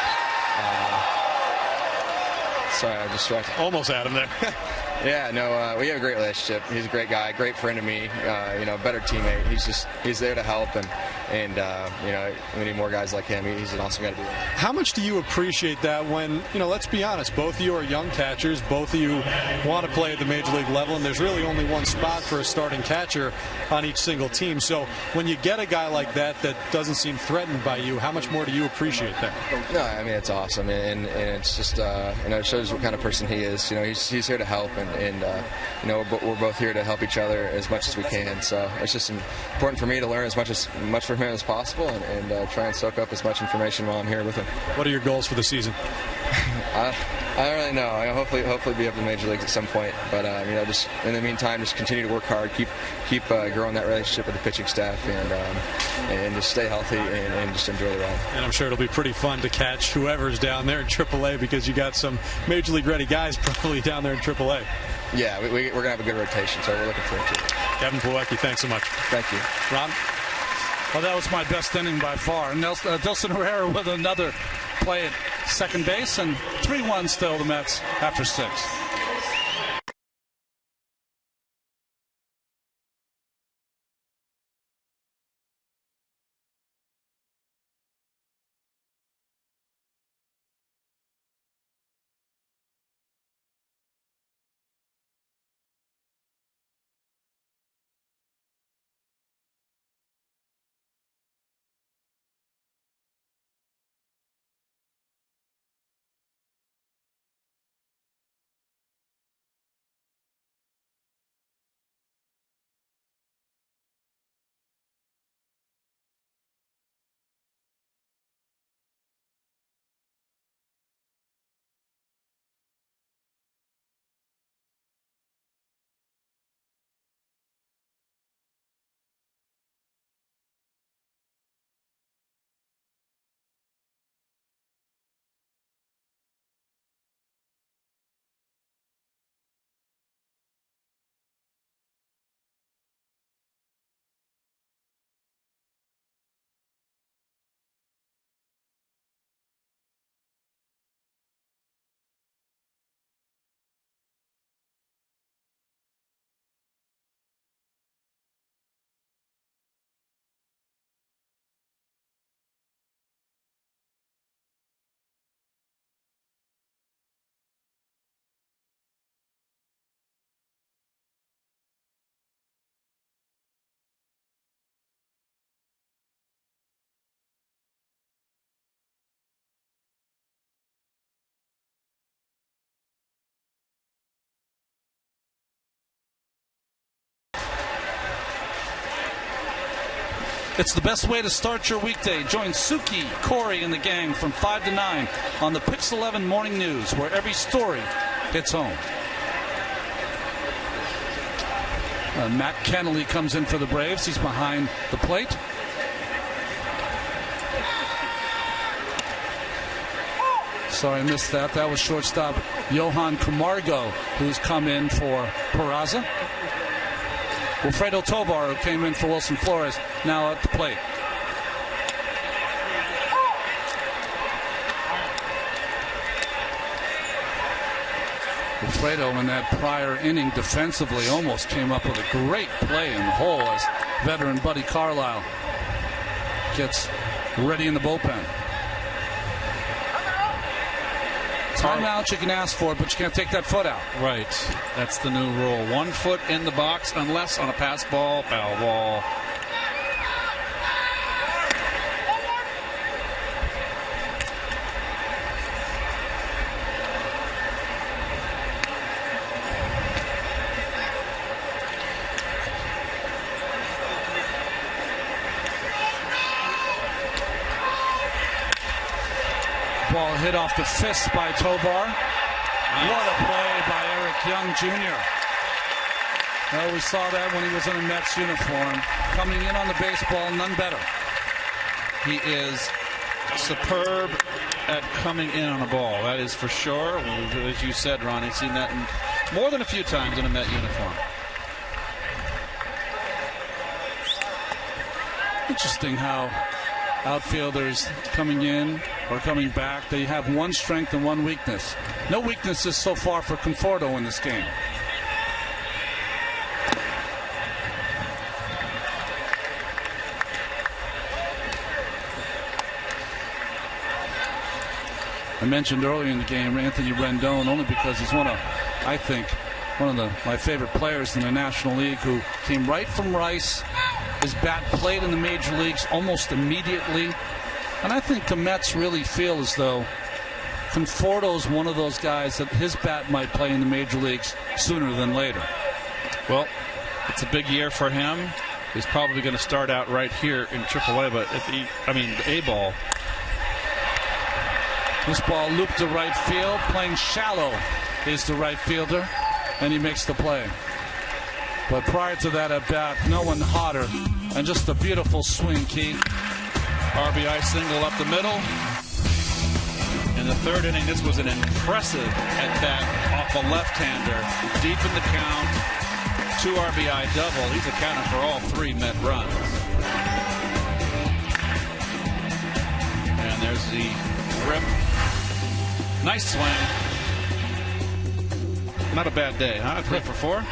Sorry, I was distracted. Almost had him there. Yeah, no, we have a great relationship. He's a great guy, great friend to me, better teammate. He's there to help, and we need more guys like him. He's an awesome guy to be with. How much do you appreciate that when, let's be honest, both of you are young catchers, both of you want to play at the major league level, and there's really only one spot for a starting catcher on each single team. So when you get a guy like that doesn't seem threatened by you, how much more do you appreciate that? No, I mean, it's awesome, and it's just, it shows what kind of person he is. He's here to help, and we're both here to help each other as much as we can. So it's just important for me to learn as much from him as possible, and try and soak up as much information while I'm here with him. What are your goals for the season? I don't really know. Hopefully be up in the major leagues at some point. But just in the meantime, just continue to work hard, keep growing that relationship with the pitching staff, and just stay healthy and just enjoy the ride. And I'm sure it'll be pretty fun to catch whoever's down there in AAA, because you got some major league ready guys probably down there in AAA. Yeah, we're gonna have a good rotation, so we're looking forward to it. Kevin Plawecki, thanks so much. Thank you, Ron. Well, that was my best inning by far. Dilson Herrera with another play at second base, and 3-1 still the Mets after 6. It's the best way to start your weekday. Join Suki, Corey, and the gang from 5 to 9 on the Pix 11 Morning News, where every story hits home. Matt Kennelly comes in for the Braves. He's behind the plate. Sorry, I missed that. That was shortstop Johan Camargo, who's come in for Peraza. Wilfredo Tovar, who came in for Wilson Flores, now at the plate. Wilfredo in that prior inning defensively almost came up with a great play in the hole as veteran Buddy Carlisle gets ready in the bullpen. Timeout you can ask for, but you can't take that foot out. Right. That's the new rule. 1 foot in the box unless on a pass ball, foul ball. Ball hit off the fist by Tovar. What a play by Eric Young Jr. Well, we saw that when he was in a Mets uniform. Coming in on the baseball, none better. He is superb at coming in on a ball. That is for sure. As you said, Ron, I've seen that more than a few times in a Met uniform. Interesting how outfielders coming in or coming back, they have one strength and one weakness. No weaknesses so far for Conforto in this game. I mentioned earlier in the game Anthony Rendon only because he's I think, one of my favorite players in the National League, who came right from Rice. His bat played in the major leagues almost immediately. And I think the Mets really feel as though Conforto's one of those guys that his bat might play in the major leagues sooner than later. Well, it's a big year for him. He's probably going to start out right here in AAA, but the A-ball. This ball looped to right field. Playing shallow is the right fielder, and he makes the play. But prior to that at bat, no one hotter, and just a beautiful swing, Keith. RBI single up the middle. In the third inning, this was an impressive at-bat off a left-hander. Deep in the count, 2 RBI double. He's accounted for all 3 Met runs. And there's the rip. Nice swing. Not a bad day, huh? 3 for 4.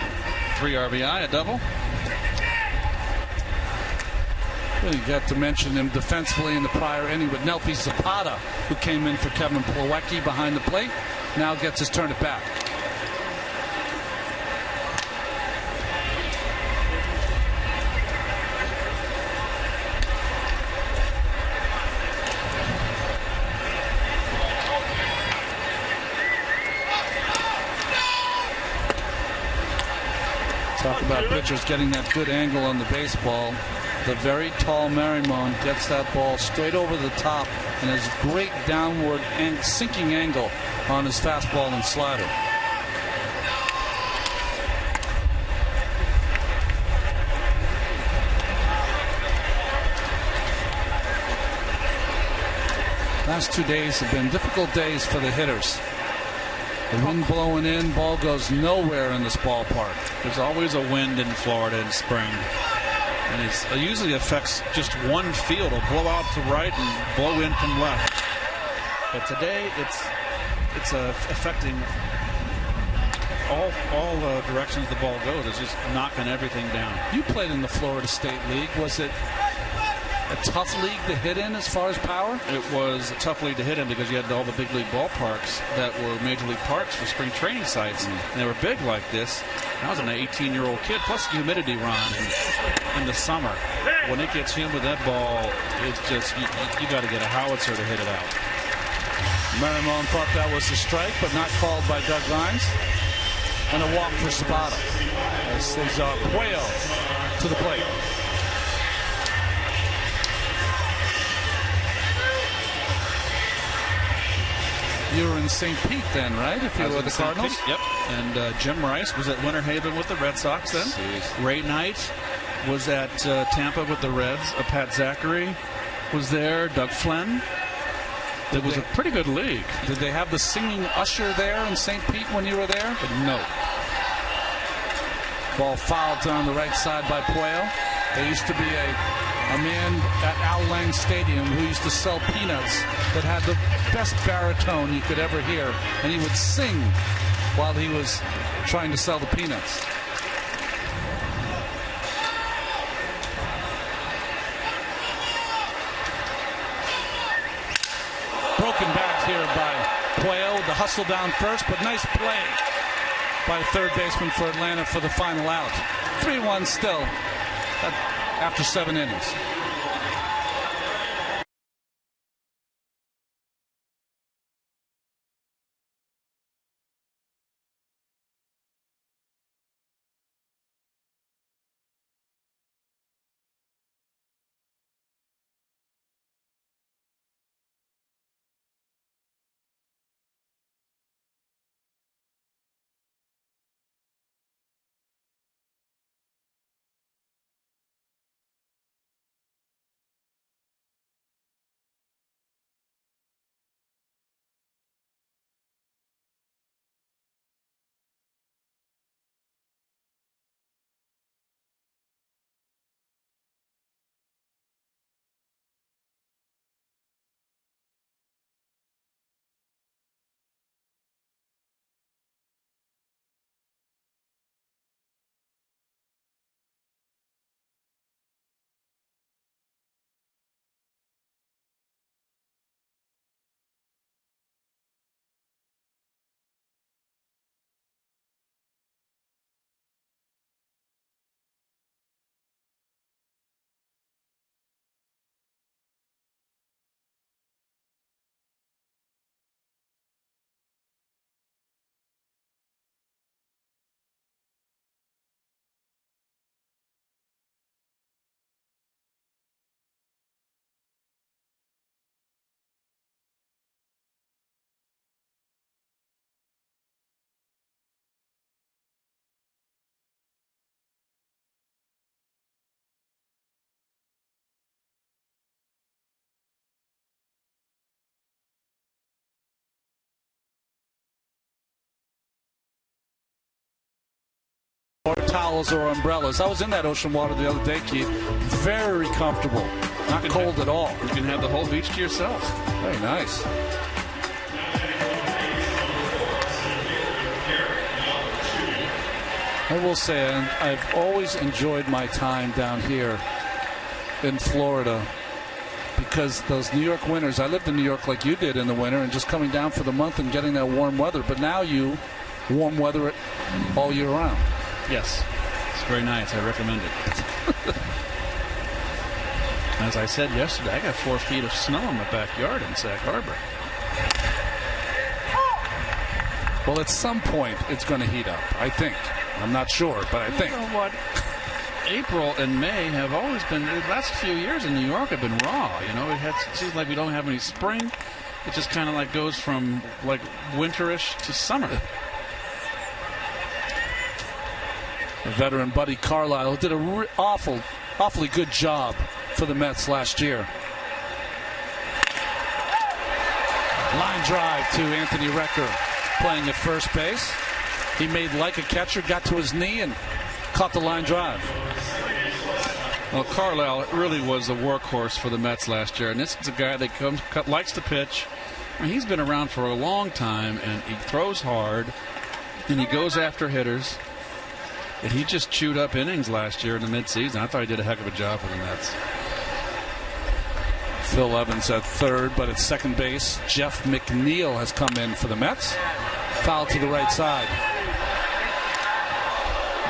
3 RBI, a double. Well, you got to mention him defensively in the prior inning with Nelfi Zapata, who came in for Kevin Plawecki behind the plate. Now gets his turn at bat. Talk about pitchers getting that good angle on the baseball. The very tall Marimon gets that ball straight over the top and has a great downward and sinking angle on his fastball and slider. Last 2 days have been difficult days for the hitters. The wind blowing in, ball goes nowhere in this ballpark. There's always a wind in Florida in spring. And it usually affects just one field. It'll blow out to right and blow in from left. But today it's affecting all directions the ball goes. It's just knocking everything down. You played in the Florida State League. Was it a tough league to hit in as far as power? It was a tough league to hit in because you had all the big league ballparks that were major league parks for spring training sites, and they were big like this. I was an 18-year-old kid, plus humidity, Ron, in the summer. When it gets humid, that ball, it's just, you got to get a howitzer to hit it out. Marimon thought that was a strike, but not called by Doug Rhines. And a walk for Zapata. As Cesar Puello to the plate. You were in St. Pete then, right? If you were with the Cardinals? Yep. And Jim Rice was at Winter Haven with the Red Sox then. Jeez. Ray Knight was at Tampa with the Reds. Pat Zachary was there. Doug Flynn. It was a pretty good league. Did they have the singing usher there in St. Pete when you were there? But no. Ball fouled down the right side by Puello. There used to be a man at Al Lang Stadium who used to sell peanuts that had the best baritone you could ever hear, and he would sing while he was trying to sell the peanuts. Broken back here by Puello. The hustle down first, but nice play by third baseman for Atlanta for the final out. 3-1 still after 7 innings. Or towels or umbrellas. I was in that ocean water the other day, Keith. Very comfortable. Not cold at all. You can have the whole beach to yourself. Very nice. I will say, I've always enjoyed my time down here in Florida because those New York winters, I lived in New York like you did in the winter and just coming down for the month and getting that warm weather. But now you warm weather it all year round. Yes, it's very nice. I recommend it. As I said yesterday, I got 4 feet of snow in my backyard in Sag Harbor. Well, at some point, it's going to heat up, I think. I'm not sure, but I think. You know what? April and May have always been, the last few years in New York have been raw. You know, it seems like we don't have any spring. It just kind of like goes from like winterish to summer. Veteran Buddy Carlisle did an awfully good job for the Mets last year. Line drive to Anthony Recker playing at first base. He made like a catcher, got to his knee, and caught the line drive. Well, Carlisle really was a workhorse for the Mets last year, and this is a guy that likes to pitch. I mean, he's been around for a long time, and he throws hard, and he goes after hitters. And he just chewed up innings last year in the midseason. I thought he did a heck of a job for the Mets. Phil Evans at third, but at second base, Jeff McNeil has come in for the Mets. Foul to the right side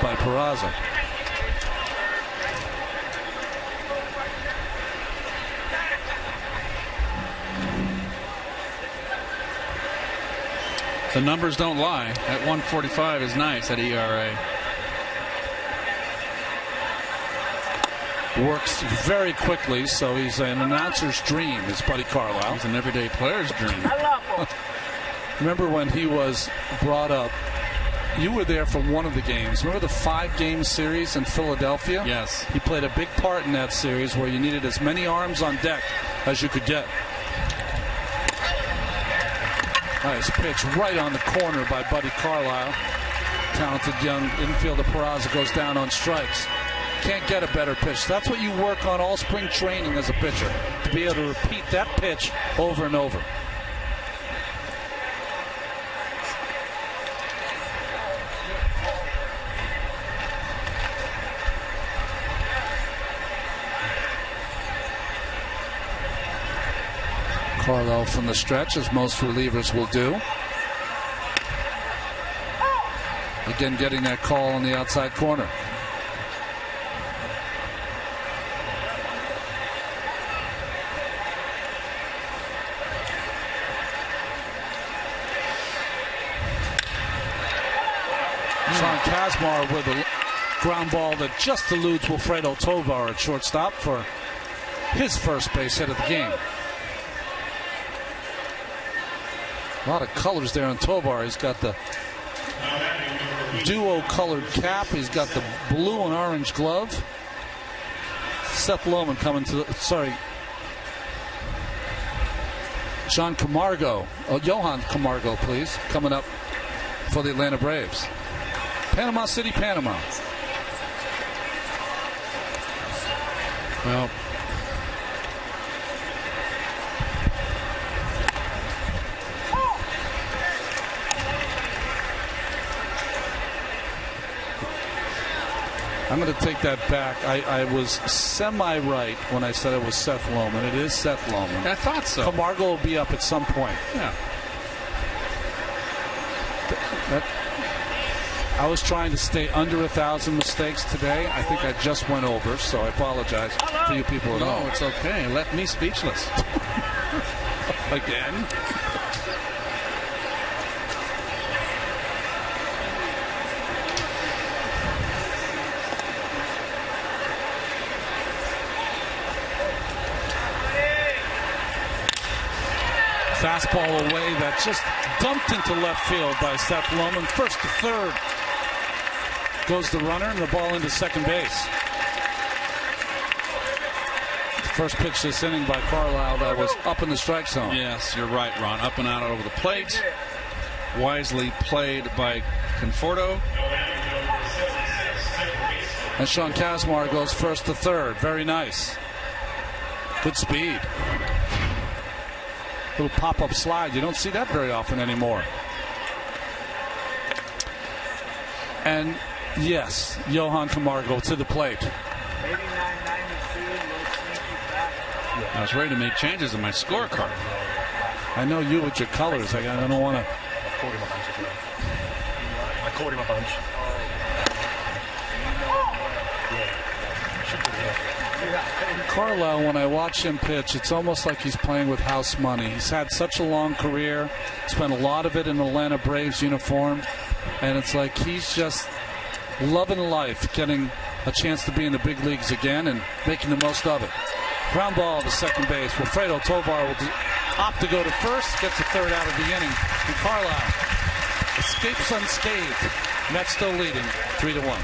by Peraza. The numbers don't lie. At 145 is nice at ERA. Works very quickly, so he's an announcer's dream, is Buddy Carlisle. He's an everyday player's dream. Remember when he was brought up, you were there for one of the games. Remember the 5-game series in Philadelphia? Yes. He played a big part in that series where you needed as many arms on deck as you could get. Nice pitch right on the corner by Buddy Carlisle. Talented young infielder Peraza goes down on strikes. Can't get a better pitch. That's what you work on all spring training as a pitcher, to be able to repeat that pitch over and over. Carlisle from the stretch, as most relievers will do. Again, getting that call on the outside corner. Sean Kazmar with a ground ball that just eludes Wilfredo Tovar at shortstop for his first base hit of the game. A lot of colors there on Tovar. He's got the duo colored cap. He's got the blue and orange glove. Seth Lohman coming to the, sorry, John Camargo. Oh, Johan Camargo, please, coming up for the Atlanta Braves. Panama City, Panama. Well, I'm going to take that back. I was semi-right when I said it was Seth Lohman. It is Seth Lohman. I thought so. Camargo will be up at some point. Yeah. I was trying to stay under 1,000 mistakes today. I think I just went over, so I apologize to you people at home. No, it's okay. It left me speechless. Again. Fastball away that just dumped into left field by Seth Lohman. First to third goes the runner, and the ball into second base. First pitch this inning by Carlisle that was up in the strike zone. Yes, you're right, Ron. Up and out over the plate. Wisely played by Conforto. And Sean Kazmar goes first to third. Very nice. Good speed. Little pop-up slide. You don't see that very often anymore. And yes, Johan Camargo to the plate. I was ready to make changes in my scorecard. I know you with your colors. I don't want to. I called him a bunch. Carlisle, when I watch him pitch, it's almost like he's playing with house money. He's had such a long career, spent a lot of it in an Atlanta Braves uniform, and it's like he's just loving life, getting a chance to be in the big leagues again and making the most of it. Ground ball to second base. Wilfredo Tovar will opt to go to first, gets the third out of the inning. And Carlisle escapes unscathed. Mets still leading 3-1.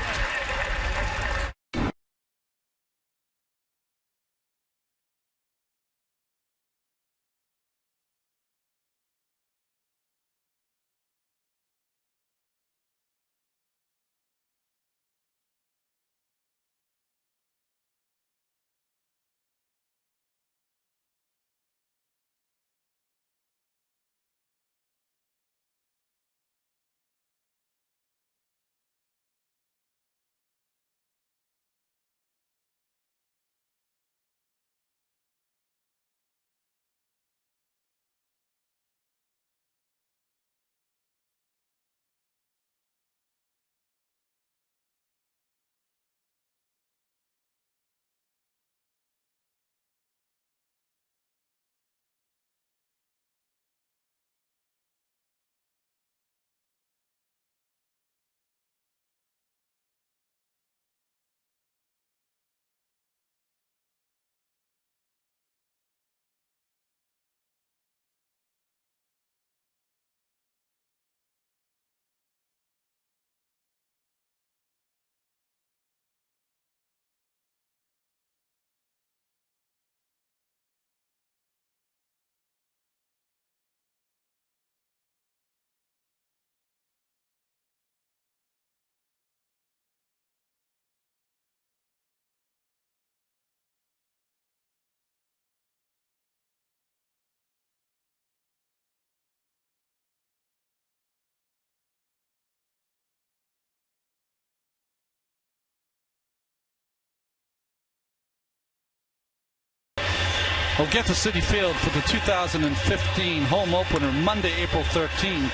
will get to Citi Field for the 2015 home opener Monday, April 13th,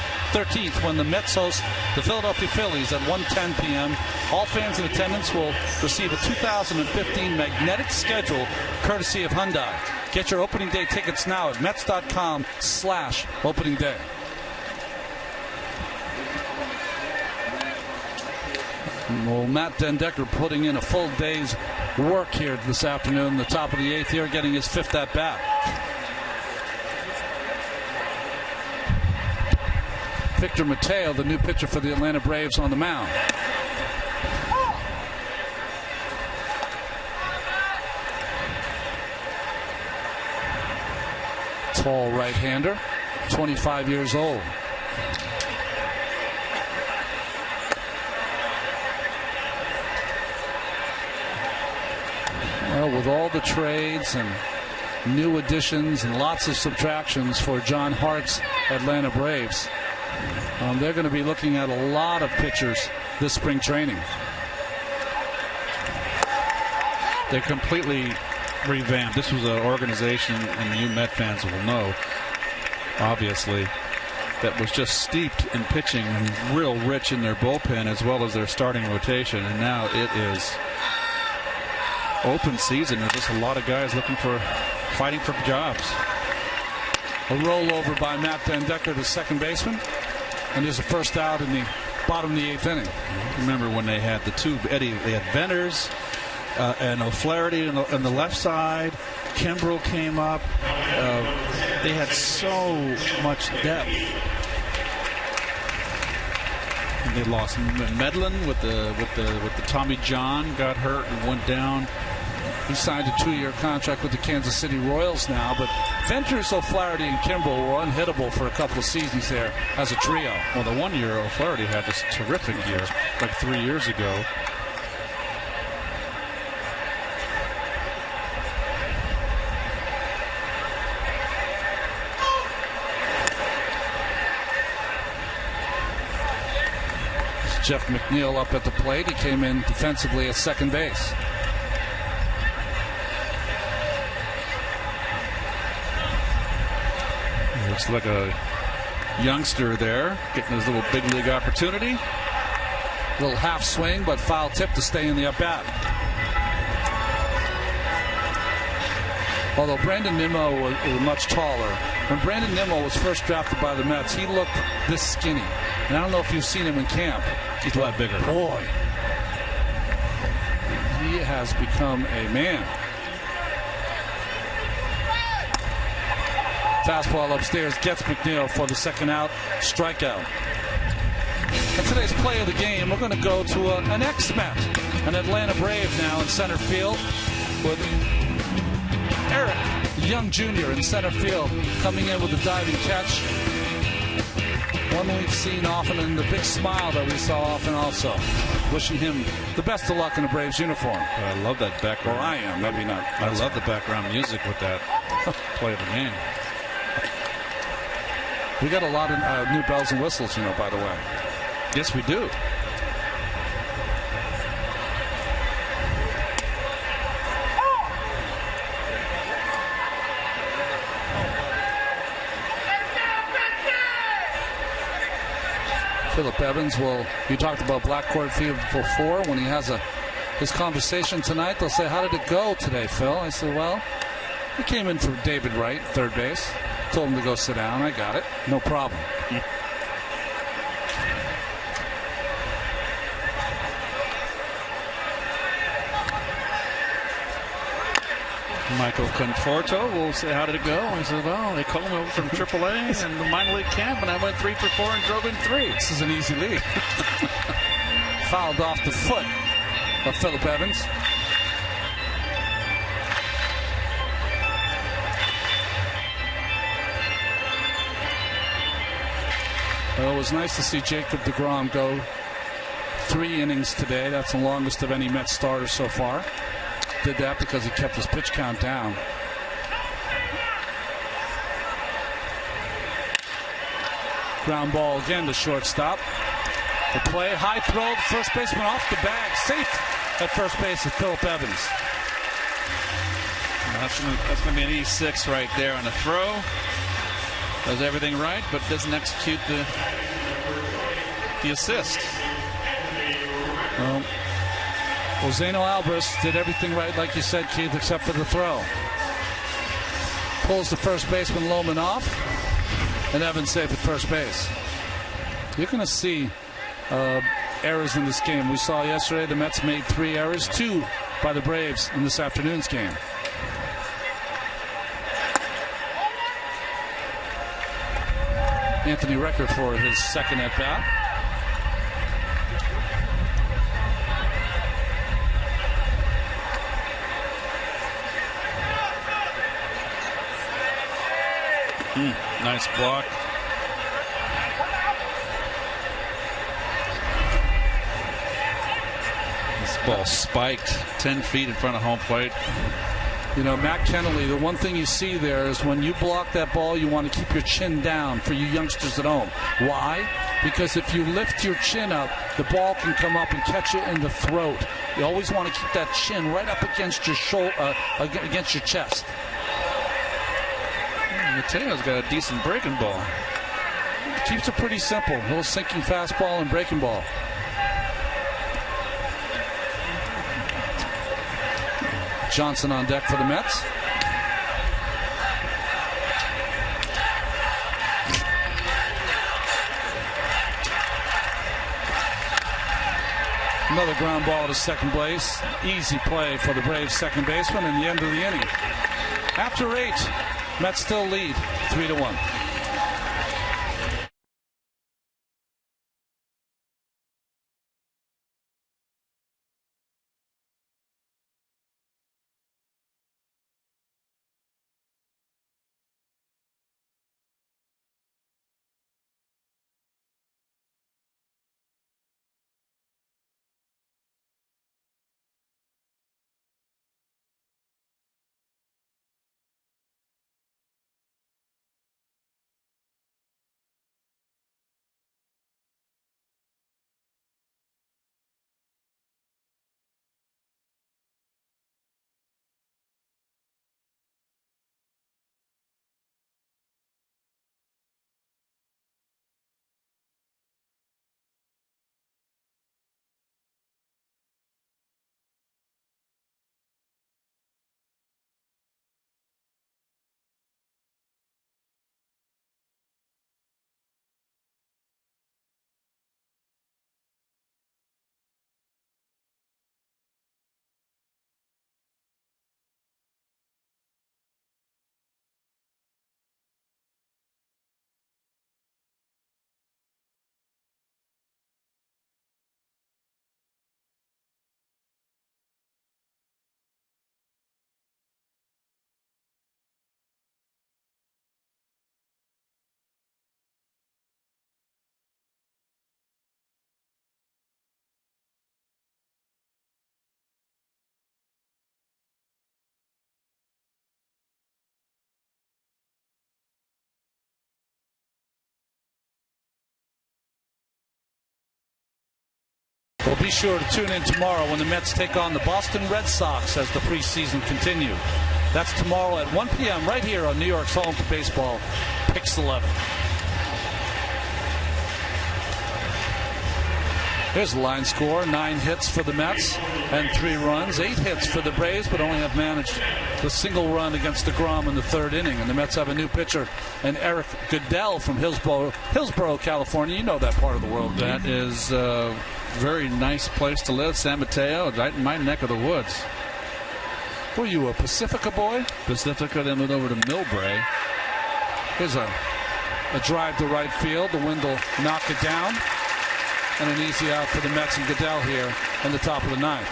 when the Mets host the Philadelphia Phillies at 1:10 p.m. All fans in attendance will receive a 2015 magnetic schedule courtesy of Hyundai. Get your opening day tickets now at Mets.com/opening day. Well, Matt Dendecker putting in a full day's work here this afternoon, the top of the 8th here, getting his 5th at bat. Victor Mateo, the new pitcher for the Atlanta Braves, on the mound. Tall right-hander, 25 years old. Well, with all the trades and new additions and lots of subtractions for John Hart's Atlanta Braves, they're going to be looking at a lot of pitchers this spring training. They're completely revamped. This was an organization, and you Met fans will know, obviously, that was just steeped in pitching and real rich in their bullpen as well as their starting rotation. And now it is open season. There's just a lot of guys fighting for jobs. A rollover by Matt Dendecker, the second baseman. And there's a first out in the bottom of the 8th inning. Remember when they had they had Venters and O'Flaherty on the left side. Kimbrel came up. They had so much depth. And they lost Medlin with the Tommy John, got hurt and went down. He signed a 2-year contract with the Kansas City Royals now, but Venters, O'Flaherty, and Kimbrel were unhittable for a couple of seasons there as a trio. Well, the 1 year O'Flaherty had this terrific year, like 3 years ago. Jeff McNeil up at the plate. He came in defensively at second base. Looks like a youngster there, getting his little big league opportunity. Little half swing, but foul tip to stay in the at-bat. Although Brandon Nimmo was much taller. When Brandon Nimmo was first drafted by the Mets, he looked this skinny. And I don't know if you've seen him in camp. He's a lot bigger. Boy, he has become a man. Fastball upstairs gets McNeil for the second out, strikeout. And today's play of the game, we're going to go to an ex-Met, an Atlanta Brave now in center field with Eric Young Jr. in center field, coming in with a diving catch. One we've seen often, and the big smile that we saw often also. Wishing him the best of luck in the Braves uniform. I love that background. Well, I am. Maybe not. I love the background music with that play of the game. We got a lot of new bells and whistles, by the way. Yes, we do. Philip Evans you talked about Blackcourt Field before. When he has his conversation tonight, they'll say, "How did it go today, Phil?" I said, "Well, he came in for David Wright, third base. Told him to go sit down. I got it. No problem." Michael Conforto will say, "How did it go?" I said, "Well, they called me over from AAA and the minor league camp, and I went 3 for 4 and drove in 3. This is an easy lead." Fouled off the foot of Philip Evans. Well, it was nice to see Jacob deGrom go 3 innings today. That's the longest of any Mets starter so far. Did that because he kept his pitch count down. Ground ball again to shortstop. The play, high throw, first baseman off the bag. Safe at first base is Philip Evans. That's going to be an E6 right there on the throw. Does everything right, but doesn't execute the assist. Well, Zeno Alvarez did everything right, like you said, Keith, except for the throw. Pulls the first baseman Lohman off, and Evans safe at first base. You're going to see errors in this game. We saw yesterday the Mets made 3 errors, 2 by the Braves in this afternoon's game. Anthony Recker for his second at bat. Nice block. This ball spiked 10 feet in front of home plate. You know, Matt Kennelly, the one thing you see there is when you block that ball, you want to keep your chin down for you youngsters at home. Why? Because if you lift your chin up, the ball can come up and catch you in the throat. You always want to keep that chin right up against your shoulder, against your chest. Mateo's got a decent breaking ball. Keeps it pretty simple. A little sinking fastball and breaking ball. Johnson on deck for the Mets. Another ground ball to second base. Easy play for the Braves second baseman in the end of the inning. After 8, Mets still lead 3-1. Well, be sure to tune in tomorrow when the Mets take on the Boston Red Sox as the preseason continues. That's tomorrow at 1 p.m. right here on New York's home for baseball, Pix 11. Here's the line score. 9 hits for the Mets and 3 runs. 8 hits for the Braves, but only have managed the single run against DeGrom in the 3rd inning. And the Mets have a new pitcher, and Eric Goodell from Hillsborough, California. You know that part of the world. That is a very nice place to live, San Mateo, right in my neck of the woods. Were you a Pacifica boy? Pacifica, then moved over to Millbrae. Here's a drive to right field. The wind will knock it down. And an easy out for the Mets and Goodell here in the top of the 9th.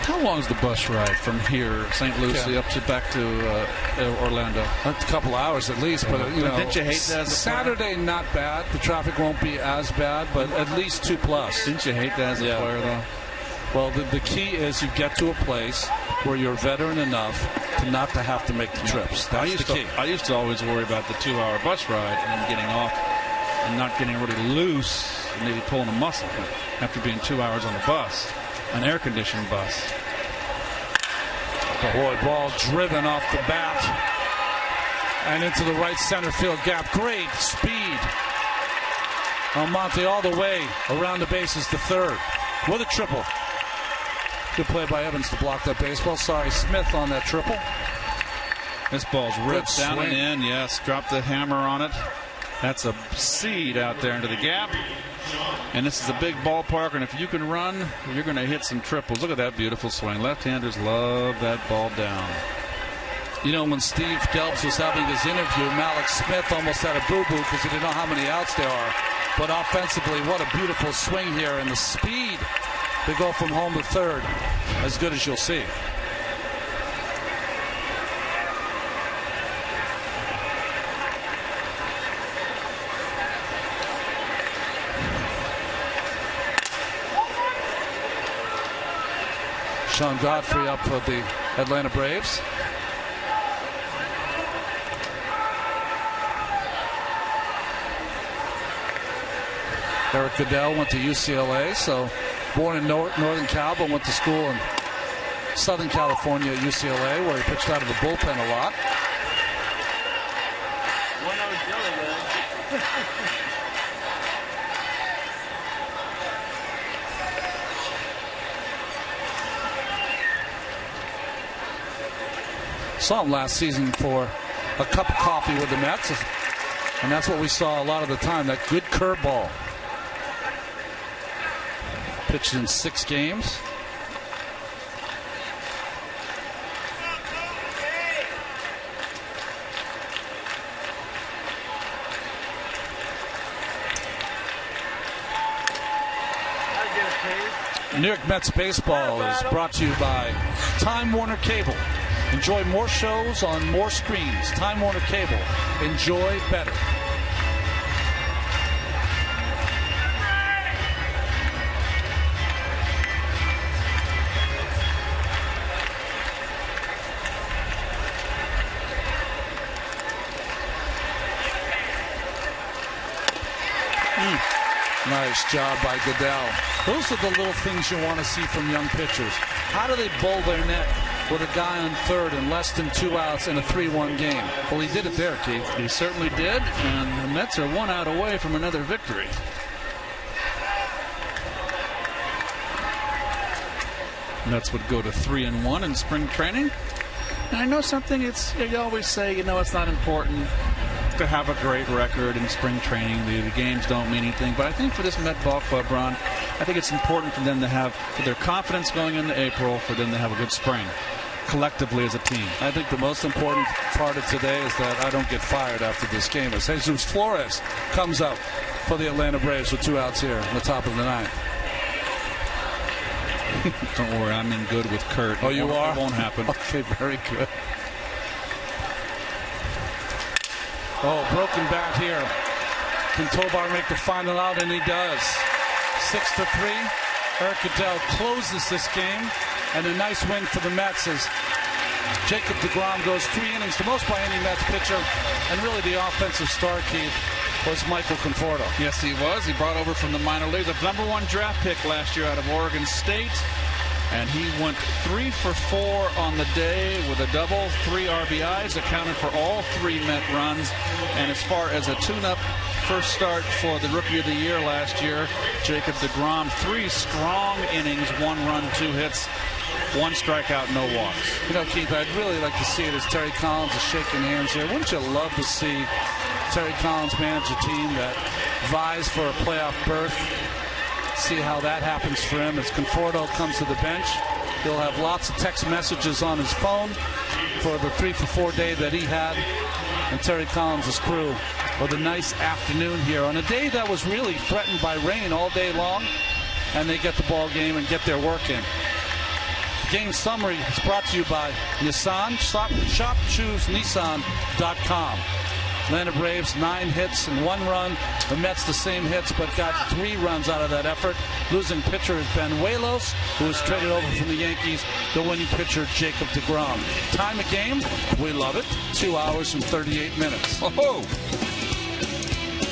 How long is the bus ride from here, St. Lucie, up to back to Orlando? A couple hours at least, but you know, didn't you hate that as a Saturday player? Not bad. The traffic won't be as bad, but at least 2+. Didn't you hate that as a player, though? Well, the key is you get to a place where you're veteran enough to not to have to make the trips. That's the key. I used to always worry about the 2-hour bus ride and then getting off and not getting really loose and maybe pulling a muscle after being 2 hours on the bus, an air-conditioned bus. Boy, ball driven off the bat and into the right center field gap. Great speed. Almonte all the way around the bases to third with a triple. Good play by Evans to block that baseball. Sorry, Smith on that triple. This ball's ripped down and in. Yes, drop the hammer on it. That's a seed out there into the gap. And this is a big ballpark, and if you can run, you're going to hit some triples. Look at that beautiful swing. Left-handers love that ball down. You know, when Steve Delps was having his interview, Malik Smith almost had a boo-boo because he didn't know how many outs there are. But offensively, what a beautiful swing here, and the speed to go from home to third, as good as you'll see. Sean Godfrey up for the Atlanta Braves. Eric Goodell went to UCLA, so born in Northern Cal, but went to school in Southern California at UCLA, where he pitched out of the bullpen a lot. Saw him last season for a cup of coffee with the Mets, and that's what we saw a lot of the time, that good curveball. Pitched in 6 games. New York Mets baseball is brought to you by Time Warner Cable. Enjoy more shows on more screens. Time Warner Cable. Enjoy better. Nice job by Goodell. Those are the little things you want to see from young pitchers. How do they bowl their neck with a guy on third and less than 2 outs in a 3-1 game? Well, he did it there, Keith. He certainly did, and the Mets are 1 out away from another victory. Mets would go to 3-1 in spring training. And I know something, you always say, it's not important to have a great record in spring training. The games don't mean anything. But I think for this Met Ball Club, Ron, I think it's important for them to have, for their confidence going into April, for them to have a good spring collectively as a team. I think the most important part of today is that I don't get fired after this game. As Jesus Flores comes up for the Atlanta Braves with 2 outs here in the top of the 9th. Don't worry, I'm in good with Kurt. Oh, you are? It won't happen. Okay, very good. Oh, broken bat here. Can Tovar make the final out? And he does. 6-3. Eric Goodell closes this game. And a nice win for the Mets as Jacob deGrom goes 3 innings, the most by any Mets pitcher. And really the offensive star, Keith, was Michael Conforto. Yes, he was. He brought over from the minor leagues a #1 draft pick last year out of Oregon State. And he went 3 for 4 on the day with a double, 3 RBIs, accounted for all 3 Met runs. And as far as a tune-up first start for the Rookie of the Year last year, Jacob deGrom, 3 strong innings, 1 run, 2 hits, 1 strikeout, no walks. Keith, I'd really like to see it as Terry Collins is shaking hands here. Wouldn't you love to see Terry Collins manage a team that vies for a playoff berth? See how that happens for him as Conforto comes to the bench. He'll have lots of text messages on his phone for the 3 for 4 day that he had. And Terry Collins' crew with a nice afternoon here on a day that was really threatened by rain all day long. And they get the ball game and get their work in. Game summary is brought to you by Nissan. ShopChooseNissan.com. Atlanta Braves 9 hits and 1 run. The Mets the same hits, but got 3 runs out of that effort. Losing pitcher is Benuelos, who was traded over from the Yankees. The winning pitcher, Jacob deGrom. Time of game, we love it. 2 hours and 38 minutes. Oh!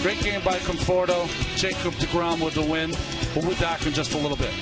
Great game by Conforto. Jacob deGrom with the win. We'll be back in just a little bit.